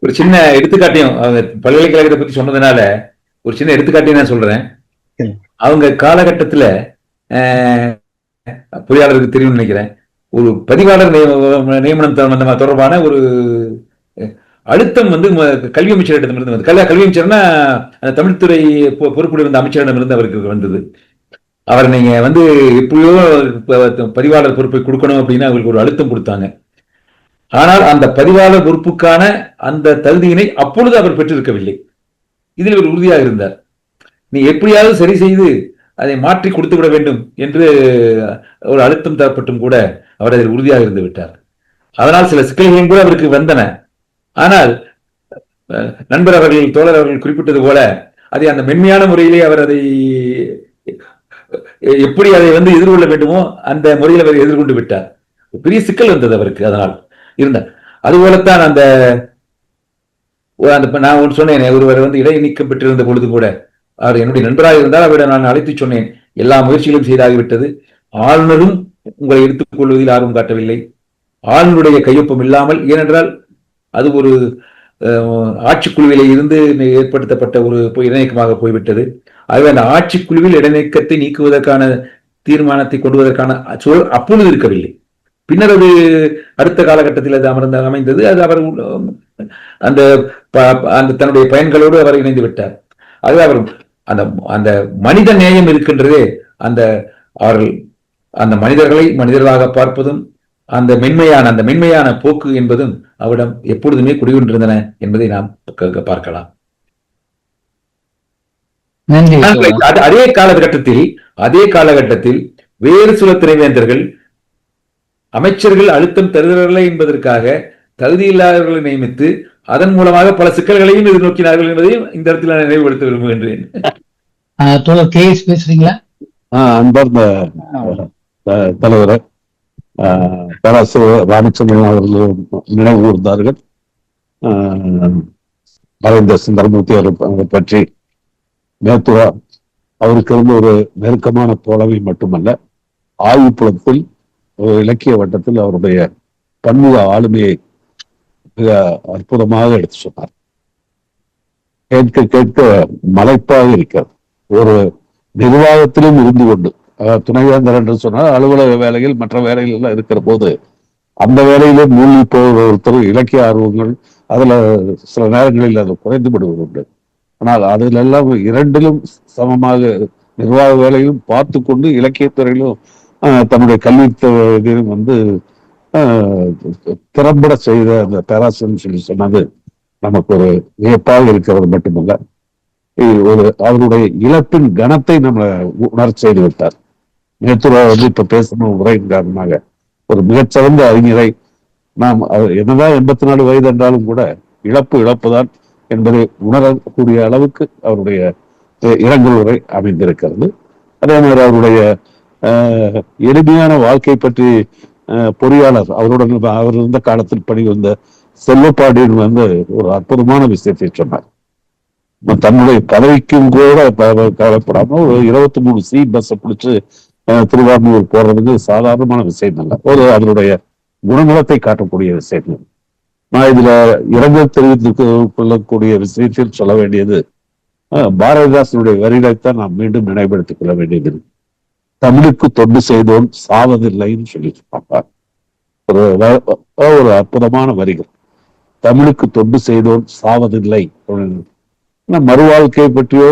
E: ஒரு சின்ன எடுத்துக்காட்டையும் அவங்க பல்கலைக்கழகத்தை பத்தி சொன்னதுனால ஒரு சின்ன எடுத்துக்காட்டி நான் சொல்றேன். அவங்க காலகட்டத்துல பொறியாளருக்கு தெரியும்னு நினைக்கிறேன், ஒரு பதிவாளர் நியமனம் தொடர்பான ஒரு அழுத்தம் வந்து கல்வி அமைச்சரிடமிருந்து வந்து, கல்வி அமைச்சர்னா தமிழ்துறை பொறுப்புடைய இருந்த அமைச்சரிடமிருந்து அவருக்கு வந்தது. அவர் நீங்க வந்து எப்படியோ பதிவாளர் பொறுப்பை கொடுக்கணும் அப்படின்னு அவருக்கு ஒரு அழுத்தம் கொடுத்தாங்க. ஆனால் அந்த பதிவாளர் பொறுப்புக்கான அந்த தகுதியினை அப்பொழுது அவர் பெற்றிருக்கவில்லை. இதில் ஒரு உறுதியாக இருந்தார். நீ எப்படியாவது சரி செய்து அதை மாற்றி கொடுத்து விட வேண்டும் என்று ஒரு அழுத்தம் தரப்பட்டும் கூட அவர் அதில் உறுதியாக இருந்து விட்டார். அதனால் சில சிக்கல்களும் கூட அவருக்கு வந்தன. ஆனால் நண்பர் அவர்கள், தோழர் அவர்கள் குறிப்பிட்டது போல அதை அந்த மென்மையான முறையிலே அவர் அதை எப்படி அதை வந்து எதிர்கொள்ள வேண்டுமோ அந்த முறையில் அவர் எதிர்கொண்டு விட்டார். பெரிய சிக்கல் வந்தது அவருக்கு. அதனால் இருந்தார். அதுபோலத்தான் அந்த நான் ஒன்று சொன்னேன், ஒருவர் வந்து இடைநீக்கம் பெற்றிருந்த பொழுது கூட அவர் என்னுடைய நண்பராக இருந்தால் அவரை நான் அழைத்து சொன்னேன், எல்லா முயற்சிகளும் செய்தாகிவிட்டது, ஆளுநரும் உங்களை எடுத்துக் கொள்வதில் ஆர்வம் காட்டவில்லை, ஆளுநருடைய கையொப்பம் இல்லாமல், ஏனென்றால் அது ஒரு ஆட்சிக்குழுவிலே இருந்து ஏற்படுத்தப்பட்ட ஒரு இடைநீக்கமாக போய்விட்டது. ஆகவே அந்த ஆட்சிக்குழுவில் இடைநீக்கத்தை நீக்குவதற்கான தீர்மானத்தை கொண்டுவதற்கான சூழல் அப்பொழுது இருக்கவில்லை. பின்னர் அது அடுத்த காலகட்டத்தில் அது அமைந்தது. அது அவர் அந்த தன்னுடைய பயன்களோடு அவர் இணைந்து விட்டார். ஆகவே அவர் அந்த மனித நேயம் இருக்கின்றதே, அவர்கள் அந்த மனிதர்களை மனிதர்களாக பார்ப்பதும் அந்த மென்மையான போக்கு என்பதும் அவரிடம் எப்பொழுதுமே குடிகொண்டிருந்தன என்பதை நாம் பார்க்கலாம். அதே காலகட்டத்தில் வேறு சில துணைவேந்தர்கள் அமைச்சர்கள் அழுத்தம் தருகிறார்கள் என்பதற்காக தகுதியில்லாதவர்களை நியமித்து அதன் மூலமாக பல சிக்கல்களையும் எதிர்நோக்கினார்கள் என்பதையும் இந்த இடத்துல நான் நினைவுபடுத்த விரும்புகின்றேன்.
A: பேசுறீங்களா?
G: அன்பார்ந்த தலைவரை பேராசிரியர் ராமச்சந்திரன் அவர்கள் நினைவு கூர்ந்தார்கள். மறைந்த சுந்தரமூர்த்தி அவரை பற்றி மேத்துரா அவருக்கு இருந்த ஒரு நெருக்கமான தோழமை மட்டுமல்ல, ஆய்வுப்புலத்தில் ஒரு இலக்கிய வட்டத்தில் அவருடைய பன்முக ஆளுமையை மிக அற்புதமாக எடுத்து சொன்னார். கேட்க கேட்க மலைப்பாக இருக்கிறது. ஒரு நிர்வாகத்திலும் இருந்து கொண்டு, துணைவேந்தர் என்று சொன்னால் அலுவலக வேலைகள் மற்ற வேலைகள் எல்லாம் இருக்கிற போது அந்த வேலையிலே மூழ்கி போகிற ஒருத்தர் இலக்கிய ஆர்வங்கள் அதுல சில நேரங்களில் அது குறைந்து விடுவது உண்டு. ஆனால் அதிலெல்லாம் இரண்டிலும் சமமாக நிர்வாக வேலையிலும் பார்த்து கொண்டு இலக்கியத்துறையிலும் தன்னுடைய கல்வி இதிலும் வந்து திறம்பட செய்த அந்த பேராசிரியர் சொல்லி சொன்னது நமக்கு ஒரு வியப்பாக இருக்கிறது மட்டுமல்ல, அவருடைய இழப்பின் கணத்தை நம்மளை உணர செய்து விட்டார். நேத்துரா வந்து இப்ப பேசணும் உரையின் காரணமாக ஒரு மிகச்சிறந்த அறிஞரை நாம் என்னதான் 84 வயது என்றாலும் கூட இழப்புதான் என்பதை உணரக்கூடிய அளவுக்கு அவருடைய இரங்கல் உரை அமைந்திருக்கிறது. அதே மாதிரி அவருடைய எளிமையான வாழ்க்கை பற்றி பொறியாளர் அவருடன் அவர் இருந்த காலத்தில் பணிவந்த செல்வப்பாடியன் வந்து ஒரு அற்புதமான விஷயத்தை சொன்னார். தன்னுடைய பதவிக்கும் கூட கவலைப்படாம ஒரு 23C பஸ்ஸை பிடிச்சு திருவாரூர் போடுறதுக்கு சாதாரணமான விஷயம் அல்ல, ஒரு அதனுடைய குணநலத்தை காட்டக்கூடிய விஷயம். நான் இதுல இரங்கல் தெரிவித்து கொள்ளக்கூடிய விஷயத்தில் சொல்ல வேண்டியது, பாரதிதாசனுடைய வரிகளைத்தான் நாம் மீண்டும் நினைவுபடுத்திக் கொள்ள வேண்டியது. தமிழுக்கு தொண்டு செய்தோம் சாவதில்லைன்னு சொல்லி பார்ப்பார். ஒரு அற்புதமான வரிகள். தமிழுக்கு தொண்டு செய்தோம் சாவதில்லை. மறுவாழ்க்கையை பற்றியோ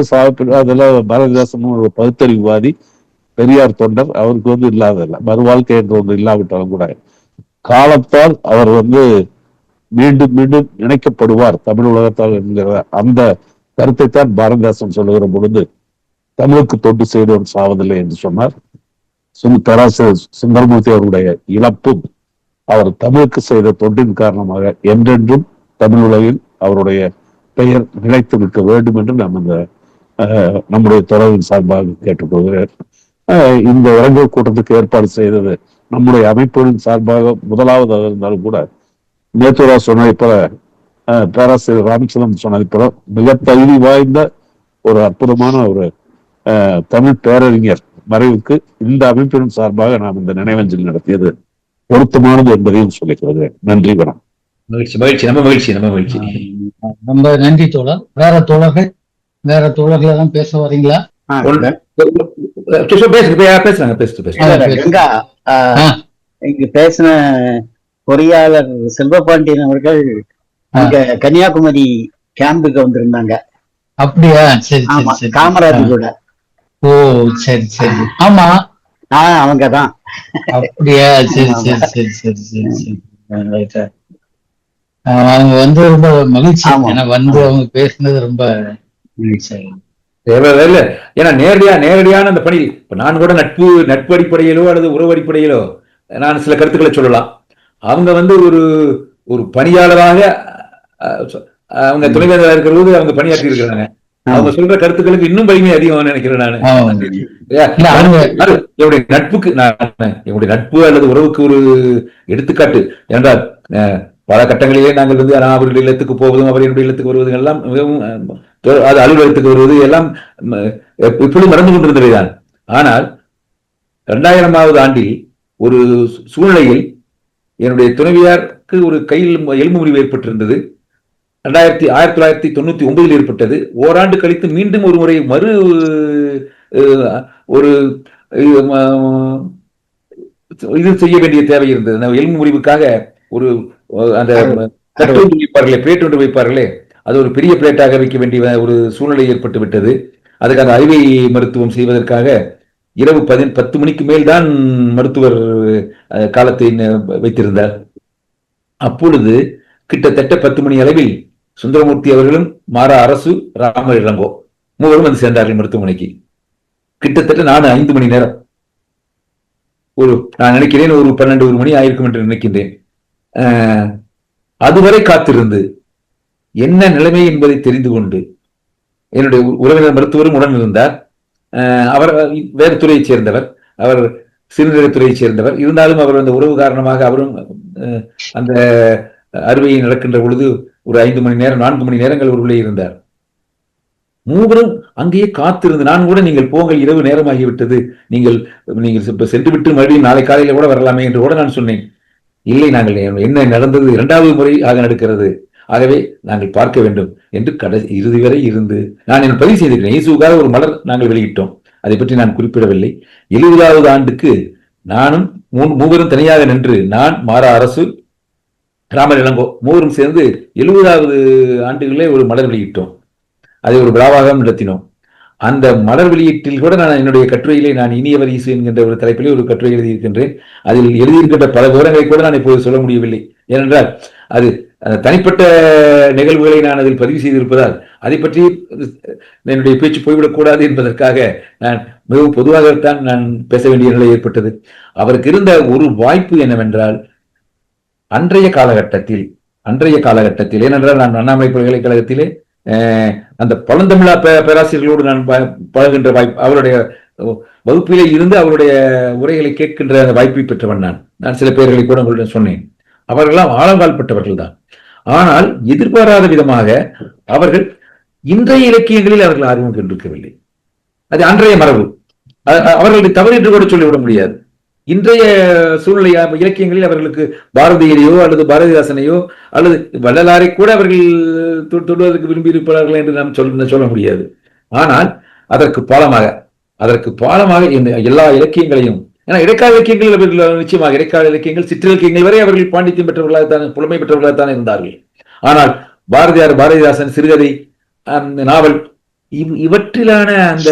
G: அதெல்லாம் பாரதிதாசன் ஒரு பகுத்தறிவுவாதி, பெரியார் தொண்டர், அவருக்கு வந்து இல்லாதல்ல மறுவாழ்க்கை என்ற ஒன்று இல்லாவிட்டாலும் கூட காலத்தால் அவர் வந்து மீண்டும் மீண்டும் நினைக்கப்படுவார் தமிழ் உலகத்தால் என்கிற அந்த கருத்தை தான் பாரதிதாசன் சொல்லுகிற பொழுது தமிழுக்கு தொண்டு செய்தோர் சாவதில்லை என்று சொன்னார். பேராசிரியர் சுந்தரமூர்த்தி அவருடைய இழப்பும் அவர் தமிழுக்கு செய்த தொண்டின் காரணமாக என்றென்றும் தமிழ் உலகில் அவருடைய பெயர் நிலைத்து நிற்க வேண்டும் என்று நாம் இந்த நம்முடைய தொடர்பின் சார்பாக கேட்டுக்கொள்கிறேன். இந்த இரங்கல் கூட்டத்துக்கு ஏற்பாடு செய்தது நம்முடைய அமைப்புகளின் சார்பாக முதலாவதாக இருந்தாலும் கூட நேத்துரா சொன்னதை போல, பேராசிரியர் ராமச்சந்திரன் சொன்னதை போல மிக தகுதி வாய்ந்த ஒரு அற்புதமான ஒரு தமிழ் பேரறிஞர் மறைவுக்கு இந்த அமைப்பின் சார்பாக நாம் இந்த நினைவஞ்சலி நடத்தியது பொருத்தமானது என்பதையும் சொல்லிக் கொள்கிறேன். நன்றி, வணக்கம்.
E: மகிழ்ச்சி, நம்ம மகிழ்ச்சி.
A: ரொம்ப நன்றி தோழர். வேற தோழர்கள்? வேற தோழர்கள் எல்லாம் பேச வரீங்களா?
C: கங்கா இங்கு பேசின பொறியாளர் செல்வபாண்டியன் அவர்கள் அங்க கன்னியாகுமரி கேம்புக்கு வந்திருந்தாங்க.
A: அப்படியா? சரி
C: ஆமா,
A: சரி சரி.
C: காமராஜ் கூட.
A: ஓ சரி சரி. ஆமா
C: அவங்கதான்.
A: அப்படியா? சரி சரி சரி சரி சரி சரி. அவங்க வந்து ரொம்ப மகிழ்ச்சி. ஏன்னா வந்து அவங்க பேசுனது ரொம்ப மகிழ்ச்சி.
E: இல்ல, ஏன்னா நேரடியான அந்த பணி, இப்ப நான் கூட நட்பு அடிப்படையிலோ அல்லது உறவு அடிப்படையிலோ நான் சில கருத்துக்களை சொல்லலாம். அவங்க வந்து ஒரு பணியாளராக அவங்க துணைவேந்தராக இருக்கிற போது அவங்க பணியாற்றி இருக்கிறாங்க. அவங்க சொல்ற கருத்துக்களுக்கு இன்னும் வலிமை அதிகம் நினைக்கிறேன் நான். என்னுடைய நட்பு அல்லது உறவுக்கு ஒரு எடுத்துக்காட்டு என்றால், பல கட்டங்களிலே நாங்கள் வந்து அவர்கள் இல்லத்துக்கு போவதும் அவர் என்னுடைய இல்லத்துக்கு வருவதும் எல்லாம் மிகவும், அது அலுவலகத்துக்கு வருவது எல்லாம் இப்பொழுது நடந்து கொண்டிருந்தவைதான். ஆனால் 2000ஆவது ஆண்டில் ஒரு சூழ்நிலையில் என்னுடைய துணைவியாருக்கு ஒரு கையில் எலும்பு முறிவு ஏற்பட்டிருந்தது. 1999 ஏற்பட்டது. ஓராண்டு கழித்து மீண்டும் ஒரு முறை இது செய்ய வேண்டிய தேவை இருந்தது. எலும்பு முறிவுக்காக ஒரு அந்த பிளேட் ஒன்று வைப்பார்களே, அது ஒரு பெரிய பிளேட்டாக வைக்க வேண்டிய ஒரு சூழ்நிலை ஏற்பட்டு விட்டது. அதுக்காக அறுவை மருத்துவம் செய்வதற்காக இரவு 10 மணிக்கு மேல் தான் மருத்துவர் காலத்தை வைத்திருந்தார். அப்பொழுது கிட்டத்தட்ட 10 மணி அளவில் சுந்தரமூர்த்தி அவர்களும், மாரா அரசு, ராம இளங்கோ மூவரும் வந்து சேர்ந்தார்கள் மருத்துவமனைக்கு. கிட்டத்தட்ட நான் 5 மணி நேரம், நான் நினைக்கிறேன் ஒரு 12 மணி ஆயிருக்கும் என்று நினைக்கின்றேன். அதுவரை காத்திருந்து என்ன நிலைமை என்பதை தெரிந்து கொண்டு, என்னுடைய உறவினர் மருத்துவரும் உடன் இருந்தார். அவர் வேறு துறையைச் சேர்ந்தவர், அவர் சிறுநீரகத்துறையைச் சேர்ந்தவர். இருந்தாலும் அவர் அந்த உறவு காரணமாக அவரும் அந்த அறுவை நடக்கின்ற பொழுது ஒரு 5 மணி நேரம் 4 மணி நேரங்கள் உள்ளே இருந்தார். மூவரும் அங்கேயே காத்திருந்து, நான் கூட நீங்கள் போங்கள், இரவு நேரமாகிவிட்டது, நீங்கள் சென்று விட்டு மறுபடியும் நாளை காலையில கூட வரலாமே என்று கூட நான் சொன்னேன். இல்லை, நாங்கள் என்ன நடந்தது 2வது முறை ஆக நடக்கிறது, ஆகவே நாங்கள் பார்க்க வேண்டும் என்று இறுதி வரை இருந்து நான் என்ன பதிவு செய்திருக்கிறேன். இயேசுக்காக ஒரு மலர் நாங்கள் வெளியிட்டோம், அதை பற்றி நான் குறிப்பிடவில்லை. 70வது ஆண்டுக்கு நானும் மூவரும் தனியாக நின்று, நான், மாரா அரசு, ராமர் இளங்கோ மூவரும் சேர்ந்து 70வது ஆண்டுகளே ஒரு மலர் வெளியிட்டோம். அதை ஒரு விழாவாக நடத்தினோம். அந்த மலர் வெளியீட்டில் கூட நான் என்னுடைய கட்டுரையிலே, நான் இனியவர் ஈசு என்கின்ற ஒரு தலைப்பிலே ஒரு கட்டுரை எழுதியிருக்கின்றேன். அதில் எழுதியிருக்கின்ற பல விவரங்களை கூட நான் இப்போது சொல்ல முடியவில்லை. ஏனென்றால் அது தனிப்பட்ட நிகழ்வுகளை நான் அதில் பதிவு செய்திருப்பதால் அதை பற்றி என்னுடைய பேச்சு போய்விடக்கூடாது என்பதற்காக நான் மிகவும் பொதுவாகத்தான் நான் பேச வேண்டிய நிலை ஏற்பட்டது. அவருக்கு இருந்த ஒரு வாய்ப்பு என்னவென்றால், அன்றைய காலகட்டத்தில் ஏனென்றால் நான் அண்ணாமலை பல்கலைக்கழகத்திலே அந்த பழந்தமிழா பேராசிரியர்களோடு நான் பழகின்ற வாய்ப்பு, அவருடைய வகுப்பிலே இருந்து அவருடைய உரைகளை கேட்கின்ற அந்த வாய்ப்பை பெற்றவன் நான் சில பேர்களை கூட உங்களிடம் சொன்னேன். அவர்களெல்லாம் ஆழங்கால் பட்டவர்கள் தான். ஆனால் எதிர்பாராத விதமாக அவர்கள் இன்றைய இலக்கியங்களில் அவர்கள் ஆர்வம் கொண்டிருக்கவில்லை. அது அன்றைய மரபு, அவர்களுடைய தவறு என்று கூட சொல்லிவிட முடியாது. இன்றைய சூழ்நிலை இலக்கியங்களில் அவர்களுக்கு பாரதியரையோ அல்லது பாரதிதாசனையோ அல்லது வள்ளலாரை கூட அவர்கள் தொடுவதற்கு விரும்பி இருப்பார்கள் என்று நாம் சொல்ல முடியாது. ஆனால் அதற்கு பாலமாக இந்த எல்லா இலக்கியங்களையும், ஏன்னா இடைக்கால இலக்கியங்கள் அவர்கள் நிச்சயமாக, இடைக்கால இலக்கியங்கள், சிற்றிலக்கியங்கள் வரை அவர்கள் பாண்டித்யம் பெற்றவர்களாகத்தான், புலமை பெற்றவர்களாகத்தான் இருந்தார்கள். ஆனால் பாரதியார், பாரதிதாசன், சிறுகதை, நாவல் இவற்றிலான அந்த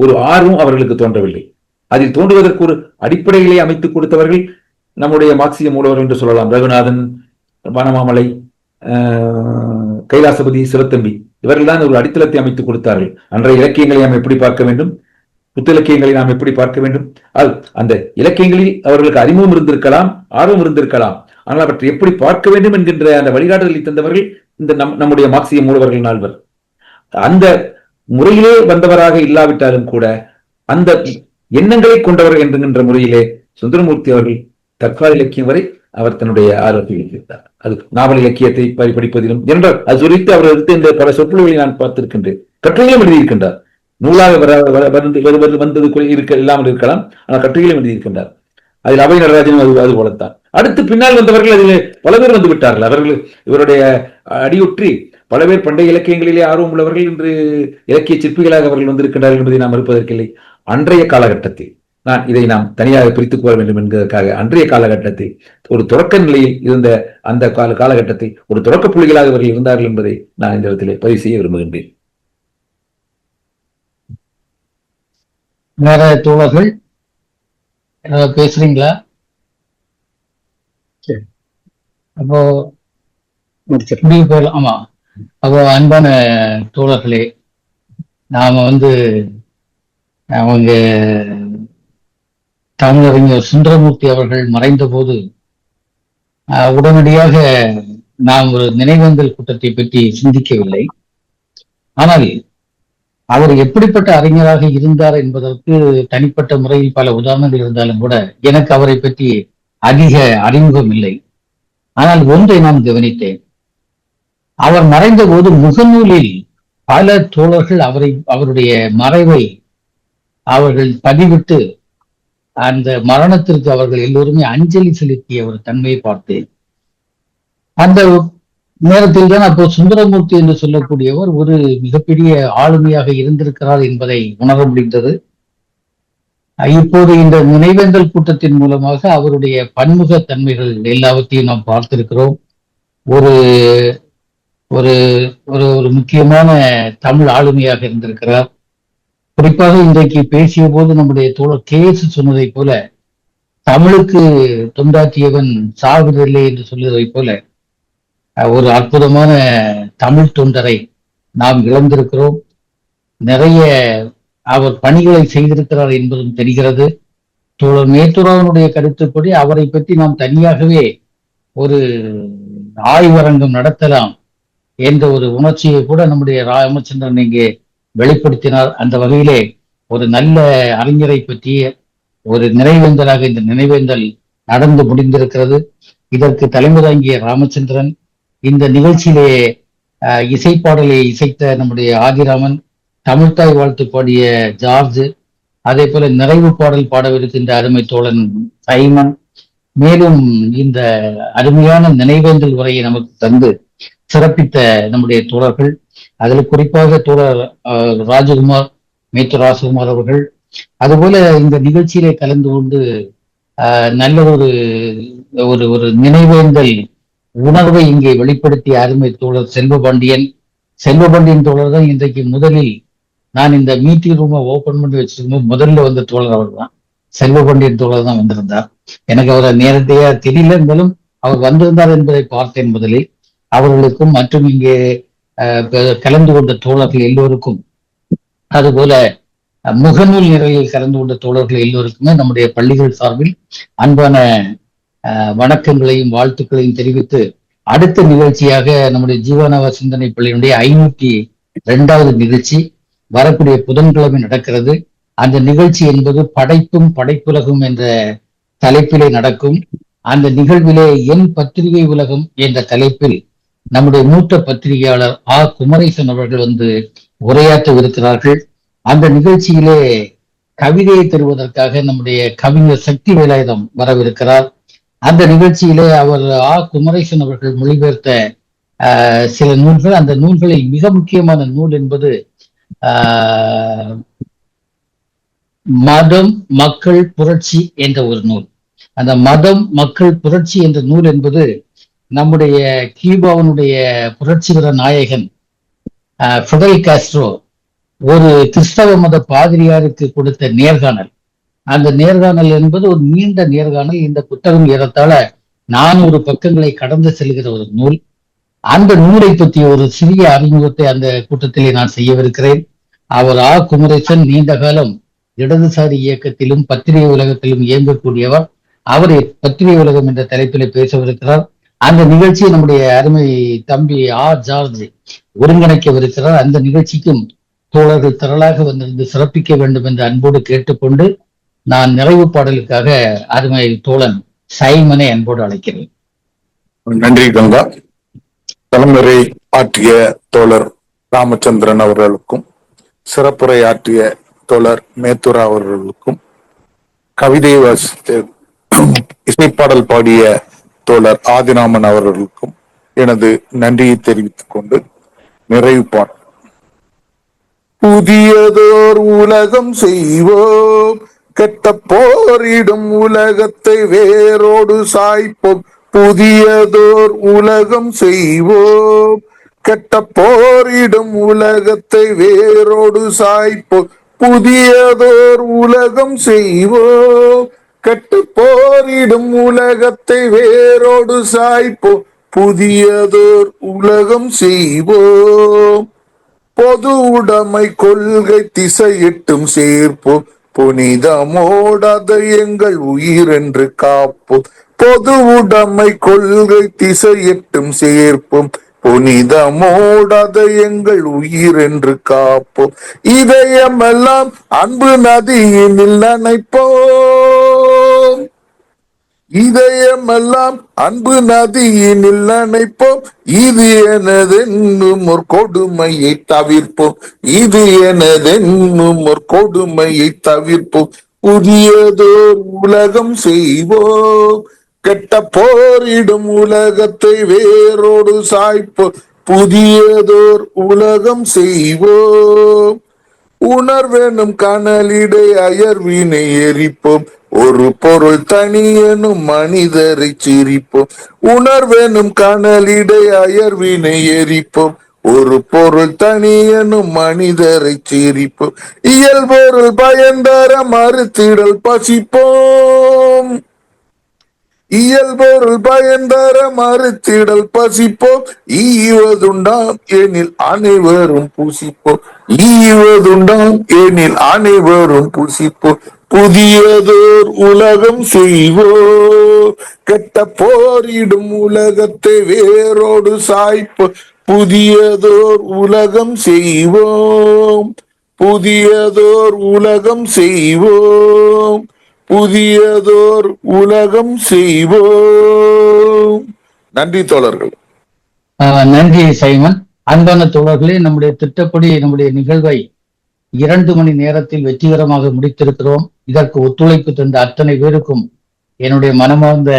E: ஒரு ஆர்வம் அவர்களுக்கு தோன்றவில்லை. அதில் தோன்றுவதற்கு ஒரு அடிப்படைகளை அமைத்துக் கொடுத்தவர்கள் நம்முடைய மார்க்சிய மூலவர்கள் என்று சொல்லலாம். ரகுநாதன், வனமாமலை, கைலாசபதி, சிவத்தம்பி இவர்கள் தான் ஒரு அடித்தளத்தை அமைத்துக் கொடுத்தார்கள். அன்றைய இலக்கியங்களை நாம் எப்படி பார்க்க வேண்டும், புத்திலக்கியங்களை நாம் எப்படி பார்க்க வேண்டும், அந்த இலக்கியங்களில் அவர்களுக்கு அறிமுகம் இருந்திருக்கலாம், ஆர்வம் இருந்திருக்கலாம். ஆனால் அவற்றை எப்படி பார்க்க வேண்டும் என்கின்ற அந்த வழிகாட்டுதலை தந்தவர்கள் இந்த நம்முடைய மார்க்சிய மூலவர்கள் நால்வர். அந்த முறையிலே வந்தவராக இல்லாவிட்டாலும் கூட அந்த எண்ணங்களை கொண்டவர் என்கின்ற முறையிலே சுந்தரமூர்த்தி அவர்கள் தற்கால இலக்கியம் வரை அவர் தன்னுடைய ஆர்வத்தை வைத்திருந்தார். அது நாவல் இலக்கியத்தை படிப்பதிலும் என்றால் அது குறித்து அவர் எடுத்து இந்த பல சொற்களை நான் பார்த்திருக்கின்றேன். கட்டுரையிலும் எழுதியிருக்கின்றார். நூலாக வந்தது இல்லாமல் இருக்கலாம், ஆனால் கட்டுரையிலும் எழுதியிருக்கின்றார். அதில் அவை நடராஜனும் அது போலத்தான். அடுத்து பின்னால் வந்தவர்கள் அதில் பல பேர் வந்து விட்டார்கள். அவர்கள் இவருடைய அடியொற்றி பல பேர் பண்டைய இலக்கியங்களிலே ஆர்வம் உள்ளவர்கள் இன்று இலக்கிய சிற்பிகளாக அவர்கள் வந்திருக்கிறார்கள் என்பதை நாம் மறுப்பதற்கில்லை. அன்றைய காலகட்டத்தில் இதை நாம் தனியாக பிரித்துக் கொள்ள வேண்டும் என்பதற்காக அன்றைய காலகட்டத்தில் ஒரு தொடக்க நிலையில் இருந்த அந்த காலகட்டத்தை ஒரு தொடக்க புள்ளிகளாக அவர்கள் இருந்தார்கள் என்பதை நான் இந்த இடத்திலே பதிவு செய்ய விரும்புகின்றேன்.
A: வேற தோழர்கள் பேசுறீங்களா? அப்போ முடிவு போயிடலாம். ஆமா, அப்போ அன்பான தோழர்களே, நாம அவங்க தமிழறிஞர் சுந்தரமூர்த்தி அவர்கள் மறைந்த போது உடனடியாக நாம் ஒரு நினைவேந்தல் கூட்டத்தை பற்றி சிந்திக்கவில்லை. ஆனால் அவர் எப்படிப்பட்ட அறிஞராக இருந்தார் என்பதற்கு தனிப்பட்ட முறையில் பல உதாரணங்கள் இருந்தாலும் கூட எனக்கு அவரை பற்றி அதிக அறிமுகம் இல்லை. ஆனால் ஒன்றை நான் கவனித்தேன். அவர் மறைந்த போது முகநூலில் பல தோழர்கள் அவருடைய மறைவை அவர்கள் பதிவிட்டு அந்த மரணத்திற்கு அவர்கள் எல்லோருமே அஞ்சலி செலுத்திய ஒரு தன்மையை பார்த்தேன். அந்த நேரத்தில் தான் அப்போ சுந்தரமூர்த்தி என்று சொல்லக்கூடியவர் ஒரு மிகப்பெரிய ஆளுமையாக இருந்திருக்கிறார் என்பதை உணர முடிந்தது. இப்போது இந்த நினைவேந்தல் கூட்டத்தின் மூலமாக அவருடைய பன்முக தன்மைகள் எல்லாவற்றையும் நாம் பார்த்திருக்கிறோம். ஒரு ஒரு ஒரு முக்கியமான தமிழ் ஆளுமையாக இருந்திருக்கிறார். குறிப்பாக இன்றைக்கு பேசிய போது நம்முடைய தோழர் கேசு சொன்னதை போல, தமிழுக்கு தொண்டாற்றியவன் சாகுதில்லை என்று சொல்வதை போல ஒரு அற்புதமான தமிழ் தொண்டரை நாம் இழந்திருக்கிறோம். நிறைய அவர் பணிகளை செய்திருக்கிறார் என்பதும் தெரிகிறது. தோழர் மேத்துராவனுடைய கருத்துப்படி அவரை பற்றி நாம் தனியாகவே ஒரு ஆய்வரங்கம் நடத்தலாம் என்ற ஒரு உணர்ச்சியை கூட நம்முடைய ராமச்சந்திரன் இங்கே வெளிப்படுத்தினார். அந்த வகையிலே ஒரு நல்ல அறிஞரை பற்றிய ஒரு நினைவேந்தலாக இந்த நினைவேந்தல் நடந்து முடிந்திருக்கிறது. இதற்கு தலைமை தாங்கிய ராமச்சந்திரன், இந்த நிகழ்ச்சியிலே இசைப்பாடலை இசைத்த நம்முடைய ஆதிராமன், தமிழ்தாய் வாழ்த்து பாடிய ஜார்ஜ், அதே போல நிறைவு பாடல் பாடவிருக்கின்ற அருமை தோழன் சைமன், மேலும் இந்த அருமையான நினைவேந்தல் உரையை நமக்கு தந்து சிறப்பித்த நம்முடைய தோழர்கள், அதில் குறிப்பாக தோழர் ராஜகுமார், மேத்து ராஜகுமார் அவர்கள், அதுபோல இந்த நிகழ்ச்சியிலே கலந்து கொண்டு நல்ல ஒரு ஒரு நினைவேந்தல் உணர்வை இங்கே வெளிப்படுத்திய அருமை தோழர் செல்வபாண்டியன் தோழர் தான் இன்றைக்கு முதலில் நான் இந்த மீட்டிங் ரூமை ஓபன் பண்ணி வச்சிருக்கும்போது முதல்ல வந்த தோழர் அவர் தான். செல்வபாண்டியன் தோழர் தான் வந்திருந்தார். எனக்கு அவரை நேரத்தையா தெரியல, இருந்தாலும் அவர் வந்திருந்தார் என்பதை பார்த்தேன் முதலில். அவர்களுக்கும் மற்றும் இங்கே கலந்து கொண்ட தோழர்கள் எல்லோருக்கும், அதுபோல முகநூல் நிறையில் கலந்து கொண்ட தோழர்கள் எல்லோருக்குமே நம்முடைய பள்ளிகள் சார்பில் அன்பான வணக்கங்களையும் வாழ்த்துக்களையும் தெரிவித்து, அடுத்த நிகழ்ச்சியாக நம்முடைய ஜீவானவா சிந்தனை பள்ளியினுடைய 502வது நிகழ்ச்சி வரக்கூடிய புதன்கிழமை நடக்கிறது. அந்த நிகழ்ச்சி என்பது படைப்பும் படைப்புலகும் என்ற தலைப்பிலே நடக்கும். அந்த நிகழ்விலே என் பத்திரிகை உலகம் என்ற தலைப்பில் நம்முடைய மூத்த பத்திரிகையாளர் குமரேசன் அவர்கள் உரையாற்றவிருக்கிறார்கள். அந்த நிகழ்ச்சியிலே கவிதையை தருவதற்காக நம்முடைய கவிஞர் சக்தி வேலாயுதம் வரவிருக்கிறார். அந்த நிகழ்ச்சியிலே அவர் குமரேசன் அவர்கள் மொழிபெயர்த்த சில நூல்கள், அந்த நூல்களில் மிக முக்கியமான நூல் என்பது மதம் மக்கள் புரட்சி என்ற ஒரு நூல். அந்த மதம் மக்கள் புரட்சி என்ற நூல் என்பது நம்முடைய கியூபாவினுடைய புரட்சிகர நாயகன் ஃபிடல் காஸ்ட்ரோ ஒரு கிறிஸ்தவ மத பாதிரியாருக்கு கொடுத்த நேர்காணல். அந்த நேர்காணல் என்பது ஒரு நீண்ட நேர்காணல். இந்த புத்தகம் ஏறத்தாழ 400 பக்கங்களை கடந்து செல்கிற ஒரு நூல். அந்த நூலை பற்றிய ஒரு சிறிய அறிமுகத்தை அந்த கூட்டத்திலே நான் செய்யவிருக்கிறேன். அவர் குமரேசன் நீண்ட காலம் இடதுசாரி இயக்கத்திலும் பத்திரிகை உலகத்திலும் இயங்கக்கூடியவர். அவர் பத்திரிகை உலகம் என்ற தலைப்பிலே பேசவிருக்கிறார். அந்த நிகழ்ச்சியை நம்முடைய அருமை தம்பி ஜார்ஜ் ஒருங்கிணைக்கவிருக்கிறார். அந்த நிகழ்ச்சிக்கும் தோழர்கள் திரளாக வந்திருந்து சிறப்பிக்க வேண்டும் என்று அன்போடு கேட்டுக்கொண்டு, நான் நிறைவு பாடலுக்காக அருமை தோழன் சைமனை அன்போடு அழைக்கிறேன்.
H: நன்றி கங்கா. தலைமுறை ஆற்றிய தோழர் ராமச்சந்திரன் அவர்களுக்கும், சிறப்புரை ஆற்றிய தோழர் மேத்துரா அவர்களுக்கும், கவிதை வாசித்து இசைப்பாடல் பாடிய தோழர் ஆதிராமன் அவர்களுக்கும் எனது நன்றியை தெரிவித்துக் கொண்டு, நிறைவுப்பார். புதியதோர் உலகம் செய்வோம், கெட்ட போரிடும் உலகத்தை வேரோடு சாய்ப்போம். புதியதோர் உலகம் செய்வோம், கெட்ட போரிடும் உலகத்தை வேரோடு சாய்ப்போம். புதியதோர் உலகம் செய்வோம், கெட்ட போரிடும் உலகத்தை வேரோடு சாய்ப்போம். புதியதோர் உலகம் செய்வோம். பொது உடைமை கொள்கை திசையிட்டும் சேர்ப்போம். புனிதமோடாத எங்கள் உயிர் என்று காப்போம். பொது உடைமை கொள்கை திசையிட்டும் சேர்ப்போம். புனிதமோடாத எங்கள் உயிர் என்று காப்போம். இதயமெல்லாம் அன்பு நதியினில் நனைப்போம். இதயமெல்லாம் அன்பு நதியினில் நனைப்போம். இது எனதென்னும் ஒரு கொடுமையை தவிர்ப்போம். இது எனதென்னும் ஒரு கொடுமையை தவிர்ப்போம். புதியதோர் உலகம் செய்வோம், கெட்ட போரிடும் உலகத்தை வேரோடு சாய்ப்போம். புதியதோர் உலகம் செய்வோம். உணர்வெனும் கனலிடை அயர்வினை எரிப்போம். ஒரு பொருள் தனியனும் மனிதரை சிரிப்போம். உணர்வெனும் கனலிடை அயர்வினை எரிப்போம். ஒரு பொருள் தனியனும் மனிதரை சிரிப்போம். இயல்பொருள் பயன்தர மறுத்திடல் பசிப்போம். இயல்பொருள் பயன்தர மறுத்திடல் பசிப்போம். ஈவதுண்டாம் எனில் அனைவரும் புசிப்போம். ஈவதுண்டாம் எனில் அனைவரும் புசிப்போம். புதியதோர் உலகம் செய்வோம், கெட்ட போரிடும் உலகத்தை வேரோடு சாய்ப்போம். புதியதோர் உலகம் செய்வோம். புதியதோர் உலகம் செய்வோம். புதியதோர் உலகம் செய்வோம். நன்றி தோழர்கள்.
A: நன்றி சைமன். அன்பான தோழர்களே, நம்முடைய திட்டப்படி நம்முடைய நிகழ்வை 2 மணி நேரத்தில் வெற்றிகரமாக முடித்திருக்கிறோம். இதற்கு ஒத்துழைப்பு தந்த அத்தனை பேருக்கும் என்னுடைய மனமார்ந்த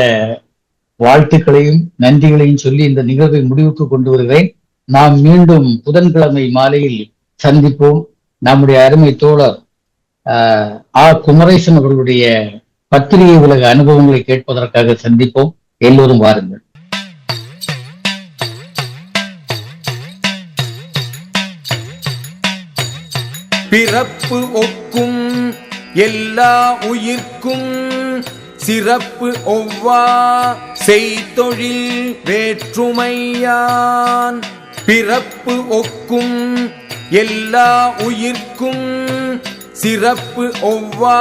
A: வாழ்த்துக்களையும் நன்றிகளையும் சொல்லி இந்த நிகழ்வை முடிவுக்கு கொண்டு வருகிறேன். நாம் மீண்டும் புதன்கிழமை மாலையில் சந்திப்போம். நம்முடைய அருமை தோழர் குமரேசன் அவர்களுடைய பத்திரிகை உலக அனுபவங்களை கேட்பதற்காக சந்திப்போம். எல்லோரும் வாருங்கள்.
I: பிறப்பு ஒக்கும் எல்லா உயிர்க்கும் சிறப்பு ஒவ்வா செய்தொழில் வேற்றுமையான். பிறப்பு ஒக்கும் எல்லா உயிர்க்கும் சிறப்பு ஒவ்வா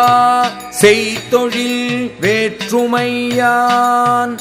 I: செய்தொழில் வேற்றுமையான்.